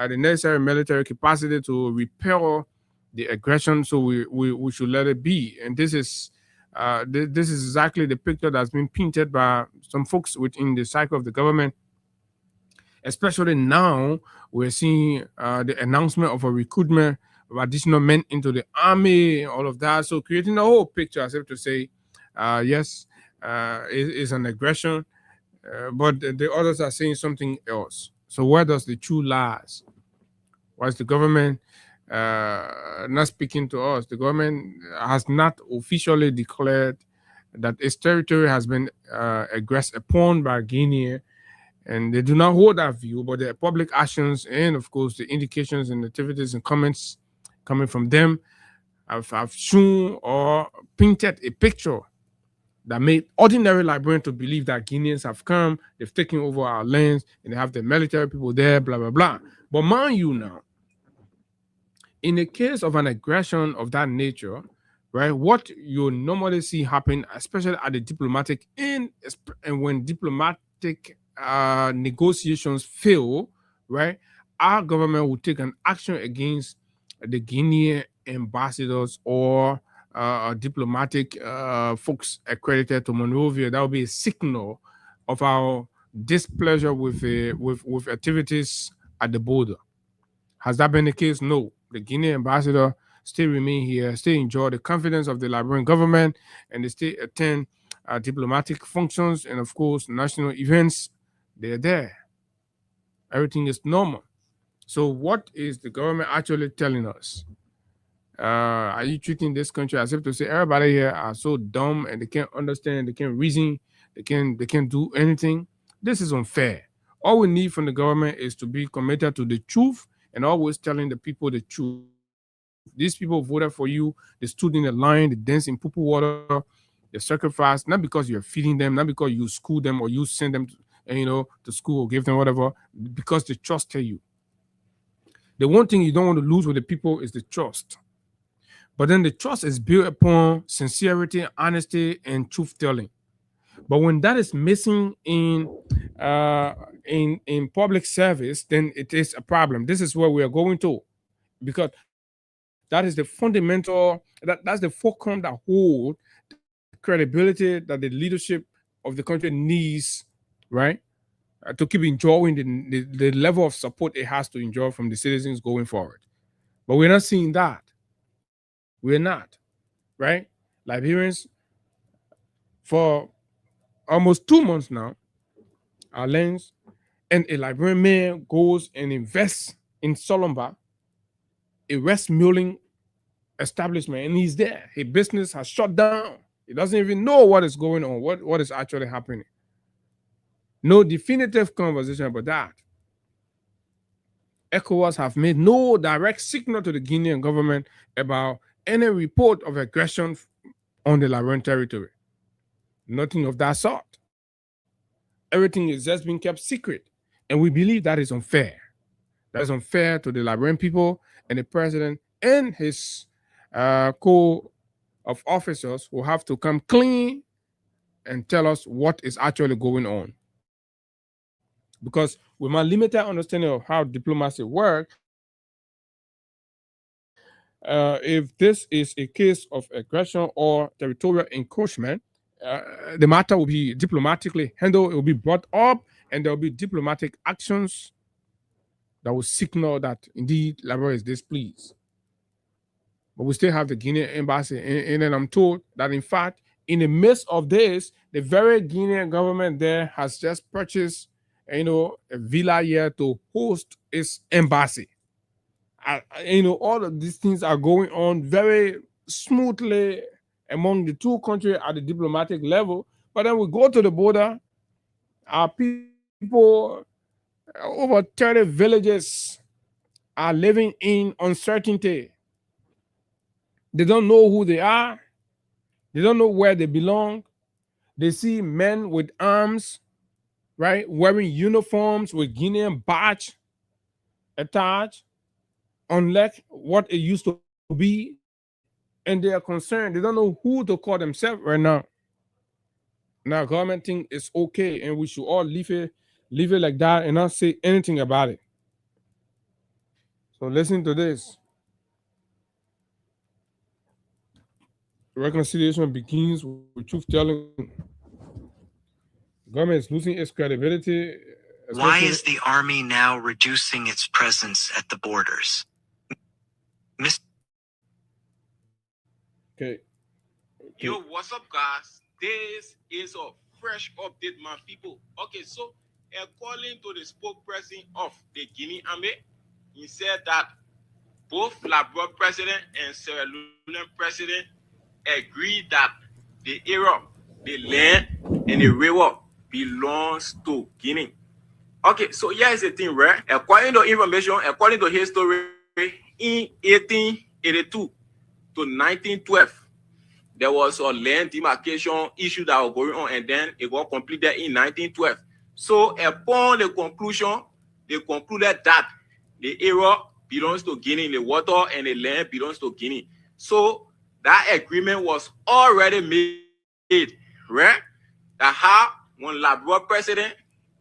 the necessary military capacity to repel the aggression. So we should let it be. And this is exactly the picture that's been painted by some folks within the cycle of the government. Especially now, we're seeing the announcement of a recruitment of additional men into the army, all of that. So creating a whole picture, as if to say, yes, it is an aggression, but the others are saying something else. So where does the truth lies? Why is the government not speaking to us. The government has not officially declared that its territory has been aggressed upon by Guinea, and they do not hold that view, but their public actions and, of course, the indications and activities and comments coming from them have shown or painted a picture that made ordinary Liberians to believe that Guineans have come, they've taken over our lands, and they have the military people there, blah, blah, blah. But mind you now, in the case of an aggression of that nature, right, what you normally see happen, especially at the diplomatic end, and when diplomatic negotiations fail, right, our government will take an action against the Guinean ambassadors or diplomatic folks accredited to Monrovia. That will be a signal of our displeasure with activities at the border. Has that been the case? No. The Guinean ambassador still remain here, still enjoy the confidence of the Liberian government, and they still attend diplomatic functions and, of course, national events. They're there. Everything is normal. So what is the government actually telling us? Are you treating this country as if to say everybody here are so dumb and they can't understand, they can't reason, they can't do anything? This is unfair. All we need from the government is to be committed to the truth and always telling the people the truth. These people voted for you, they stood in the line, they danced in poo-poo water, they sacrificed, not because you're feeding them, not because you school them or you send them to school or give them whatever, because they trusted you. The one thing you don't want to lose with the people is the trust. But then the trust is built upon sincerity, honesty, and truth-telling. But when that is missing in public service, then it is a problem. This is where we are going to, because that is the fundamental, that's the fulcrum that holds the credibility that the leadership of the country needs, right, to keep enjoying the level of support it has to enjoy from the citizens going forward. But we're not seeing that. We're not, right? Liberians, for almost 2 months now, our lands, and a Liberian man goes and invests in Solomba, a rice milling establishment, and he's there. His business has shut down. He doesn't even know what is going on, what is actually happening. No definitive conversation about that. ECOWAS have made no direct signal to the Guinean government about any report of aggression on the Liberian territory. Nothing of that sort. Everything is just being kept secret. And we believe that is unfair. That is unfair to the Liberian people and the president and his co of officers who have to come clean and tell us what is actually going on. Because with my limited understanding of how diplomacy works, if this is a case of aggression or territorial encroachment, the matter will be diplomatically handled. It will be brought up, and there will be diplomatic actions that will signal that indeed Liberia is displeased. But we still have the Guinean embassy, and then I'm told that in fact, in the midst of this, the very Guinean government there has just purchased, a villa here to host its embassy. All of these things are going on very smoothly among the two countries at the diplomatic level. But then we go to the border, our people, over 30 villages are living in uncertainty. They don't know who they are. They don't know where they belong. They see men with arms, right, wearing uniforms with Guinean badge attached, unlike what it used to be, and they are concerned. They don't know who to call themselves right now. Now, government think it's okay, and we should all leave it like that and not say anything about it. So listen to this. Reconciliation begins with truth-telling. Government is losing its credibility. Why is the army now reducing its presence at the borders? Okay. Yo, what's up, guys? This is a fresh update, my people. Okay, so according to the spokesperson of the Guinea Army, he said that both Liberia president and Sierra Leone president agreed that the area, the land, and the river belongs to Guinea. Okay, so here is the thing, right? According to information, according to history, in 1882 to 1912, there was a land demarcation issue that was going on, and then it got completed in 1912. So upon the conclusion, they concluded that the area belongs to Guinea, the water and the land belongs to Guinea. So that agreement was already made, right? That how when Liberia president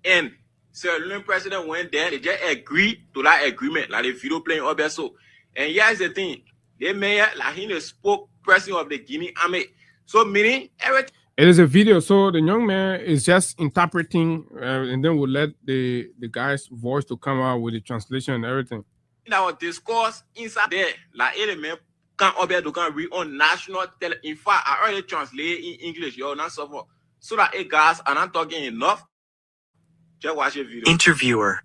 and Sierra Leone president went there, they just agreed to that agreement, like the video playing up there. So, and here's the thing, they made like he the spokesperson of the Guinea army. So meaning everything. It is a video, so the young man is just interpreting, and then we'll let the guy's voice to come out with the translation and everything. In our discourse inside there, like element can up there to can read on national tele. In fact, I already translate in English, you're not so far. So that hey guys, I'm not talking enough. Just watch the video. Interviewer.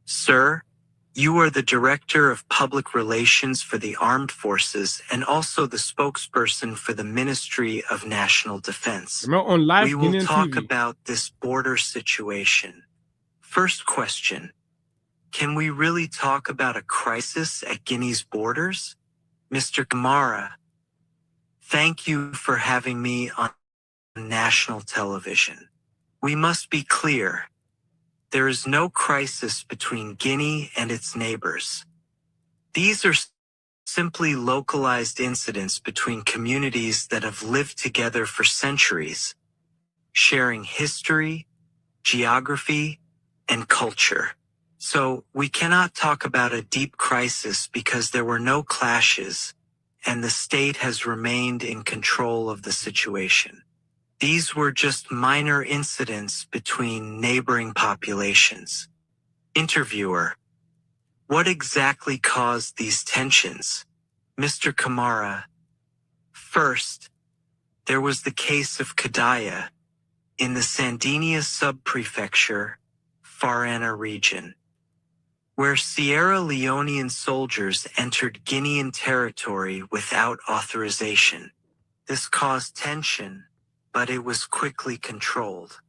Sir, you are the Director of Public Relations for the Armed Forces and also the spokesperson for the Ministry of National Defense. We will talk about this border situation. First question. Can we really talk about a crisis at Guinea's borders? Mr. Kamara, thank you for having me on national television. We must be clear. There is no crisis between Guinea and its neighbors. These are simply localized incidents between communities that have lived together for centuries, sharing history, geography, and culture. So we cannot talk about a deep crisis because there were no clashes, and the state has remained in control of the situation. These were just minor incidents between neighboring populations. Interviewer. What exactly caused these tensions? Mr. Kamara. First, there was the case of Kadaya in the Sandinia subprefecture, Farana region, where Sierra Leonean soldiers entered Guinean territory without authorization. This caused tension, but it was quickly controlled.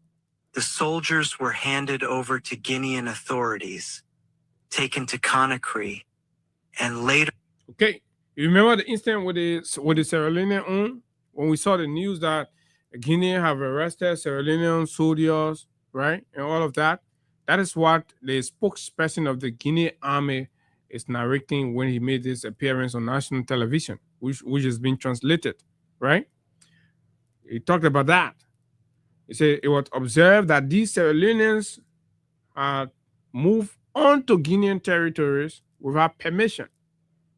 The soldiers were handed over to Guinean authorities, taken to Conakry, and later... Okay, you remember the incident with the Sierra Leonean when we saw the news that Guinea have arrested Sierra Leonean soldiers, right, and all of that? That is what the spokesperson of the Guinea army is narrating when he made this appearance on national television, which is being translated, right? He talked about that. He said it was observed that these Sierra Leoneans had moved onto Guinean territories without permission.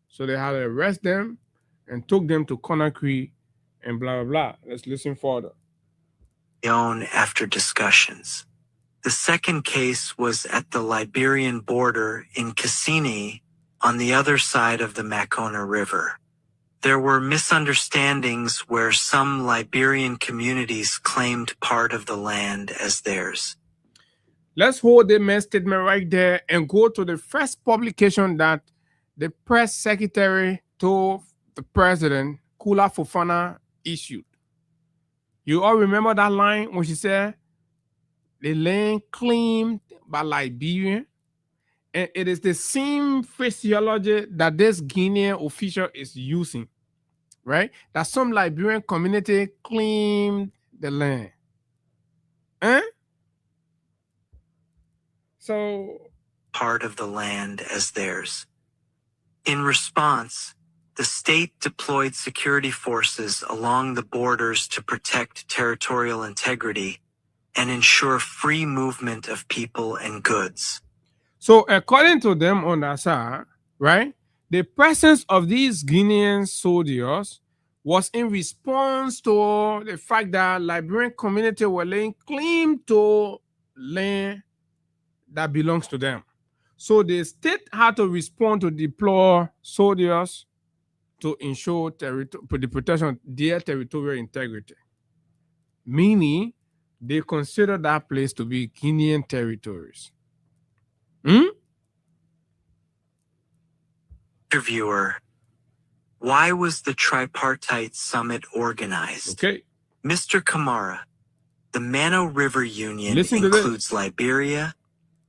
So they had to arrest them and took them to Conakry and blah, blah, blah. Let's listen further. After discussions. The second case was at the Liberian border in Cassini on the other side of the Makona River. There were misunderstandings where some Liberian communities claimed part of the land as theirs. Let's hold the main statement right there and go to the first publication that the press secretary told the president, Kula Fofana, issued. You all remember that line when she said, the land claimed by Liberia, and it is the same phraseology that this Guinean official is using, right? That some Liberian community claimed the land. So part of the land as theirs. In response, the state deployed security forces along the borders to protect territorial integrity and ensure free movement of people and goods. So according to them on that side, right, the presence of these Guinean soldiers was in response to the fact that Liberian community were laying claim to land that belongs to them. So the state had to respond to deploy soldiers to ensure the protection of their territorial integrity. Meaning, they consider that place to be Guinean territories. Interviewer: why was the tripartite summit organized? Okay. Mr. Kamara: the Mano River Union includes Liberia,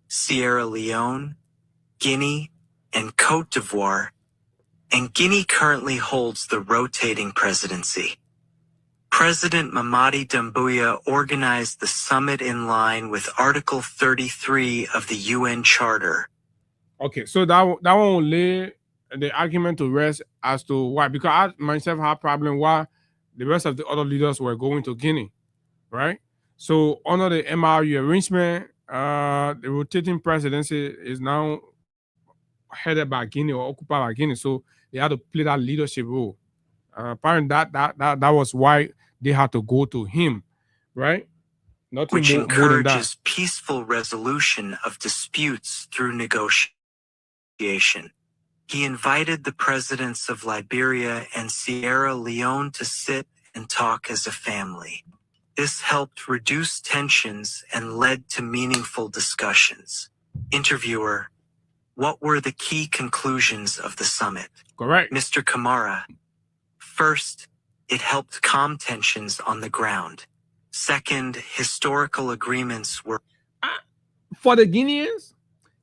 Sierra Leone, Guinea, and Cote d'Ivoire, and Guinea currently holds the rotating presidency. President Mamadi Doumbouya organized the summit in line with Article 33 of the UN Charter. Okay, so that one will lay the argument to rest as to why, because I myself have a problem why the rest of the other leaders were going to Guinea, right? So under the MRU arrangement, the rotating presidency is now headed by Guinea or occupied by Guinea, so they had to play that leadership role. Apparently that was why they had to go to him, right? Not which more than that. Encourages peaceful resolution of disputes through negotiation. He invited the presidents of Liberia and Sierra Leone to sit and talk as a family. This helped reduce tensions and led to meaningful discussions. Interviewer: what were the key conclusions of the summit? Correct. Mr. Kamara: first, it helped calm tensions on the ground. Second, historical agreements were... For the Guineans,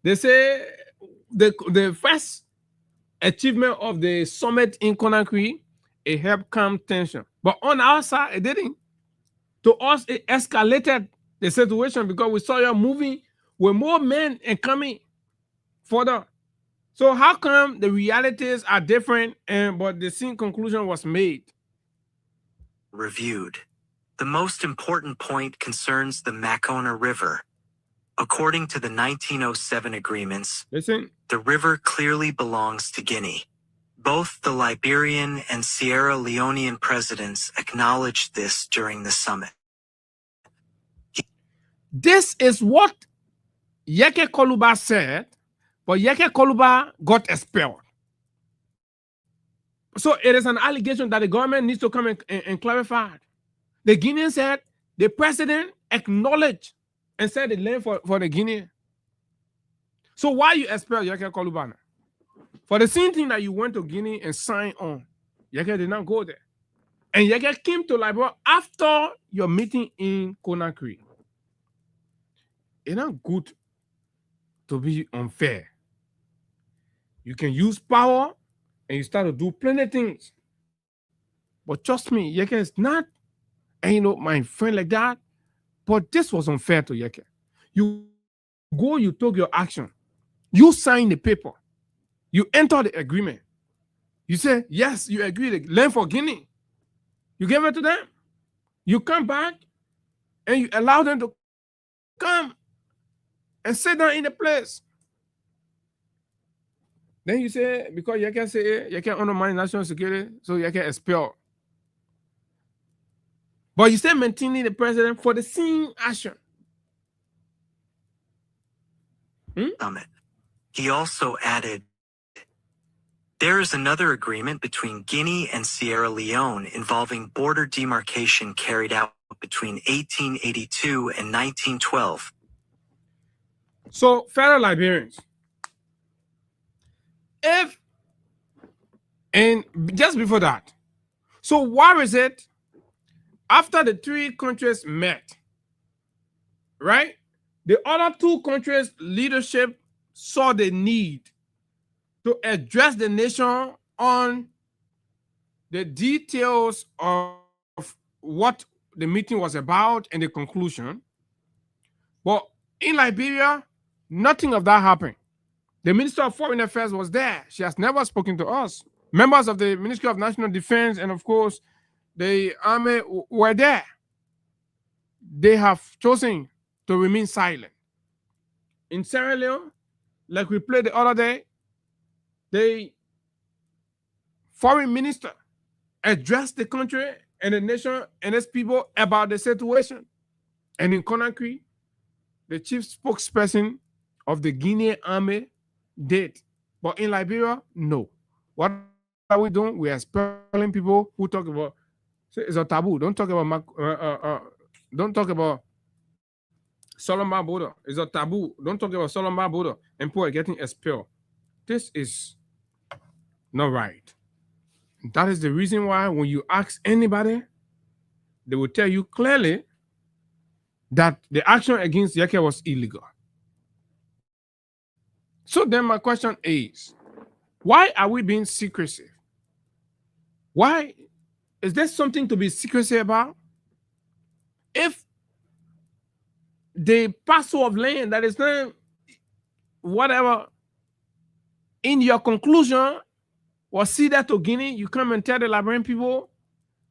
they say the first achievement of the summit in Conakry, it helped calm tension. But on our side, it didn't. To us, it escalated the situation because we saw you moving with more men and coming further. So how come the realities are different, but the same conclusion was made? Reviewed. The most important point concerns the Makona River. According to the 1907 agreements, the river clearly belongs to Guinea. Both the Liberian and Sierra Leonean presidents acknowledged this during the summit. This is what Yeke Koluba said, but Yeke Koluba got expelled. So it is an allegation that the government needs to come and clarify. The Guinean said the president acknowledged and said the land for the Guinean. So why you expel Yeke Koluba? For the same thing that you went to Guinea and signed on, Yeke did not go there. And Yeke came to Liberia after your meeting in Conakry. It's not good to be unfair. You can use power and you start to do plenty of things. But trust me, Yeke is not, my friend like that. But this was unfair to Yeke. You go, you took your action. You sign the paper. You enter the agreement. You say, yes, you agree to land for Guinea. You give it to them. You come back and you allow them to come and sit down in the place. Then you say, because Yeke say, Yeke undermine national security, so Yeke expel. But you still maintaining the president for the same action. Summit. He also added, there is another agreement between Guinea and Sierra Leone involving border demarcation carried out between 1882 and 1912. So, fellow Liberians, and just before that, so why is it after the three countries met, right? The other two countries' leadership saw the need to address the nation on the details of what the meeting was about and the conclusion. But in Liberia, nothing of that happened. The Minister of Foreign Affairs was there. She has never spoken to us. Members of the Ministry of National Defense and, of course, the army were there. They have chosen to remain silent. In Sierra Leone, like we played the other day, the foreign minister addressed the country and the nation and its people about the situation. And in Conakry, the chief spokesperson of the Guinean army did. But in Liberia, no. What are we doing? We are expelling people who talk about, it's a taboo. Don't talk about Solomon border. It's a taboo. Don't talk about Solomon border and people are getting expelled. This is not right. That is the reason why when you ask anybody, they will tell you clearly that the action against Yeke was illegal. So then my question is, why are we being secretive? Why? Is there something to be secrecy about? If the parcel of land that is not whatever in your conclusion was ceded to Guinea, you come and tell the Liberian people,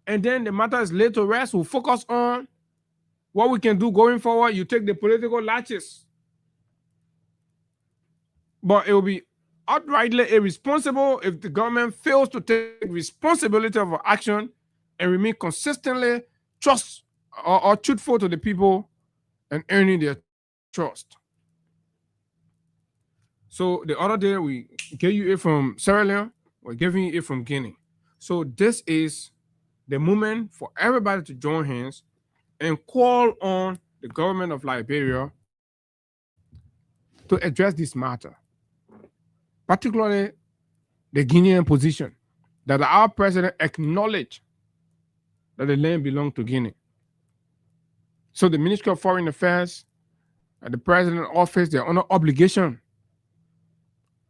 and then the matter is laid to rest. We'll focus on what we can do going forward. You take the political latches. But it will be outrightly irresponsible if the government fails to take responsibility of action and remain consistently trust or truthful to the people and earning their trust. So the other day we gave you it from Sierra Leone, we're giving you it from Guinea. So this is the moment for everybody to join hands and call on the government of Liberia to address this matter, particularly the Guinean position, that our president acknowledged that the land belonged to Guinea. So the Ministry of Foreign Affairs and the President's office, they're under obligation.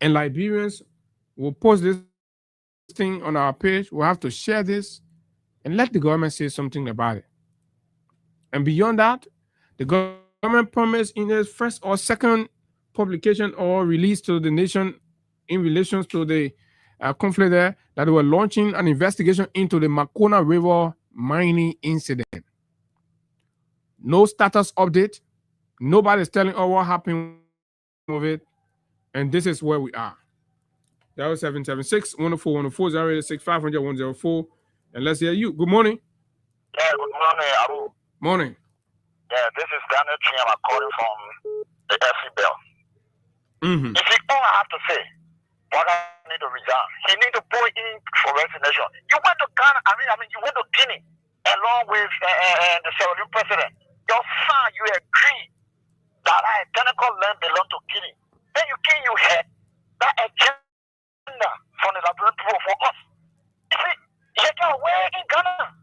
And Liberians will post this thing on our page. We'll have to share this and let the government say something about it. And beyond that, the government promised in its first or second publication or release to the nation in relation to the conflict there, that they were launching an investigation into the Makona River mining incident. No status update. Nobody's telling us what happened with it. And this is where we are. That was 776-104-104-086-500-104. And let's hear you. Good morning. Yeah, good morning, Abu. Morning. Yeah, this is Daniel Chiama calling from the FC Bell. Mm-hmm. If all I have to say, Waka need to resign. He need to put in for resignation. You went to Ghana, you went to Guinea along with the Sierra Leone president. Your son, you agree that identical land belong to Guinea. Then you came, you had that agenda from the Liberian people for us. You see, you can where in Ghana.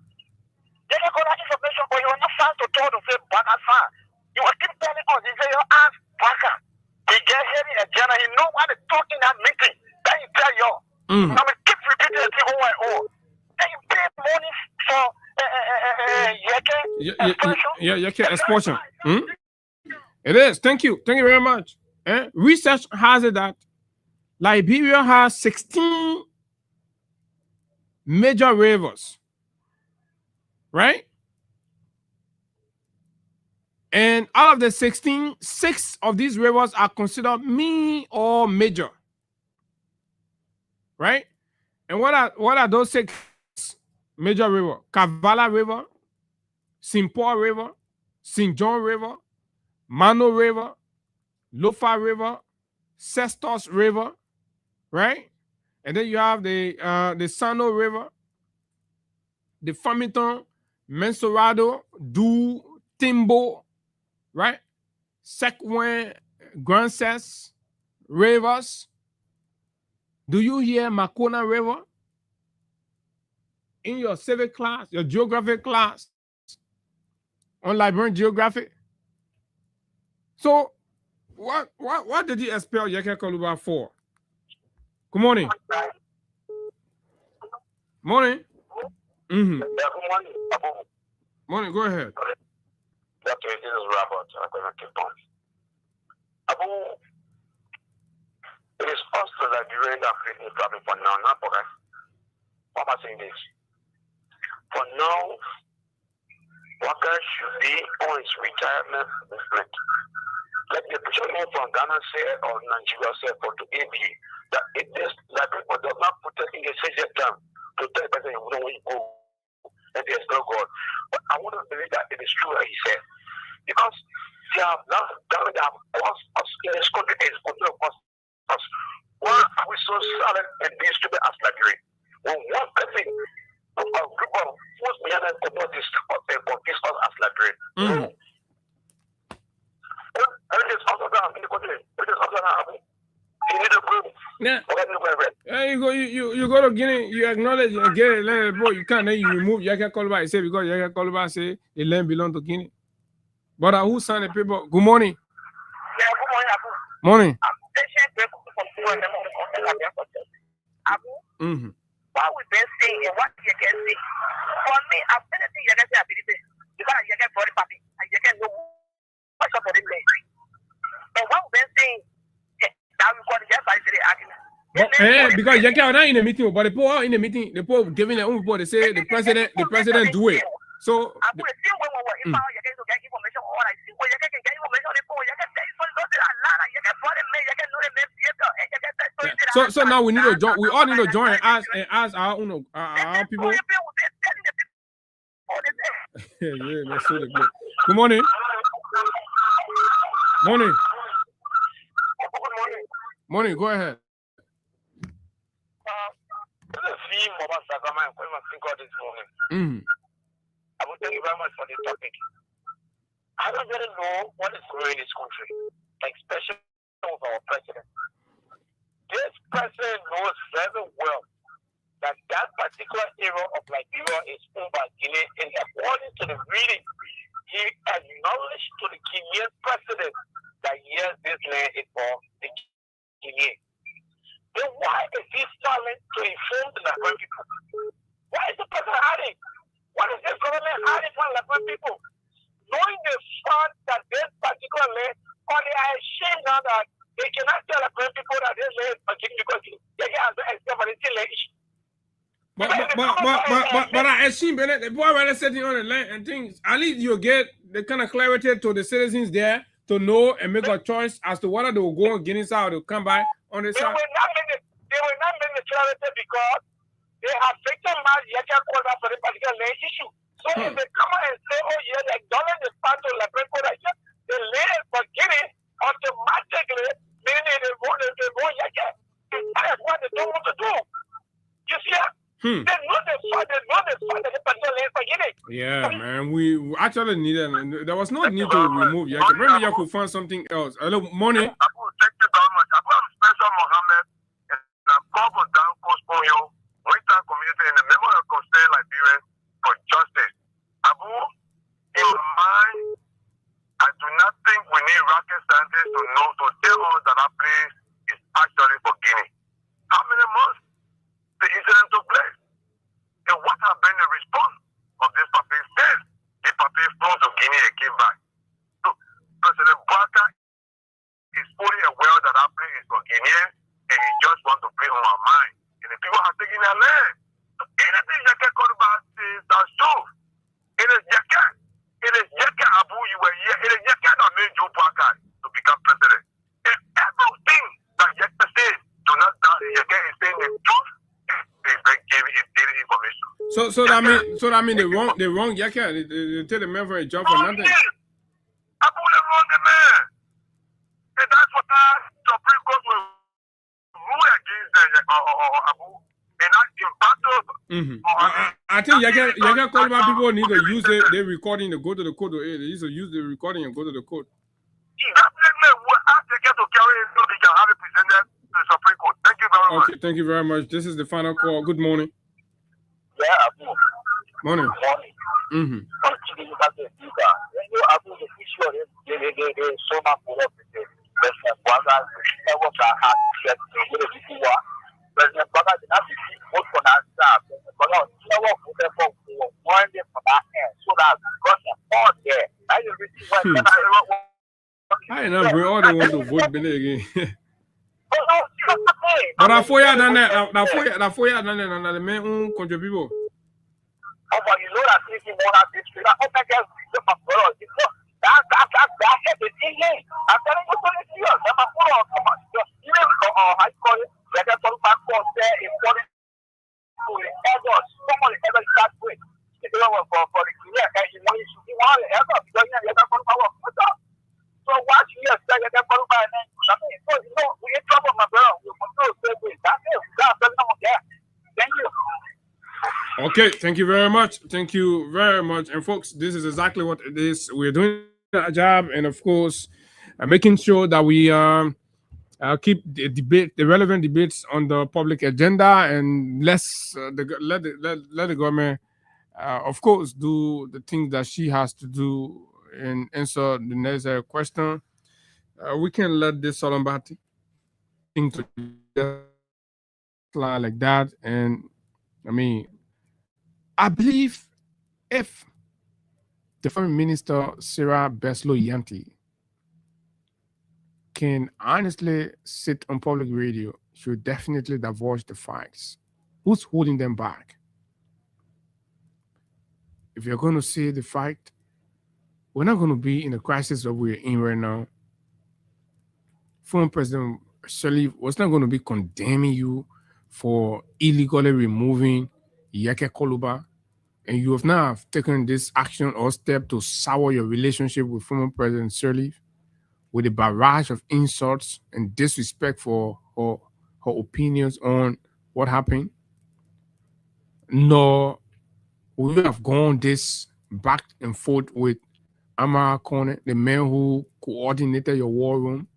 They can got that information, but you are not fast to talk to say Baka fan. You will keep telling us, you say your ass Baka. He get heavy agenda, he know what to talk in that meeting. Then you tell you. I mean, keep repeating it over and over. Then you pay money for Yeke expulsion. It is. Thank you. Thank you very much. Research has it that Liberia has 16 major rivers, right? And out of the 16, 6 of these rivers are considered mean or major, right? And what are those 6 major rivers? Kavala River, St. Paul River, St. John River, Mano River, Lofa River, Sestos River, right? And then you have the Sano River, the Farmington, Mensorado, Du, Timbo, right? Sekwen, Grances, Rivers. Do you hear Makona River in your civic class, your geography class, on Liberian geography? So, what did he expel Yeke Koluba for? Good morning. Morning. Mm-hmm. Yeah, good morning, Abu. Morning, go ahead. Okay, this is Robert. I'm going to keep on. Abu, it is us to Liberia that create a problem for now, not for us. Why am I saying this? For now, Waka should be on his retirement movement. Like the picture from Ghana say or Nigeria say for to AB that it is that people do not put it in the same term to tell the person you know where you go and there's no God. But I want to believe that it is true that he said. Because they have now done that us in this country is control of us. Why are we so silent and being stupid as Nigeria? When one person a group of force behind us could not confuse us as Nigeria. You go to Guinea, you acknowledge and get a land, bro. You can't then you remove Yaka Koluba. Say because Yaka Koluba say the land belong to Guinea. But who signed the paper? Good morning. Yeah, good morning, Abu. Morning. Mm-hmm. What we've been saying and what you can see. For me, I've been saying you can say ability. You got you can body papi and you can know what's up for the place. And what we've been saying that we got just by the argument. Because you are not in a meeting, but the poor in the meeting, the poor giving their own report, they say the president do it. So I would see when you can get information or I see where you can get information on the phone, you can say something a lot, you can put it in, you can know the name theater. So now we need to join. We all need to join and ask our own our people. Yeah, that's so good. Good morning. Morning. Morning. Go ahead. I will thank you very much for the topic. I don't really know what is going on in this country, like especially with our president. This president knows very well that that particular area of Liberia is owned by Guinea, and according to the reading, he acknowledged to the Guinean president that yes, this land is for the Guinea. Then why is he silent to inform the Liberian people? Why is the president hiding? What is this government hiding from Liberian people? Knowing the fact that this particular land, or they are ashamed now that they cannot tell Liberian people that this land is for Guinea because they can't accept for the land. But I assume that the boy rather sitting on the land and things, at least you'll get the kind of clarity to the citizens there to know and make a choice as to whether they will go on Guinea side or they'll come by on the side. They will not make the clarity because they have victimized Yaka Koda for the particular land issue. So if they come and say, oh yeah, they acknowledge the part of Liberian Koda, the land for Guinea automatically meaning they won't Yaka. That is what they don't want to do. You see that? They know the fact that the particular land for Guinea. Yeah, man. We actually needed. There was no need to remove Yaka. Maybe you could find something else. Hello, morning. Thank you very much. I'm Special Mohammed and I'm called for down Coast Ponyo, Winter community in the member of Coastal Liberia for justice. Abu, in my mind, I do not think we need rocket scientists to know to tell us that our place is actually for Guinea. How many months the incident took place? And what have been the response of this papi since the papi flown to Guinea and came back? So President Bouaka is fully aware that our place is for Guinea and he just wants to play on our mind. And the people are taking their land. So anything Yaka Koruba says that's true. It is Yaka. It is Yaka Abu, you were here. It is Yaka that made Joe Bouaka to become president. And everything that Yaka says, do not doubt Yaka is saying the truth. They gave it daily information. So that mean they wrong Yaka. They tell the man for a job for nothing. Abu, they wrong the man. And that's what the Supreme Court will rule against Abu. And that's in battle. I think Yaka Koruba people need to use the recording to go to the court. They used to use the recording and go to the court. Definitely, we'll ask Yaka to carry it so they can have it presented to the Supreme Court. Thank you very much. Okay, thank you very much. This is the final call. Good morning. Yeah, Abu. Morning. Mm-hmm. I know we all don't want to vote again. But I for you done that. The men who contribute. Oh, but you know that this is more than this. I hope I can see the passport. That's the thing. I'm telling you, so it's yours. I'm a full of even high school. They get some passport there in 40 to the elders. Someone ever start with. If you want for the clear, and you want to want the elders, because you have some power. So watch here, say you get one by name. So you know, we in trouble, my brother. We must know say that's it. That's no there. Thank you. Okay, thank you very much. Thank you very much. And folks, this is exactly what it is. We're doing a job, and of course, making sure that we keep the relevant debates on the public agenda, and let the government, of course, do the things that she has to do and answer the necessary question. We can let this Solombati thing to like that, and I mean, I believe if the Foreign Minister Sarah Beslo Yanti can honestly sit on public radio, she will definitely divulge the facts. Who's holding them back? If you're going to say the fact, we're not going to be in the crisis that we're in right now. Former President Sirleaf was not going to be condemning you for illegally removing Yeke Koluba, and you have now taken this action or step to sour your relationship with former President Sirleaf with a barrage of insults and disrespect for her opinions on what happened. Nor would you have gone this back and forth with Amara Kone, the man who coordinated your war room,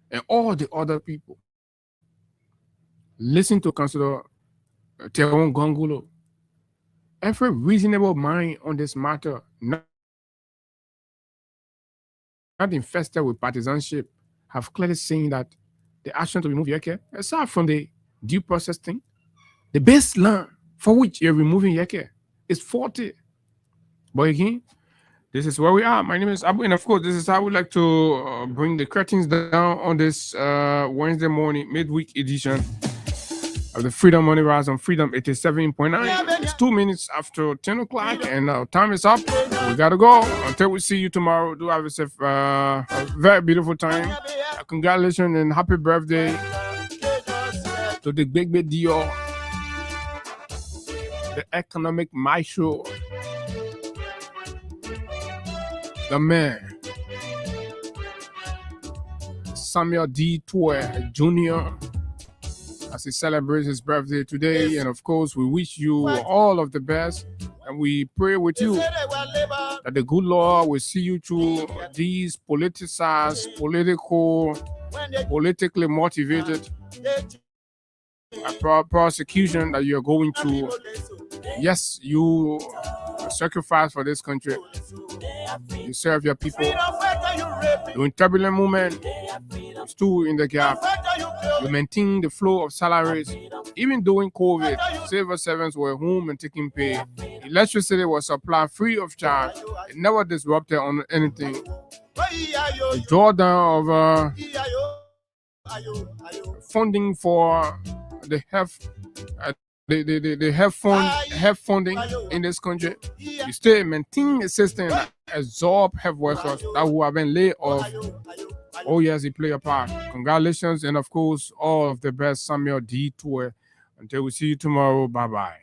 and all the other people. Listen to Councillor Teron Gongulo. Every reasonable mind on this matter, not infested with partisanship, have clearly seen that the action to remove Yeke, aside from the due process thing, the baseline for which you're removing Yeke is 40. But again, this is where we are. My name is Abu, and of course, this is how we like to bring the curtains down on this Wednesday morning midweek edition of the Freedom Money Rise on Freedom 87.9. It's 2 minutes after 10 o'clock, and time is up. We gotta go. Until we see you tomorrow, do have yourself a very beautiful time. Congratulations and happy birthday to the Big Dior, the economic maestro, the man, Samuel D. Toure Jr., as he celebrates his birthday today. And of course, we wish you all of the best, and we pray with you that the good Lord will see you through these politicized, politically motivated prosecution that you're going through. Yes, you sacrifice for this country. You serve your people. During turbulent moments, you stood in the gap. You maintain the flow of salaries. Even during COVID, civil servants were home and taking pay. Electricity was supplied free of charge. It never disrupted on anything. The drawdown of funding for the health the health funding in this country, you still maintain a system that absorb health workers that who have been laid off. Oh yes, he play a part. Congratulations, and of course, all of the best, Samuel D. Toure. Until we see you tomorrow, bye-bye.